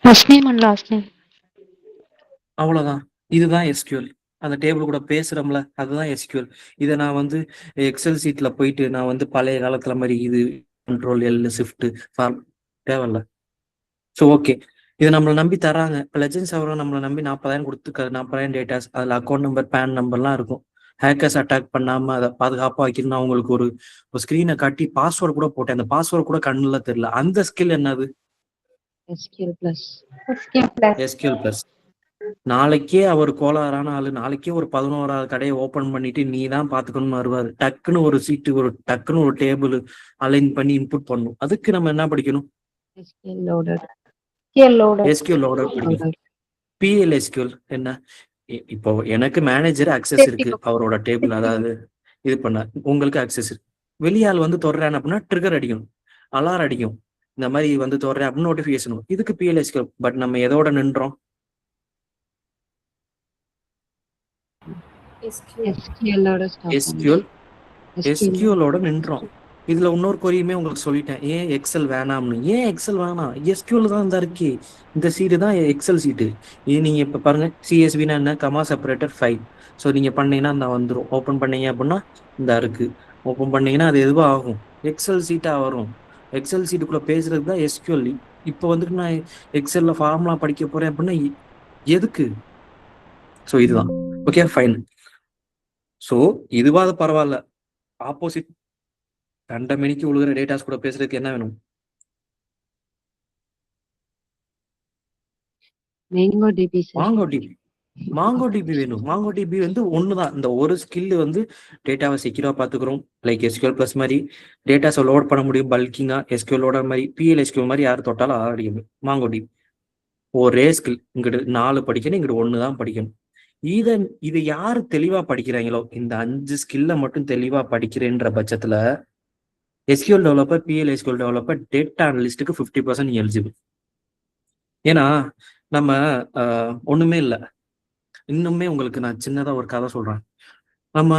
First name and last name. அவ்வளவுதான். இதுதான் எஸ்கியூஎல். அந்த டேபிள் கூட பேசுறோம்ல, அதுதான் எஸ்கியூஎல். இதை நான் வந்து எக்ஸல் சீட்ல போயிட்டு நான் வந்து பழைய காலத்துல மாதிரி இது கண்ட்ரோல் எல் ஷிஃப்ட் ஃபார்ம் தேவையில்ல. ஸோ ஓகே, இதை நம்மளை நம்பி தராங்க. இப்போ லெஜெண்ட்ஸ் அவரை நம்மளை நம்பி 40,000 கொடுத்து 40,000 டேட்டாஸ், அதில் அக்கௌண்ட் நம்பர் பேன் நம்பர்லாம் இருக்கும். ஹேக்கர்ஸ் அட்டாக் பண்ணாம அதை பாதுகாப்பாக வைக்கணும்னா அவங்களுக்கு ஒரு ஸ்க்ரீனை காட்டி பாஸ்வேர்டு கூட போட்டேன், அந்த பாஸ்வேர்டு கூட கண்ணுல தெரியல. அந்த ஸ்கில் என்னது? SQL plus. SQL plus. நாளைக்கே அவர் கோளாறான ஆளு, நாளைக்கே ஒரு 11வது கடையை ஓபன் பண்ணிட்டு நீ தான் பாத்துக்கணும்னு வருவாரு. டக்குன்னு ஒரு சீட்டு, டக்குன்னு ஒரு டேபிள் அலைன் பண்ணி இன்புட் பண்ணும். அதுக்கு நம்ம என்ன படிக்கணும்? SQL loader. எஸ்கியூஎல் லோடர் படிக்கணும். பிஎல்எஸ்கியூஎல் என்ன? இப்போ எனக்கு மேனேஜர் அக்சஸ் இருக்கு அவரோட டேபிள், அதாவது இது பண்ண உங்களுக்கு அக்சஸ் இருக்கு. வெளியால் வந்து தொடறேன் அப்படின்னா ட்ரிகர் அடிக்கணும், அலாரம் அடிக்கும், இந்த மாதிரி வந்து தொடறேன் அப்படின்னு நோட்டிபிகேஷன். இதுக்கு பிஎல்எஸ்கியூஎல். பட் நம்ம எதோட நின்றோம்? எஸ்கியூஎலோட நின்றோம். இதுல இன்னொரு கொரியுமே உங்களுக்கு சொல்லிட்டேன், ஏன் எக்ஸல் வேணாம்னு. ஏன் எக்ஸல் வேணாம்? எஸ்கியூஎல் தான் இந்த இருக்கு, இந்த சீட்டு தான் எக்ஸல் சீட்டு. இது நீங்க இப்ப பாருங்க, சிஎஸ்வினா என்ன, கமா செப்பரேட்டர் ஃபைல். ஸோ நீங்க பண்ணீங்கன்னா அந்த வந்துடும். ஓப்பன் பண்ணீங்க அப்படின்னா இந்த இருக்கு, ஓப்பன் பண்ணீங்கன்னா அது எதுவும் ஆகும். எக்ஸல் சீட்டா வரும். எக்ஸல் சீட்டுக்குள்ள பேசுறதுக்கு தான் எஸ்கியூஎல். இப்போ வந்துட்டு நான் எக்ஸல்ல ஃபார்முலா படிக்க போறேன் அப்படின்னா எதுக்கு? ஸோ இதுதான். Okay fine. ஸோ இதுவாது பரவாயில்ல. ஆப்போசிட் கண்டமேனிக்கு உழுகிற டேட்டாஸ் கூட பேசுறதுக்கு என்ன வேணும்? Mango DP sir. Mango DP. Mango DP வேணும். மாங்கோ டிபி வந்து ஒண்ணுதான். இந்த ஒரு ஸ்கில் வந்து டேட்டாவை செக்யூரா பாத்துக்கிறோம். லைக் எஸ்கியூஎல் பிளஸ் மாதிரி டேட்டாஸை லோட் பண்ண முடியும் பல்கிங்கா. எஸ்கியூஎல் லோட மாதிரி பிஎல் எஸ்கியூஎல் மாதிரி யார் தொட்டாலும் ஆடியும். மாங்கோ டிபி ஒரே ஸ்கில். இங்கிட்டு 4 படிக்கணும், இங்கிட்டு 1 தான் படிக்கணும். இதை யாரு தெளிவா படிக்கிறாங்களோ, இந்த 5 ஸ்கில்ல மட்டும் தெளிவா படிக்கிறேன்ற பட்சத்துல SQL developer, PL SQL developer, data அனலிஸ்டுக்கு 50% எலிஜிபிள். ஏன்னா நம்ம ஒண்ணுமே இல்லை. இன்னுமே உங்களுக்கு நான் சின்னதா ஒரு கதை சொல்றேன். நம்ம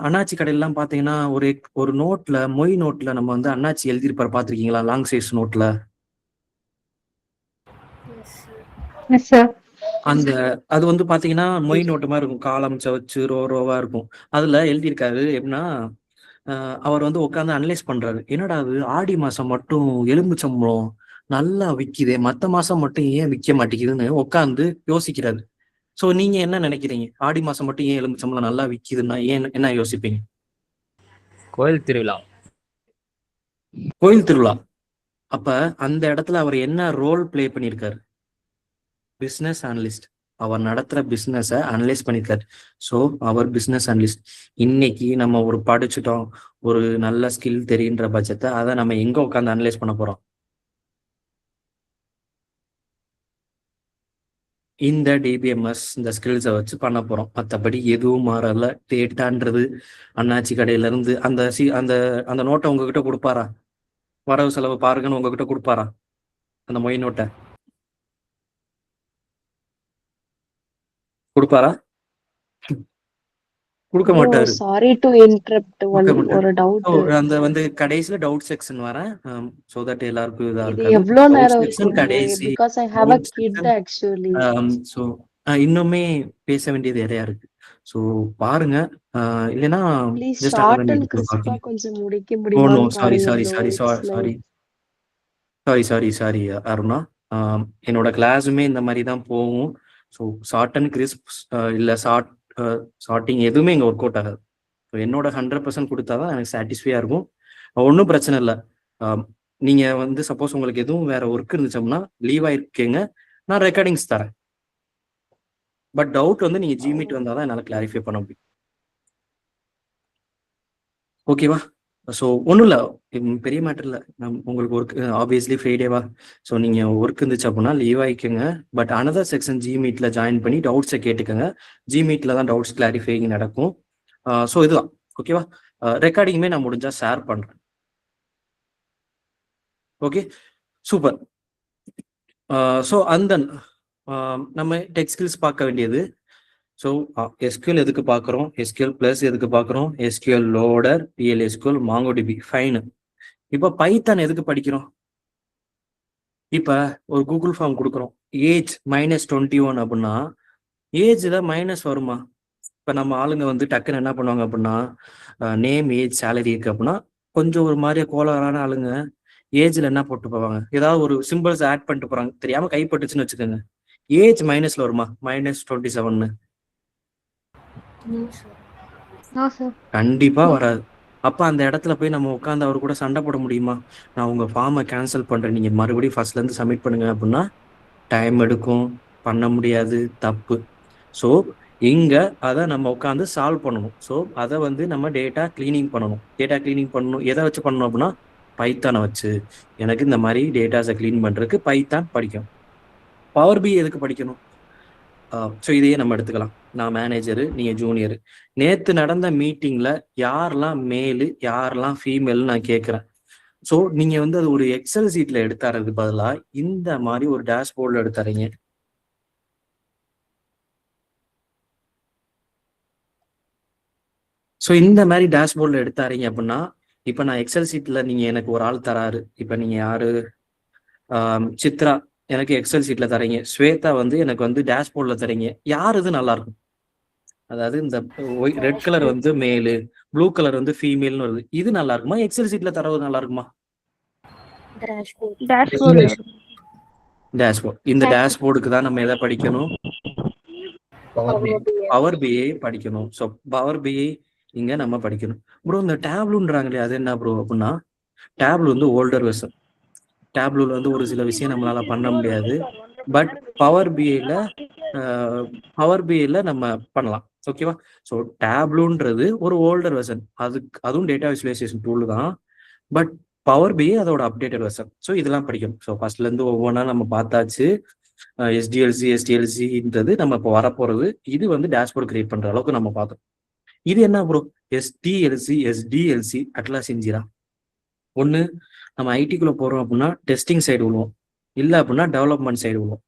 அண்ணாச்சி கடையெல்லாம் பாத்தீங்கன்னா ஒரு நோட்ல, மொய் நோட்ல நம்ம வந்து அண்ணாச்சி எழுதியிருப்பாரு, பாத்திருக்கீங்களா? லாங் சைஸ் நோட்ல அந்த அது வந்து பாத்தீங்கன்னா மொய் நோட்டு மாதிரி இருக்கும். காலம் வச்சு ரோவா இருக்கும். அதுல எழுதியிருக்காரு எப்படின்னா, அவர் வந்து உட்காந்து அனலைஸ் பண்றாரு. என்னடா அது ஆடி மாசம் மட்டும் எலும்புச்சம்பளம் நல்லா விக்குதே, மத்த மாசம் மட்டும் ஏன் விற்க மாட்டேங்குதுன்னு உட்காந்து யோசிக்கிறாரு. சோ நீங்க என்ன நினைக்கிறீங்க? ஆடி மாசம் மட்டும் ஏன் எலும்புச்சம்பளம் நல்லா விக்குதுன்னா என்ன யோசிப்பீங்க? கோயில் திருவிழா. கோயில் திருவிழா. அப்ப அந்த இடத்துல அவர் என்ன ரோல் பிளே பண்ணியிருக்காரு? Business analyst. அவர் நடத்துற பிசினஸ அனலைஸ் பண்ணியிருக்காரு. ஸோ அவர் பிசினஸ் அனலிஸ்ட். இன்னைக்கு நம்ம ஒரு படிச்சுட்டோம், ஒரு நல்ல ஸ்கில் தெரியுன்ற பட்சத்தை அதை நம்ம எங்க உட்காந்து அனலைஸ் பண்ண போறோம்? இந்த டிபிஎம்எஸ் இந்த ஸ்கில்ஸை வச்சு பண்ண போறோம். மற்றபடி எதுவும் மாறல. டேட்டான்றது அண்ணாச்சி கடையில இருந்து அந்த அந்த நோட்டை உங்ககிட்ட கொடுப்பாரா? வரவு செலவு பாருங்கன்னு உங்ககிட்ட கொடுப்பாரா அந்த மொய் நோட்டை? கொடுப்பாரா? கொடுக்க மாட்டாரு. Sorry to interrupt. ஒரு டவுட். அந்த வந்து கடைசில டவுட் செக்ஷன் வரேன். சோ தட் எல்லாருக்கும் இதா இது இருக்கு. எவ்வளவு நேரம் இருக்கும்? கடைசி because I have a kid actually. So இன்னுமே பேச வேண்டியது நிறைய இருக்கு. சோ பாருங்க. இல்லனா please just short attend and கிறிஸ்பா பண்ணிட்டு கொஞ்சம் முடிக்க ஓ முடியுமா? No sorry Aruna. என்னோட கிளாஸுமே இந்த மாதிரி தான் போகும். ஸோ ஷார்ட் அண்ட் கிறிஸ்ப் இல்ல ஷார்ட்டிங் எதுவுமே இங்க ஒர்க் அவுட் ஆகாது. ஸோ என்னோட 100% கொடுத்தாதான் எனக்கு சாட்டிஸ்ஃபையா இருக்கும். ஒன்றும் பிரச்சனை இல்லை. நீங்க வந்து சப்போஸ் உங்களுக்கு எதுவும் வேற ஒர்க் இருந்துச்சோம்னா லீவ் ஆயிருக்கீங்க, நான் ரெக்கார்டிங்ஸ் தரேன். பட் டவுட் வந்து நீங்க ஜிமீட் வந்தாதான் என்னால கிளாரிஃபை பண்ண முடியும். ஓகேவா? ஸோ ஒன்றும் இல்லை, பெரிய மேட்டர் இல்லை. உங்களுக்கு ஒர்க் ஆப்வியஸ்லி ஃப்ரைடேவா, ஸோ நீங்கள் ஒர்க் இருந்துச்சு அப்படின்னா லீவ் ஆகிக்கோங்க. பட் அனதர் செக்ஷன் ஜிமீட்டில் ஜாயின் பண்ணி டவுட்ஸை கேட்டுக்கோங்க. ஜிமீட்டில் தான் டவுட்ஸ் கிளாரிஃபைங் நடக்கும். ஸோ இதுதான் ஓகேவா? ரெக்கார்டிங்குமே நான் முடிஞ்சா ஷேர் பண்ணுறேன். Okay super. ஸோ அந்த நம்ம டெக் ஸ்கில்ஸ் பார்க்க வேண்டியது. ஸோ எஸ்கியூஎல் எதுக்கு பார்க்குறோம்? எஸ்கியூஎல் பிளஸ் எதுக்கு பார்க்குறோம்? SQL loader, PL SQL, MongoDB fine. இப்போ பைத்தான் எதுக்கு படிக்கிறோம்? இப்போ ஒரு கூகுள் ஃபார்ம் கொடுக்குறோம், ஏஜ் -21 அப்படின்னா ஏஜ்ல மைனஸ் வருமா? இப்போ நம்ம ஆளுங்க வந்து டக்குன்னு என்ன பண்ணுவாங்க அப்படின்னா, நேம் ஏஜ் சேலரி இருக்கு அப்படின்னா கொஞ்சம் ஒரு மாதிரியா கோளாறான ஆளுங்க ஏஜ்ல என்ன போட்டு போவாங்க, ஏதாவது ஒரு சிம்பிள்ஸ் ஆட் பண்ணிட்டு போறாங்க, தெரியாம கைப்பட்டுச்சுன்னு வச்சுக்கோங்க, ஏஜ் மைனஸ்ல வருமா? -27. கண்டிப்பா வராது. அப்ப அந்த இடத்துல போய் நம்ம உட்காந்து அவர் கூட சண்டை போட முடியுமா? நான் உங்க ஃபார்மை கேன்சல் பண்றேன், நீங்க மறுபடியும் ஃபர்ஸ்ட்ல இருந்து சப்மிட் பண்ணுங்க அப்படின்னா டைம் எடுக்கும், பண்ண முடியாது, தப்பு. ஸோ இங்க அதை நம்ம உட்காந்து சால்வ் பண்ணணும். ஸோ அதை வந்து நம்ம டேட்டா கிளீனிங் பண்ணணும். எதை வச்சு பண்ணணும் அப்படின்னா பைத்தானை வச்சு. எனக்கு இந்த மாதிரி டேட்டாஸை கிளீன் பண்றதுக்கு பைத்தான் படிக்கணும். பவர் பி எதுக்கு படிக்கணும்? ஸோ இதையே நம்ம எடுத்துக்கலாம். நான் மேனேஜரு, நீங்கள் ஜூனியரு. நேற்று நடந்த மீட்டிங்கில் யாரெல்லாம் மேலு யாரெல்லாம் ஃபீமேல்னு நான் கேட்குறேன். ஸோ நீங்கள் வந்து அது ஒரு எக்ஸல் சீட்டில் எடுத்துறது பதிலாக இந்த மாதிரி ஒரு டேஷ்போர்டில் எடுத்துறீங்க. ஸோ இந்த மாதிரி டேஷ்போர்டில் எடுத்தாரீங்க அப்படின்னா, இப்போ நான் எக்ஸல் சீட்டில் நீங்கள் எனக்கு ஒரு ஆள் தராரு. இப்போ நீங்கள் யாரு? சித்ரா எனக்கு எக்ஸல் சீட்ல தரீங்க, ஸ்வேதா வந்து எனக்கு வந்து டேஷ்போர்ட்ல தரீங்க. யார் இது நல்லா இருக்கும்? அதாவது இந்த ரெட் கலர் வந்து மேலு, ப்ளூ கலர் வந்து ஃபீமேல்னு வருது. இது நல்லா இருக்குமா? எக்ஸல் சீட்ல தரவு நல்லா இருக்குமா? Dashboard dashboard. இந்த டேஷ்போர்டுக்கு தான் நம்ம எதை படிக்கணும்? பவர் பிஐ படிக்கணும். ஸோ பவர் பிஐ இங்க நம்ம படிக்கணும். ப்ரோ இந்த டேப்லூன்றாங்களே அது என்ன ப்ரோ அப்படின்னா, டேப்லூ வந்து ஓல்டர் வெர்ஷன். டேப்லூல வந்து ஒரு சில விஷயம் நம்மளால பண்ண முடியாது. பட் பவர் பிஐல நம்ம பண்ணலாம். ஓகேவா? ஸோ டேப்லூன்றது ஒரு ஓல்டர் வெர்ஷன். அதுவும் டேட்டா விசுவலைசேஷன் டூல் தான். பட் பவர் பிஐ அதோட அப்டேட்டட் வெர்ஷன். ஸோ இதெல்லாம் படிக்கணும். ஸோ ஃபர்ஸ்ட்ல இருந்து ஒவ்வொன்றா நம்ம பார்த்தாச்சு. எஸ்டிஎல்சின்றது நம்ம இப்போ வரப்போறது. இது வந்து டேஷ்போர்ட் கிரியேட் பண்ற அளவுக்கு நம்ம பார்த்தோம். இது என்ன ப்ரோ? எஸ்டிஎல்சி அட்லாசின் ஜீரா. ஒன்று நம்ம ஐடிக்குள்ள போறோம் அப்படின்னா டெஸ்டிங் சைடு விழுவோம், இல்லை அப்படின்னா டெவலப்மெண்ட் சைடு விழுவோம்.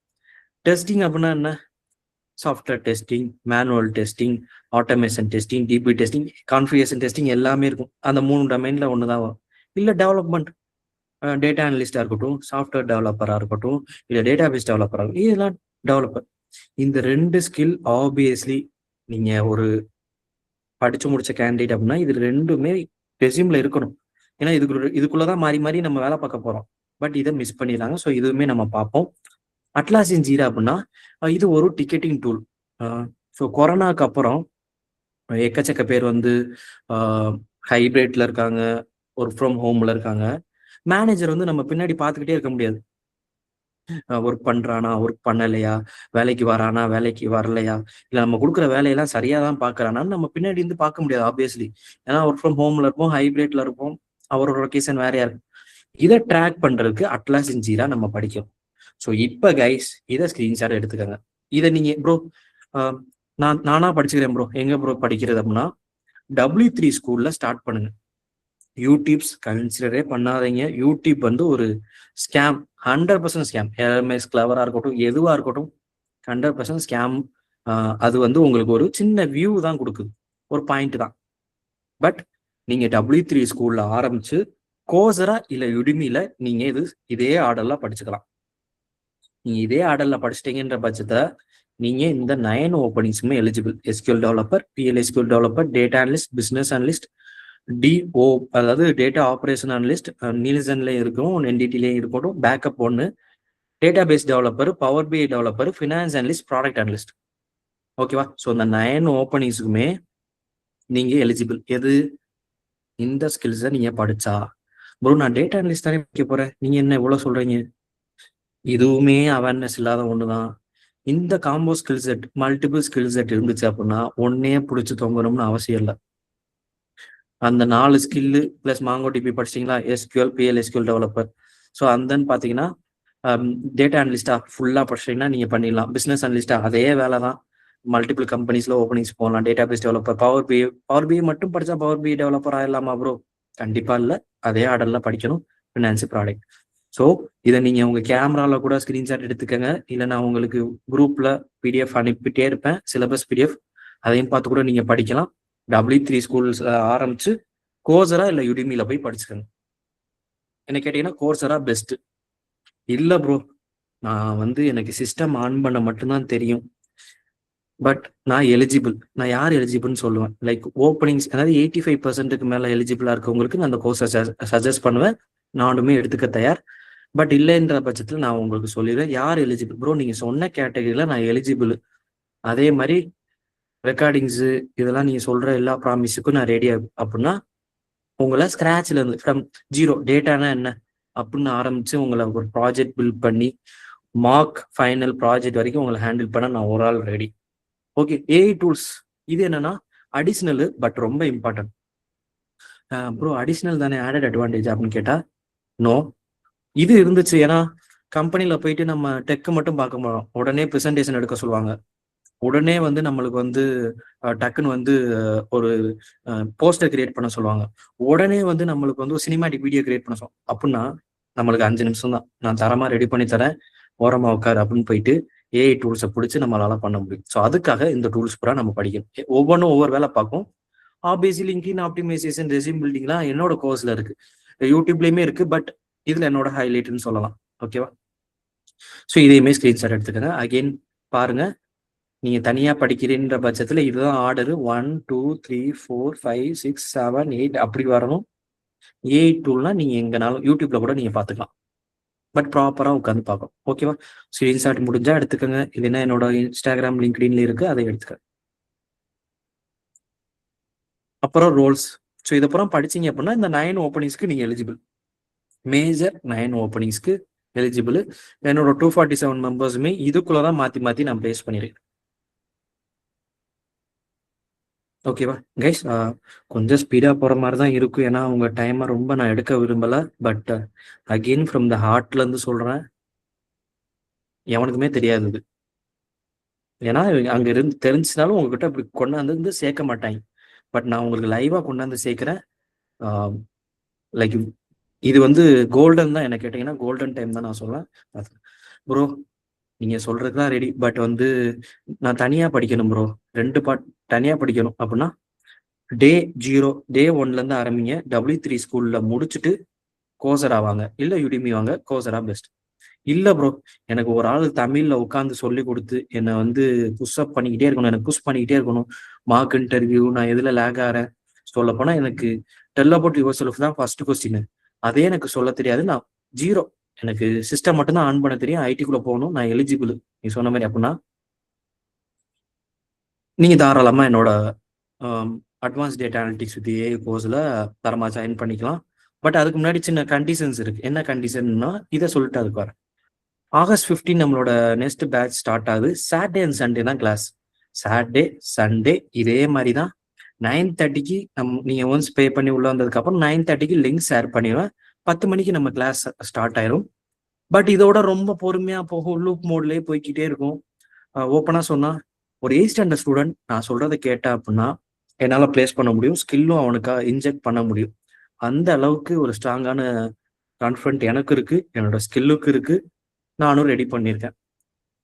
டெஸ்டிங் அப்படின்னா என்ன? Software testing, manual testing, automation testing, DB testing, configuration testing எல்லாமே இருக்கும். அந்த 3 டொமைன்ல ஒன்று தான் வரும். இல்லை டெவலப்மெண்ட், டேட்டா அனலிஸ்டா இருக்கட்டும், சாஃப்ட்வேர் டெவலப்பரா இருக்கட்டும், இல்லை டேட்டா பேஸ் டெவலப்பரா இருக்கட்டும், இதெல்லாம் டெவலப்பர். இந்த 2 ஸ்கில் ஆப்வியஸ்லி நீங்க ஒரு படிச்சு முடிச்ச கேண்டிடேட் அப்படின்னா இது 2மே ரெஸ்யூம்ல இருக்கணும். ஏன்னா இதுக்குள்ளதான் மாறி மாறி நம்ம வேலை பார்க்க போறோம். பட் இதை மிஸ் பண்ணிடுறாங்க. ஸோ இதுவுமே நம்ம பார்ப்போம். அட்லாசின் ஜீரா அப்படின்னா இது ஒரு டிக்கெட்டிங் டூல். ஸோ கொரோனாக்கு அப்புறம் எக்கச்சக்க பேர் வந்து ஹைபிரிட்ல இருக்காங்க, ஒர்க் ஃப்ரம் ஹோம்ல இருக்காங்க. மேனேஜர் வந்து நம்ம பின்னாடி பார்த்துக்கிட்டே இருக்க முடியாது. ஒர்க் பண்றானா, ஒர்க் பண்ணலையா, வேலைக்கு வரானா, வேலைக்கு வரலையா, இல்லை நம்ம கொடுக்குற வேலையெல்லாம் சரியா தான் பார்க்கறானான்னு நம்ம பின்னாடி இருந்து பார்க்க முடியாது ஆப்வியஸ்லி. ஏன்னா ஒர்க் ஃப்ரம் ஹோம்ல இருப்போம், ஹைபிரிட்ல இருப்போம், அவரோட லொகேஷன் வேறையா இருக்கும். இதை ட்ராக் பண்றதுக்கு அட்லாசின் ஜீரா நம்ம படிக்கிறோம். ஸோ இப்போ கைஸ் இதை ஸ்கிரீன்ஷாட் எடுத்துக்கோங்க. இதை நீங்க ப்ரோ நானா படிச்சுக்கிறேன் ப்ரோ. எங்க ப்ரோ படிக்கிறது அப்படின்னா W3 ஸ்கூல்ல ஸ்டார்ட் பண்ணுங்க. யூடியூப்ஸ் கன்சிடரே பண்ணாதீங்க. யூடியூப் வந்து ஒரு ஸ்கேம், 100% ஸ்கேம். எல்எம்எஸ் கிளவரா இருக்கட்டும், எதுவா இருக்கட்டும், 100% ஸ்கேம். அது வந்து உங்களுக்கு ஒரு சின்ன வியூ தான் கொடுக்குது, ஒரு பாயிண்ட் தான். பட் நீங்க W3 ஸ்கூல்ல ஆரம்பிச்சு கோசரா இல்ல யுடிமில நீங்க இதே ஆர்டர்ல படிச்சுக்கலாம். நீங்க இதே ஆர்டர்ல படிச்சிட்டீங்கன்ற பட்சத்தை நீங்க இந்த 9 ஓப்பனிங்ஸுமே eligible. SQL developer, PL/SQL developer, data analyst, business analyst, DO அதாவது டேட்டா ஆப்ரேஷன் அனலிஸ்ட், நீல்சன்லயும் இருக்கும், என்டிடிலையும் இருக்கட்டும், பேக்கப் ஒன்று, database developer, power BI developer, finance analyst, product analyst. ஓகேவா? ஸோ இந்த 9 ஓப்பனிங்ஸுக்குமே நீங்க எலிஜிபிள். எது? இந்த ஸ்கில்ஸை நீங்க படிச்சா. ப்ரோ நான் டேட்டா அனலிஸ்ட் தானே படிக்க போறேன், நீங்க என்ன இவ்வளவு சொல்றீங்க? இதுவுமே அவேர்னஸ் இல்லாத ஒண்ணுதான். இந்த combo skill set, multiple skill set இருந்துச்சு அப்படின்னா ஒன்னே பிடிச்சி தொங்கணும்னு அவசியம் இல்லை. அந்த 4 ஸ்கில்லு பிளஸ் மாங்கோடிபி படிச்சிங்களா, SQL, PL/SQL டெவலப்பர். ஸோ அந்தன்னு பார்த்தீங்கன்னா டேட்டா அனலிஸ்டா ஃபுல்லாக படிச்சிட்டிங்கன்னா நீங்கள் பண்ணிடலாம். பிஸ்னஸ் அனலிஸ்டா அதே வேலை தான், மல்டிபிள் கம்பெனிஸில் ஓப்பனிங்ஸ் போகலாம். டேட்டா பேஸ் டெவலப்பர், பவர் பிஐ மட்டும் படித்தா பவர் பிஐ டெவலப்பர் ஆயிடலாமா ப்ரோ? கண்டிப்பாக இல்லை. அதே ஆர்டரில் படிக்கணும். Finance, product. ஸோ இதை நீங்கள் உங்கள் கேமராவில் கூட ஸ்க்ரீன்ஷாட் எடுத்துக்கங்க. இல்லை நான் உங்களுக்கு குரூப்பில் PDF அனுப்பிட்டே இருப்பேன், சிலபஸ் PDF. அதையும் பார்த்து கூட நீங்கள் படிக்கலாம். W3 ஸ்கூல்ஸ் ஆரம்பிச்சு கோர்சரா இல்லை யுடிமில போய் படிச்சுக்கணும். என்ன கேட்டீங்கன்னா கோர்சரா பெஸ்ட். இல்லை ப்ரோ நான் வந்து எனக்கு சிஸ்டம் ஆன் பண்ண மட்டும்தான் தெரியும், பட் நான் எலிஜிபிள். நான் யார் எலிஜிபிள்னு சொல்லுவேன். லைக் ஓப்பனிங்ஸ், அதாவது 85% மேலே எலிஜிபிளாக இருக்கவங்களுக்கு நான் அந்த கோர்ஸை சஜஸ்ட் பண்ணுவேன். நானுமே எடுத்துக்க தயார். பட் இல்லைன்ற பட்சத்தில் நான் உங்களுக்கு சொல்லிடுவேன் யார் எலிஜிபிள். ப்ரோ நீங்கள் சொன்ன கேட்டகரியில் நான் எலிஜிபிள். அதே மாதிரி ரெக்கார்டிங்ஸு இதெல்லாம் நீங்கள் சொல்கிற எல்லா ப்ராமிஸுக்கும் நான் ரெடி அப்படின்னா உங்களை ஸ்க்ராட்ச்ல இருந்து ஃப்ரம் ஜீரோ, டேட்டானா என்ன அப்படின்னு ஆரம்பிச்சு உங்களை ஒரு ப்ராஜெக்ட் பில்ட் பண்ணி மார்க் ஃபைனல் ப்ராஜெக்ட் வரைக்கும் உங்களை ஹேண்டில் பண்ண நான் ஒரு ஆள் ரெடி. ஓகே, AI டூல்ஸ் இது என்னன்னா அடிஷ்னல் பட் ரொம்ப இம்பார்ட்டன்ட். ப்ரோ அடிஷ்னல் தானே, ஆடட் அட்வான்டேஜ் அப்படின்னு கேட்டா நோ. இது இருந்துச்சு. ஏன்னா கம்பெனியில் போயிட்டு நம்ம டெக்கு மட்டும் பார்க்க போறோம், உடனே ப்ரெசன்டேஷன் எடுக்க சொல்லுவாங்க, உடனே வந்து நம்மளுக்கு வந்து டக்குன்னு வந்து ஒரு போஸ்டர் கிரியேட் பண்ண சொல்லுவாங்க, உடனே வந்து நம்மளுக்கு வந்து ஒரு சினிமாட்டிக் வீடியோ கிரியேட் பண்ண சொல்லுவாங்க. அப்படின்னா நம்மளுக்கு 5 நிமிஷம் தான், நான் தரமா ரெடி பண்ணி தரேன், ஓரமா உட்காரு அப்படின்னு போயிட்டு AI டூல்ஸை பிடிச்சி நம்மளால பண்ண முடியும். ஸோ அதுக்காக இந்த டூல்ஸ் பூரா நம்ம படிக்கணும். ஒவ்வொன்றும் ஒவ்வொரு வேலை பார்க்கும். ஆப்வியஸ்லி லிங்க்டின் ஆப்டிமைசேஷன், ரெஸ்யூம் பில்டிங்லாம் என்னோட கோர்ஸ்ல இருக்கு, யூடியூப்லயுமே இருக்கு. பட் இதுல என்னோட ஹைலைட்னு சொல்லலாம். ஓகேவா? ஸோ இதையுமே ஸ்கிரீன்ஷாட் எடுத்துக்கோங்க. அகெயின் பாருங்க, நீங்க தனியா படிக்கிறீன்ற பட்சத்துல இதுதான் ஆர்டர் 1 2 3 4 5 6 7 8 அப்படி வரணும். A8 டூல்னா நீங்க எங்கனாலும் யூடியூப்ல கூட நீங்க பாத்துக்கலாம். பட் ப்ராப்பரா உட்காந்து பார்க்கணும். ஓகேவா? ஸ்கிரீன்ஷாட் முடிஞ்சா எடுத்துக்கோங்க. இல்லைன்னா என்னோட இன்ஸ்டாகிராம் லிங்க்டின்ல இருக்கு, அதை எடுத்துக்க. அப்புறம் ரோல்ஸ். ஸோ இதப்புறம் படிச்சீங்க அப்படின்னா இந்த 9 ஓப்பனிங்ஸ்க்கு நீங்க எலிஜிபிள். Major 9 ஓப்பனிங்ஸ்க்கு eligible. என்னோட 247 மெம்பர்ஸுமே இதுக்குள்ளதான் மாத்தி மாத்தி நான் பிளேஸ் பண்ணிருக்கேன். ஓகேவா கைஸ்? கொஞ்சம் ஸ்பீடா போற மாதிரி தான் இருக்கும். ஏன்னா உங்க டைமை ரொம்ப நான் எடுக்க விரும்பல. பட் அகெயின் ஃப்ரம் த ஹார்ட்ல இருந்து சொல்றேன், எவனுக்குமே தெரியாது இது. ஏன்னா அங்க இருந்து தெரிஞ்சுனாலும் உங்ககிட்ட அப்படி கொண்டாந்து சேர்க்க மாட்டாங்க. பட் நான் உங்களுக்கு லைவா கொண்டாந்து சேர்க்கிறேன். லைக் இது வந்து கோல்டன் தான். என்ன கேட்டீங்கன்னா கோல்டன் டைம் தான் நான் சொல்லுவேன். ப்ரோ நீங்க சொல்றதுதான் ரெடி. பட் வந்து நான் தனியா படிக்கணும் ப்ரோ. 2 பார்ட் தனியா படிக்கணும் அப்படின்னா டே 0 டே 1ல இருந்து ஆரம்பிங்க. W3 ஸ்கூல்ல முடிச்சுட்டு கோசரா வாங்க, இல்ல யுடிமி வாங்க. கோசரா பெஸ்ட். இல்ல ப்ரோ எனக்கு ஒரு ஆள் தமிழ்ல உட்காந்து சொல்லி கொடுத்து என்னை வந்து புஷ்அப் பண்ணிக்கிட்டே இருக்கணும், எனக்கு புஷ் பண்ணிக்கிட்டே இருக்கணும். மார்க் இன்டர்வியூ நான் எதுல லேக் ஆகிறேன் சொல்ல போனா எனக்கு டெல் அபவுட் யுவர் செல்ஃப் தான் ஃபர்ஸ்ட் கொஸ்டின். அதே எனக்கு சொல்ல தெரியாது. நான் 0. எனக்கு சிஸ்டம் மட்டும் தான் ஆன் பண்ண தெரியும். ஐடிக்குள்ள போகணும். நான் எலிஜிபிள் நீ சொன்ன மாதிரி. அப்படின்னா நீங்க தாராளமா என்னோட advance data analytics with AI கோர்ஸ்ல தரமா ஜாயின் பண்ணிக்கலாம். பட் அதுக்கு முன்னாடி சின்ன கண்டிஷன்ஸ் இருக்கு. என்ன கண்டிஷன்னா இதை சொல்லிட்டு அதுக்கு வரேன். ஆகஸ்ட் 15 நம்மளோட நெக்ஸ்ட் பேட்ச் ஸ்டார்ட் ஆகுது. சாட்டர்டே அண்ட் சண்டே தான் கிளாஸ். சாட்டர்டே சண்டே இதே மாதிரி தான் 9:30க்கு நீங்க ஒன்ஸ் பே பண்ணி உள்ள வந்ததுக்கு அப்புறம் 9:30க்கு லிங்க் ஷேர் பண்ணிடுவேன். 10 மணிக்கு நம்ம கிளாஸ் ஸ்டார்ட் ஆயிரும். பட் இதோட ரொம்ப பொறுமையா போகும். லூப் மோட்லயே போய்கிட்டே இருக்கும். ஓப்பனா சொன்னா ஒரு 8th ஸ்டாண்டர்ட் ஸ்டூடெண்ட் நான் சொல்றதை கேட்டா அப்படின்னா என்னால பிளேஸ் பண்ண முடியும். ஸ்கில்லும் அவனுக்கா இன்ஜெக்ட் பண்ண முடியும். அந்த அளவுக்கு ஒரு ஸ்ட்ராங்கான கான்ஃபிடென்ட் எனக்கு இருக்கு, என்னோட ஸ்கில்லுக்கு இருக்கு. நானும் ரெடி பண்ணியிருக்கேன்,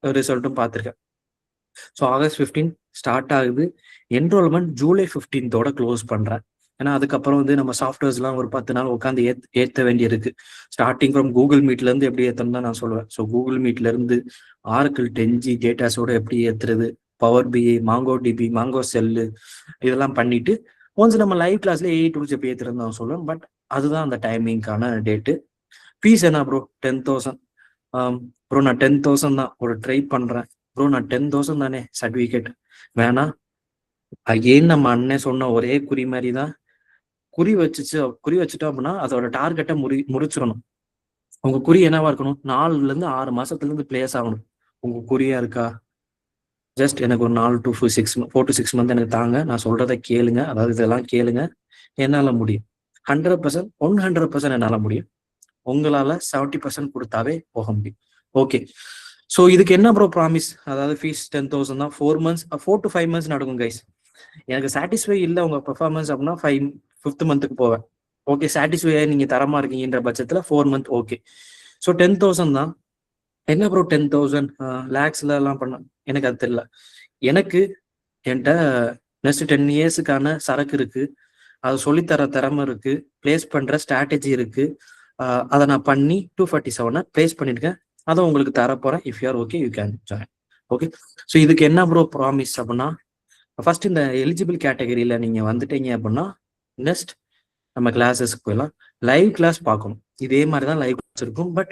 ரிசல்ட்டும் பார்த்துருக்கேன். ஸோ ஆகஸ்ட் 15 ஸ்டார்ட் ஆகுது. என்ரோல்மெண்ட் ஜூலை 15 க்ளோஸ் பண்றேன். ஏன்னா அதுக்கப்புறம் வந்து நம்ம சாஃப்ட்வேர்ஸ்லாம் ஒரு 10 நாள் உட்காந்து ஏற்ற வேண்டி இருக்கு. ஸ்டார்டிங் ஃப்ரம் கூகுள் மீட்ல இருந்து எப்படி ஏற்றணும் தான் நான் சொல்லுவேன். ஸோ கூகுள் மீட்ல இருந்து ஆரக்கிள் 10G டேட்டாஸோட எப்படி ஏற்றுறது, பவர் பிஐ, மாங்கோ டிபி, மாங்கோ செல்லு இதெல்லாம் பண்ணிட்டு ஒன்ஸ் நம்ம லைவ் கிளாஸ்ல ஏஐ டூல்ஸ் எப்படி ஏற்றுறது நான் சொல்லுவேன். பட் அதுதான் அந்த டைமிங்கான டேட்டு. ஃபீஸ் என்ன ப்ரோ? 10,000. ப்ரோ நான் 10,000 தான் ஒரு ட்ரை பண்றேன். ப்ரோ நான் 10,000 தானே சர்டிஃபிகேட் வேணா. அகெயின் நம்ம அண்ணன் சொன்ன ஒரே குறி மாதிரி தான். குறி வச்சுட்டோம் அப்படின்னா அதோட டார்கெட்டை முடிச்சிடணும். உங்க குறி என்னவா இருக்கணும்? 4 இருந்து 6 மாசத்துல இருந்து பிளேஸ் ஆகணும். உங்க குறியா இருக்கா? ஜஸ்ட் எனக்கு ஒரு 4 to 6 மந்த் எனக்கு தாங்க. நான் சொல்றதை கேளுங்க. அதாவது இதெல்லாம் கேளுங்க. என்னால முடியும். 100% 100% என்னால முடியும். உங்களால 70% கொடுத்தாவே போக முடியும். ஓகே. ஸோ இதுக்கு என்ன ப்ரோ ப்ராமிஸ்? அதாவது ஃபீஸ் 10,000 தான். 4 to 5 months நடக்கும் கைஸ். எனக்கு சாட்டிஸ்ஃபை இல்லை உங்க பெர்ஃபார்மன்ஸ் அப்படின்னா 5th மந்த்துக்கு போவேன். ஓகே சாட்டிஸ்ஃபை நீங்க தரமா இருக்கீங்கன்ற பட்சத்துல 4 month ஓகே. ஸோ 10,000 தான். என்ன ப்ரோ 10,000 லேக்ஸ்ல எல்லாம் பண்ண எனக்கு அது தெரியல. எனக்கு என்கிட்ட நெக்ஸ்ட் 10 yearsக்கான சரக்கு இருக்கு, அதை சொல்லித்தர திறமை இருக்கு, பிளேஸ் பண்ற ஸ்ட்ராட்டஜி இருக்கு. அதை நான் பண்ணி 247 பிளேஸ் பண்ணிருக்கேன். அதை உங்களுக்கு தரப்போறேன். If you are okay you can join. Okay. So இதுக்கு என்ன ப்ரோ ப்ராமிஸ் அப்படின்னா ஃபர்ஸ்ட் இந்த எலிஜிபிள் கேட்டகரியில நீங்க வந்துட்டீங்க அப்படின்னா நெக்ஸ்ட் நம்ம கிளாஸஸ்க்கு போயிடலாம். லைவ் கிளாஸ் பார்க்கணும். இதே மாதிரி தான் லைவ் கிளாஸ் இருக்கும். பட்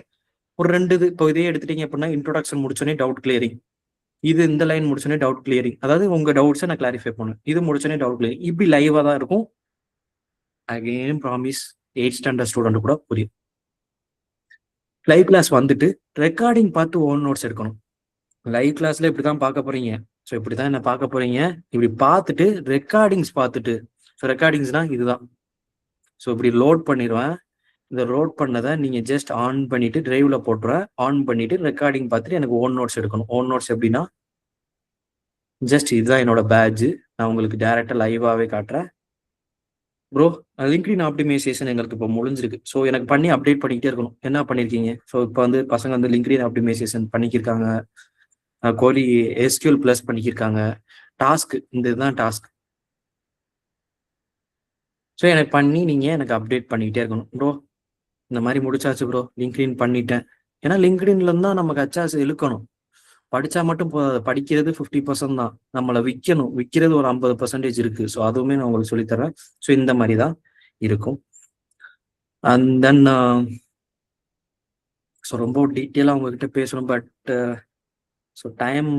ஒரு 2 இது இப்போ இதே எடுத்துட்டீங்க அப்படின்னா இன்ட்ரோடக்ஷன் முடிச்சோடனே டவுட் கிளியரிங், இது இந்த லைன் முடிச்சோடனே டவுட் கிளியரிங், அதாவது உங்க டவுட்ஸை நான் கிளாரிஃபை பண்ணுவேன். இது முடிச்சோடனே டவுட் கிளியரிங், இப்படி லைவா தான் இருக்கும். Again promise 8th standard student கூட புரியும். லைவ் கிளாஸ் வந்துட்டு ரெக்கார்டிங் பார்த்து ஓன் நோட்ஸ் எடுக்கணும். லைவ் கிளாஸ்ல இப்படிதான் பார்க்க போறீங்க. ஸோ இப்படிதான் என்ன பார்க்க போறீங்க. இப்படி பார்த்துட்டு ரெக்கார்டிங்ஸ் பார்த்துட்டு, ஸோ ரெக்கார்டிங்ஸ்னா இதுதான். ஸோ இப்படி லோட் பண்ணிடுவேன். இந்த லோட் பண்ணதை நீங்க ஜஸ்ட் ஆன் பண்ணிட்டு டிரைவ்ல போட்டுருவேன். ஆன் பண்ணிட்டு ரெக்கார்டிங் பார்த்துட்டு எனக்கு ஓன் நோட்ஸ் எடுக்கணும். ஓன் நோட்ஸ் எப்படின்னா ஜஸ்ட் இதுதான் என்னோட பேட்ஜ். நான் உங்களுக்கு டைரக்டா லைவாவே காட்டுறேன். ப்ரோ லிங்க்டின் ஆப்டிமைசேஷன் எங்களுக்கு இப்போ முடிஞ்சிருக்கு. ஸோ எனக்கு பண்ணி அப்டேட் பண்ணிக்கிட்டே இருக்கணும். என்ன பண்ணியிருக்கீங்க? ஸோ இப்போ வந்து பசங்க வந்து லிங்க்டின் ஆப்டிமைசேஷன் பண்ணிக்கிருக்காங்க, கோலி SQL ப்ளஸ் பண்ணிக்கிருக்காங்க. டாஸ்க் இந்த இதுதான் டாஸ்க். ஸோ எனக்கு பண்ணி நீங்க எனக்கு அப்டேட் பண்ணிக்கிட்டே இருக்கணும். ப்ரோ இந்த மாதிரி முடிச்சாச்சு ப்ரோ, லிங்க்டின் பண்ணிட்டேன். ஏன்னா லிங்க்டின்ல இருந்தா நமக்கு அச்சாஸ் இழுக்கணும். படிச்சா மட்டும் படிக்கிறது 50% தான். நம்மளை விற்கிறது ஒரு 50% இருக்கு. ஸோ அதுவுமே நான் உங்களுக்கு சொல்லித்தரேன். ஸோ இந்த மாதிரி தான் இருக்கும். அண்ட் தென் ஸோ ரொம்ப டீட்டெயிலாக உங்ககிட்ட பேசணும். பட் ஸோ டைம்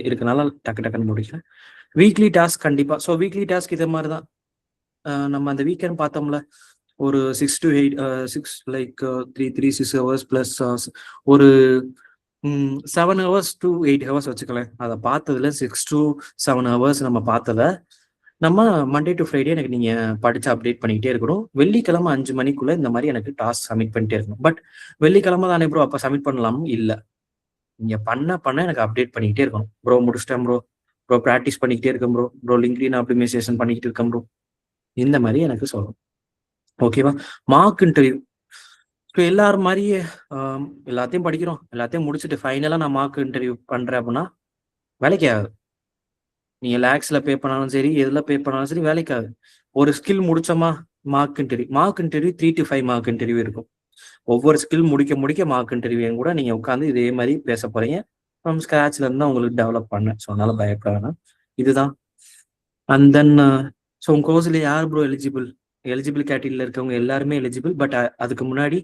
இருக்கனால டக்குன்னு முடிக்கிறேன். வீக்லி டாஸ்க் கண்டிப்பாக. ஸோ வீக்லி டாஸ்க் இதே மாதிரி தான். நம்ம அந்த வீக்கெண்ட் பார்த்தோம்ல, ஒரு 6 to 8 6 லைக் 3 hours ப்ளஸ் ஒரு 7 hours to 8 hours வச்சுக்கலாம். அதை பார்த்ததுல 6 to 7 hours நம்ம பார்த்ததை நம்ம மண்டே டு ஃப்ரைடே எனக்கு நீங்கள் படித்து அப்டேட் பண்ணிக்கிட்டே இருக்கணும். வெள்ளிக்கிழமை 5 மணிக்குள்ளே இந்த மாதிரி எனக்கு டாஸ்க் சப்மிட் பண்ணிட்டே இருக்கணும். பட் வெள்ளிக்கிழமை தானே ப்ரோ, அப்போ சப்மிட் பண்ணலாமும் இல்லை. நீங்கள் பண்ண எனக்கு அப்டேட் பண்ணிக்கிட்டே இருக்கணும். ப்ரோ முடிச்சிட்டேன் ப்ரோ ப்ராக்டிஸ் பண்ணிக்கிட்டே இருக்கேன் ப்ரோ லிங்க்டின் ஆப்டிமைசேஷன் பண்ணிக்கிட்டு இருக்கேன் ப்ரோ, இந்த மாதிரி எனக்கு சொல்லணும். ஓகேவா? Mark interview. ஸோ எல்லாரும் மாதிரியே எல்லாத்தையும் படிக்கிறோம், எல்லாத்தையும் முடிச்சுட்டு ஃபைனலாக நான் மார்க் இன்டர்வியூ பண்ணுறேன் அப்படின்னா வேலைக்கு ஆகாது. நீங்கள் லேக்ஸில் பே பண்ணாலும் சரி, எதில் பே பண்ணாலும் சரி வேலைக்கு ஆகுது. ஒரு ஸ்கில் முடிச்சோமா mock interview 3 to 5 mock interview இருக்கும். ஒவ்வொரு ஸ்கில் முடிக்க மார்க் இன்டர்வியூ கூட நீங்கள் உட்காந்து இதே மாதிரி பேச போகிறீங்க. ஃப்ரம் ஸ்க்ராட்ச்ல இருந்து தான் உங்களுக்கு டெவலப் பண்ணேன். ஸோ அதனால பயப்பட வேணாம். இதுதான். அண்ட் தென் ஸோ உங்கள் கோர்ஸில் யார் ப்ரோ எலிஜிபிள் கேட்டகரியில் இருக்கவங்க எல்லாருமே எலிஜிபிள். பட் அதுக்கு முன்னாடி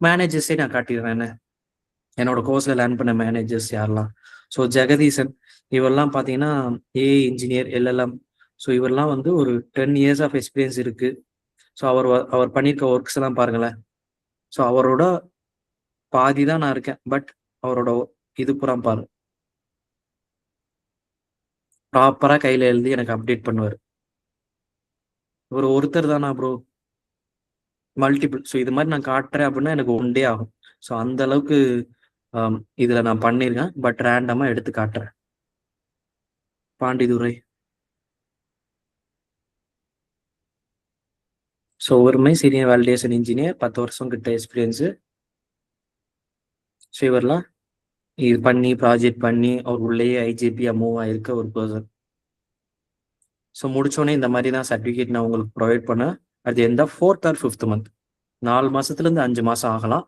மேனேஜர்ஸே நான் காட்டிடுறேன். என்ன என்னோட கோர்ஸில் லேர்ன் பண்ண மேனேஜர்ஸ் யாரெல்லாம். ஸோ ஜெகதீசன் இவரெல்லாம் பார்த்தீங்கன்னா ஏஐ இன்ஜினியர் LLM. ஸோ இவரெல்லாம் வந்து ஒரு 10 years ஆஃப் எக்ஸ்பீரியன்ஸ் இருக்குது. ஸோ அவர் பண்ணியிருக்க ஒர்க்ஸ் எல்லாம் பாருங்களேன். ஸோ அவரோட பாதி தான் நான் இருக்கேன். பட் அவரோட இது புறம் பாரு, ப்ராப்பராக கையில் எழுதி எனக்கு அப்டேட் பண்ணுவார். இவர் ஒருத்தர் தானா ப்ரோ, மல்டிபிள். ஸோ இது மாதிரி நான் காட்டுறேன் அப்படின்னா எனக்கு 1 day ஆகும். ஸோ அந்த அளவுக்கு இதில் நான் பண்ணியிருக்கேன். பட் ரேண்டமாக எடுத்து காட்டுறேன். பாண்டிதுரை. ஸோ ஒருமே சீனியர் வேலிடேஷன் இன்ஜினியர், 10 வருஷம் கிட்ட எக்ஸ்பீரியன்ஸு. ஸோ இவரெல்லாம் இது பண்ணி ப்ராஜெக்ட் பண்ணி அவர் உள்ளேயே ஐஜிபியாக மூவ் ஆகிருக்க ஒரு பர்சன். ஸோ முடிச்சோடனே இந்த மாதிரி தான் சர்டிஃபிகேட் நான் உங்களுக்கு ப்ரொவைட் பண்ணேன். அது எந்த 4th or 5th month, 4 மாதத்துலேருந்து 5 மாதம் ஆகலாம்.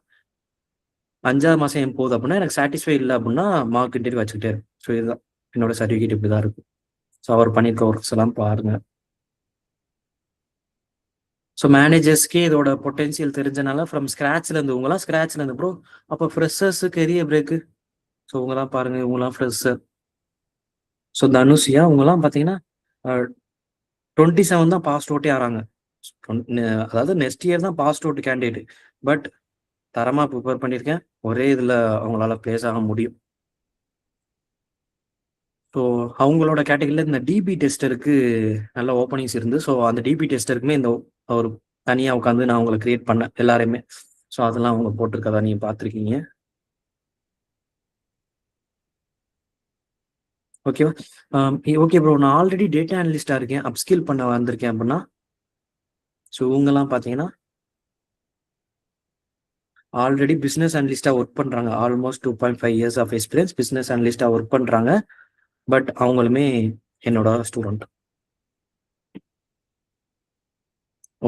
5ஆவது மாதம் என் போகுது அப்படின்னா எனக்கு சாட்டிஸ்ஃபை இல்லை அப்படின்னா மார்க் இன்டர்வியூ வச்சுக்கிட்டே இருக்கும். ஸோ இதுதான் என்னோட சர்டிஃபிகேட், இப்படி தான் இருக்கும். ஸோ அவர் பண்ணியிருக்க ஒர்க்ஸ் எல்லாம் பாருங்க. ஸோ மேனேஜர்ஸ்க்கே இதோட பொட்டென்சியல் தெரிஞ்சனால ஃப்ரம் ஸ்க்ராட்ச்லேருந்து இவங்களாம் ஸ்க்ராட்ச்லேருந்து ப்ரோ. அப்போ ஃப்ரெஷர்ஸு கெரியர் பிரேக்கு. ஸோ இவங்கெல்லாம் பாருங்க, இவங்கெல்லாம் ஃப்ரெஷர். ஸோ தனுஷியா இவங்கெல்லாம் பார்த்தீங்கன்னா 27 தான் பாஸ்ட் அவுட்டே ஆகிறாங்க. அதாவது நெக்ஸ்ட் இயர் தான் பாஸ்ட் அவுட் கேண்டிடேட். பட் தரமாக ப்ரிப்பேர் பண்ணியிருக்கேன். ஒரே இதில் அவங்களால பிளேஸ் ஆக முடியும். ஸோ அவங்களோட கேட்டகரியில் இந்த டிபி டெஸ்டருக்கு நல்ல ஓப்பனிங்ஸ் இருந்து. ஸோ அந்த டிபி டெஸ்டருக்குமே இந்த ஒரு தனியாக உட்காந்து நான் அவங்களை கிரியேட் பண்ணேன் எல்லாரையுமே. ஸோ அதெல்லாம் அவங்க போட்டிருக்கதா நீங்கள் பார்த்துருக்கீங்க. ஓகேவா? ஓகே ப்ரோ, நான் ஆல்ரெடி டேட்டா அனலிஸ்டாக இருக்கேன், அப்ஸ்கில் பண்ண வந்திருக்கேன் அப்படின்னா. ஸோ இவங்கெல்லாம் பார்த்தீங்கன்னா ஆல்ரெடி பிஸ்னஸ் அனலிஸ்டாக ஒர்க் பண்ணுறாங்க. Almost 2.5 years of experience business அனலிஸ்டாக ஒர்க் பண்ணுறாங்க. பட் அவங்களுமே என்னோட ஸ்டூடெண்ட்.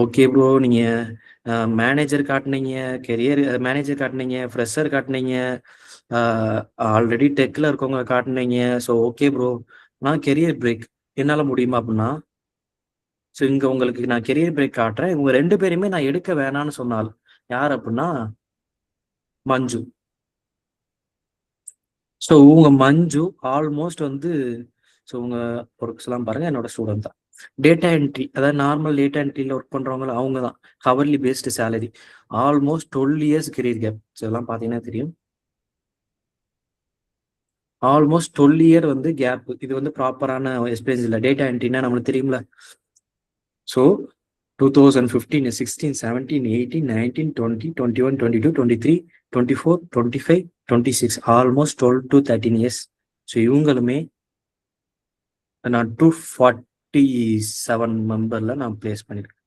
ஓகே ப்ரோ, நீங்கள் மேனேஜர் காட்டினீங்க, கெரியர் மேனேஜர் காட்டினீங்க, ஃப்ரெஷர் காட்டினீங்க, ஆல்ரெடி டெக்கில் இருக்கவங்க காட்டினீங்க. ஸோ ஓகே ப்ரோ, நான் கெரியர் பிரேக் என்னால் முடியுமா அப்படின்னா, ஸோ இங்கே உங்களுக்கு நான் கெரியர் பிரேக் காட்டுறேன். இவங்க 2 பேரையுமே நான் எடுக்க வேணான்னு சொன்னால் யார் அப்படின்னா மஞ்சு. ஸோ இவங்க மஞ்சு ஆல்மோஸ்ட் வந்து ஸோ உங்க ஒர்க்ஸ் எல்லாம் பாருங்க, என்னோட ஸ்டூடெண்ட் தான். டேட்டா என்ட்ரி, அதாவது நார்மல் டேட்டா என்ட்ரியில் ஒர்க் பண்றவங்க அவங்க தான். Hourly based salary, almost 12 years career gap. So இதெல்லாம் பார்த்தீங்கன்னா தெரியும். ஆல்மோஸ்ட் 12 year வந்து கேப். இது வந்து ப்ராப்பரான எக்ஸ்பீரியன்ஸ் இல்லை. டேட்டா என்ட்ரினா நம்மளுக்கு தெரியும்ல. So 2015, 16, 17, 18, 19, 20, 21, 22, 23, 24, 25, 26, almost 12 to 13 years. So இவங்களுமே நான் 247 மெம்பர்ல நான் பிளேஸ் பண்ணியிருக்கேன்.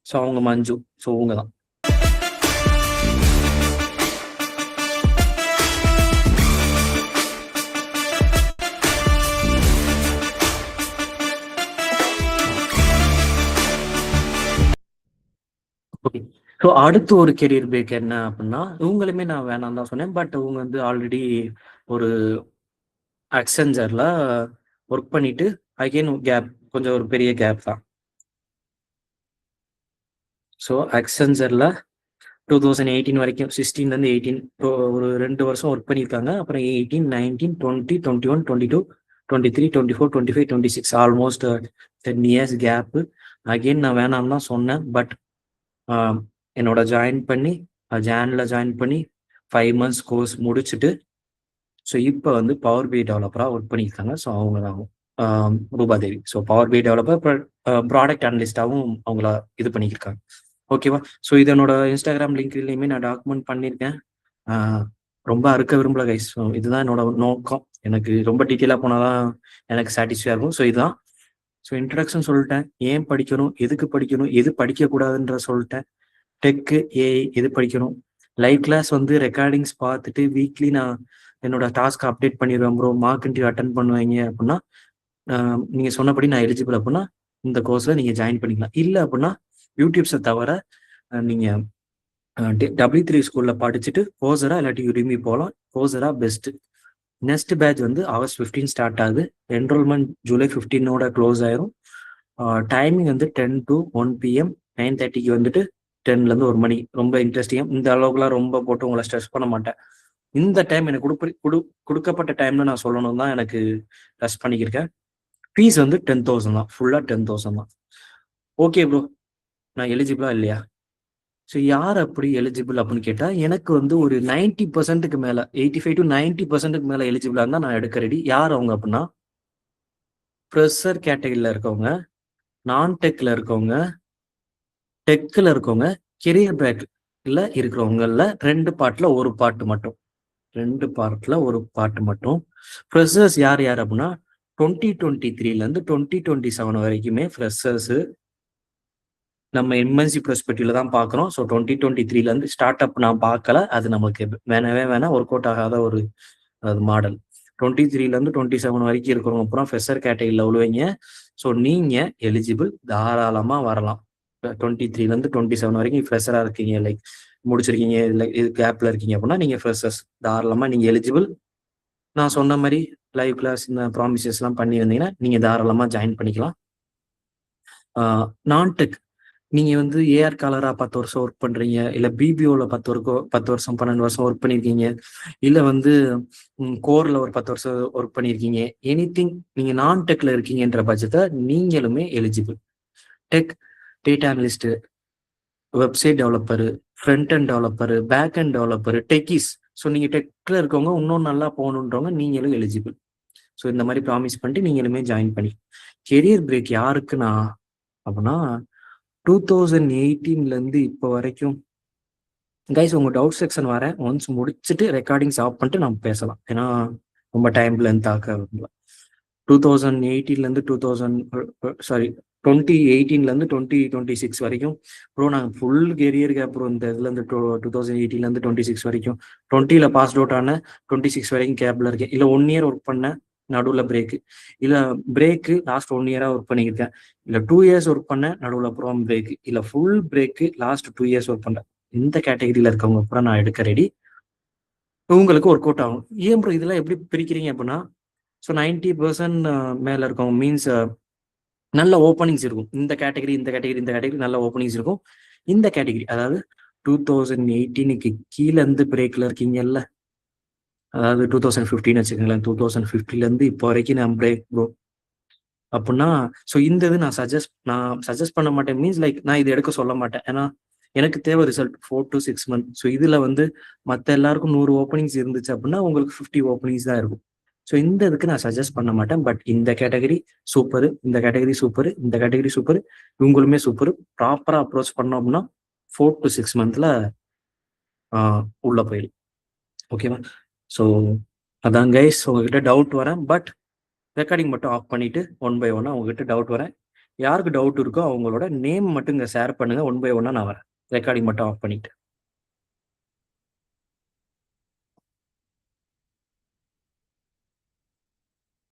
ஸோ அவங்க மஞ்சு. ஸோ அவங்க தான். ஓகே, ஸோ அடுத்து ஒரு கெரியர் பிரேக் என்ன அப்படின்னா, இவங்களுமே நான் வேணாம் தான் சொன்னேன். பட் இவங்க வந்து ஆல்ரெடி ஒரு அக்சென்சர்ல ஒர்க் பண்ணிட்டு அகைன் கேப், கொஞ்சம் ஒரு பெரிய கேப் தான். ஸோ அக்சென்சர்ல 2018 வரைக்கும் 16லேருந்து 18 ஒரு 2 வருஷம் ஒர்க் பண்ணியிருக்காங்க. அப்புறம் 18, 19, 20, 21, 22, 23, 24, 25, 26 ஆல்மோஸ்ட் 10 இயர்ஸ் கேப்பு. அகெயின் நான் வேணாம்னு தான் சொன்னேன். பட் என்னோட ஜாயின் பண்ணி ஜான்ல ஜாயின் பண்ணி 5 மந்த்ஸ் கோர்ஸ் முடிச்சுட்டு ஸோ இப்போ வந்து பவர் பி டெவலப்பராக ஒர்க் பண்ணியிருக்காங்க. ஸோ அவங்க தான் Rupadevi. So power BI developer product அனலிஸ்டாகவும் அவங்கள இது பண்ணியிருக்காங்க. ஓகேவா? ஸோ இது என்னோட இன்ஸ்டாகிராம் லிங்க்லையுமே நான் டாக்குமெண்ட் பண்ணியிருக்கேன். ரொம்ப அறுக்க விரும்பல கைஸ். ஸோ இதுதான் என்னோட நோக்கம். எனக்கு ரொம்ப டீட்டெயிலாக போனால் தான் எனக்கு சாட்டிஸ்ஃபையாக இருக்கும். ஸோ இதுதான். ஸோ இன்ட்ரடக்ஷன் சொல்லிட்டேன். ஏன் படிக்கணும், எதுக்கு படிக்கணும், எது படிக்கக்கூடாதுன்ற சொல்லிட்டேன். டெக்கு, ஏஐ எது படிக்கணும். லைவ் கிளாஸ் வந்து ரெக்கார்டிங்ஸ் பார்த்துட்டு வீக்லி நான் என்னோட டாஸ்க் அப்டேட் பண்ணிடுவேன் ப்ரோ. மார்க் இன்டர்வியூ அட்டன் பண்ணுவீங்க அப்படின்னா நீங்கள் சொன்னபடி நான் எலிஜிபிள் அப்படின்னா இந்த கோர்ஸில் நீங்கள் ஜாயின் பண்ணிக்கலாம். இல்லை அப்படின்னா யூடியூப்ஸை தவிர நீங்கள் W3 ஸ்கூலில் படிச்சுட்டு கோர்ஸரா இல்லாட்டி யுடிமி போகலாம். Coursera best. நெக்ஸ்ட் பேட்ச் வந்து August 15 ஸ்டார்ட் ஆகுது. என்ரோல்மெண்ட் July 15 க்ளோஸ் ஆயிரும். டைமிங் வந்து 10 to 1 PM, 9:30க்கு வந்துட்டு 10லேருந்து 1 மணி. ரொம்ப இன்ட்ரெஸ்டிங்காக, இந்த அளவுக்குலாம் ரொம்ப போட்டு உங்களை ஸ்ட்ரெஸ் பண்ண மாட்டேன். இந்த டைம் எனக்கு கொடுக்கப்பட்ட டைம்ல நான் சொல்லணும் தான் எனக்கு ரெஸ்ட் பண்ணிக்கிருக்கேன். ஃபீஸ் வந்து 10,000 தான், ஃபுல்லாக 10,000 தான். ஓகே ப்ரோ, நான் எலிஜிபிளா இல்லையா? ஸோ யார் அப்படி எலிஜிபிள் அப்படின்னு கேட்டால், எனக்கு வந்து ஒரு 90% மேலே, 85 to 90% மேலே எலிஜிபிளாக இருந்தால் நான் எடுக்க ரெடி. யார் அவங்க அப்படின்னா, ப்ரெஷர் கேட்டகரியில் இருக்கவங்க, நான் டெக்கில் இருக்கவங்க, டெக்கில் இருக்கவங்க, கெரியர் பேக்கில் இருக்கிறவங்கள 2 பார்ட்டில் ஒரு பார்ட் மட்டும். 2 பார்ட்டில் ஒரு பார்ட் மட்டும். ஃப்ரெஷர்ஸ் யார் யார் அப்படின்னா 2023லேருந்து 2027 வரைக்குமே ஃப்ரெஷர்ஸு நம்ம எம்என்சி ப்ரெஸ்பெக்டிவ்ல தான் பார்க்குறோம். ஸோ 2023லேருந்து ஸ்டார்ட் அப் நான் பார்க்கல. அது நமக்கு வேணாம், ஒர்க் அவுட் ஆகாத ஒரு மாடல். 23லேருந்து 27 வரைக்கும் இருக்கிறவங்க அப்புறம் ஃப்ரெஷர் கேட்டகரியில் விழுவீங்க. ஸோ நீங்கள் எலிஜிபிள், தாராளமாக வரலாம். 23லேருந்து 27 வரைக்கும் ஃப்ரெஷராக இருக்கீங்க, லைக் முடிச்சிருக்கீங்க, இல்லை இது கேப்பில் இருக்கீங்க அப்படின்னா நீங்கள் ஃப்ரெஷர்ஸ் தாராளமாக நீங்கள் எலிஜிபிள். நான் சொன்ன மாதிரி லைவ் கிளாஸ் இந்த ப்ராமிசஸ்லாம் பண்ணியிருந்தீங்கன்னா நீங்கள் தாராளமாக ஜாயின் பண்ணிக்கலாம். நான் டெக் நீங்கள் வந்து ஏஆர் காலராக 10 வருஷம் ஒர்க் பண்ணுறீங்க, இல்லை பிபிஓவில் 10 வருஷம் 12 வருஷம் ஒர்க் பண்ணியிருக்கீங்க, இல்லை வந்து கோரில் ஒரு 10 வருஷம் ஒர்க் பண்ணியிருக்கீங்க, எனிதிங் நீங்கள் நான் டெக்கில் இருக்கீங்கன்ற பட்சத்தை நீங்களுமே eligible. Tech, data analyst, website developer, front end developer, back end developer, techies. So நீங்கள் டெக்கில் இருக்கவங்க இன்னும் நல்லா போகணுன்றவங்க நீங்களும் எலிஜிபிள். ஸோ இந்த மாதிரி ப்ராமிஸ் பண்ணிட்டு நீங்களுமே ஜாயின் பண்ணி. கெரியர் பிரேக் யாருக்குண்ணா அப்படின்னா 2018லேருந்து இப்போ வரைக்கும் கைஸ் உங்கள் டவுட் செக்ஷன் வரேன். ஒன்ஸ் முடிச்சுட்டு ரெக்கார்டிங்ஸ் ஆஃப் பண்ணிட்டு நம்ம பேசலாம். ஏன்னா ரொம்ப டைம் லென்த் ஆக 2018லேருந்து 2018லேருந்து 2026 வரைக்கும் ப்ரோ நாங்கள் ஃபுல் கெரியர் கேப் ப்ரோ. இந்த இதுலேருந்து 2018லேருந்து 26 வரைக்கும் 20ல் பாஸ் அவுட் ஆன 26 வரைக்கும் கேப்பில் இருக்கேன். இல்லை 1 இயர் ஒர்க் பண்ணேன், நடுவில் பிரேக்கு, இல்லை பிரேக்கு லாஸ்ட் 1 இயராக ஒர்க் பண்ணியிருக்கேன், இல்லை 2 இயர்ஸ் ஒர்க் பண்ணேன், நடுவில் அப்புறம் பிரேக்கு, இல்லை full break last 2 years work பண்ணேன். இந்த கேட்டகரியில் இருக்கவங்க அப்புறம் நான் எடுக்க ரெடி. உங்களுக்கு ஒர்க் அவுட் ஆகும். ஏன் ப்ரோ இதெல்லாம் எப்படி பிரிக்கிறீங்க அப்படின்னா, ஸோ 90% மேலே இருக்கவங்க மீன்ஸ் நல்ல ஓப்பனிங்ஸ் இருக்கும். இந்த கேட்டகரி நல்ல ஓப்பனிங்ஸ் இருக்கும். இந்த கேட்டகரி அதாவது 2018க்கு கீழே இருந்து பிரேக்கில் இருக்கீங்கல்ல, அதாவது 2015 வச்சுக்கோங்களேன், 2015லேருந்து இப்போ வரைக்கும் நான் பிரேக் ப்ரோ அப்படின்னா, ஸோ இந்த இது நான் சஜஸ்ட் பண்ண மாட்டேன். மீன்ஸ் லைக் நான் இது எடுக்க சொல்ல மாட்டேன். ஏன்னா எனக்கு தேவை ரிசல்ட் 4 to 6 months. ஸோ இதில் வந்து மற்ற எல்லாருக்கும் 100 ஓப்பனிங்ஸ் இருந்துச்சு அப்படின்னா உங்களுக்கு 50 ஓப்பனிங்ஸ் தான் இருக்கும். ஸோ இந்த இதுக்கு நான் சஜஸ்ட் பண்ண மாட்டேன். பட் இந்த கேட்டகரி சூப்பரு, இந்த கேட்டகரி சூப்பரு, இந்த கேட்டகரி சூப்பரு, இவங்களுமே சூப்பரு. ப்ராப்பராக அப்ரோச் பண்ணோம் அப்படின்னா 4 to 6 monthsல உள்ள போயிடும். ஓகேவா? ஸோ அதான் கைஸ், உங்ககிட்ட டவுட் வரேன். பட் ரெக்கார்டிங் மட்டும் ஆஃப் பண்ணிட்டு 1 by 1 உங்ககிட்ட டவுட் வரேன். யாருக்கு டவுட் இருக்கோ அவங்களோட நேம் மட்டும் இங்கே ஷேர் பண்ணுங்க. 1 by 1 நான் வரேன். ரெக்கார்டிங் மட்டும் ஆஃப் பண்ணிட்டு.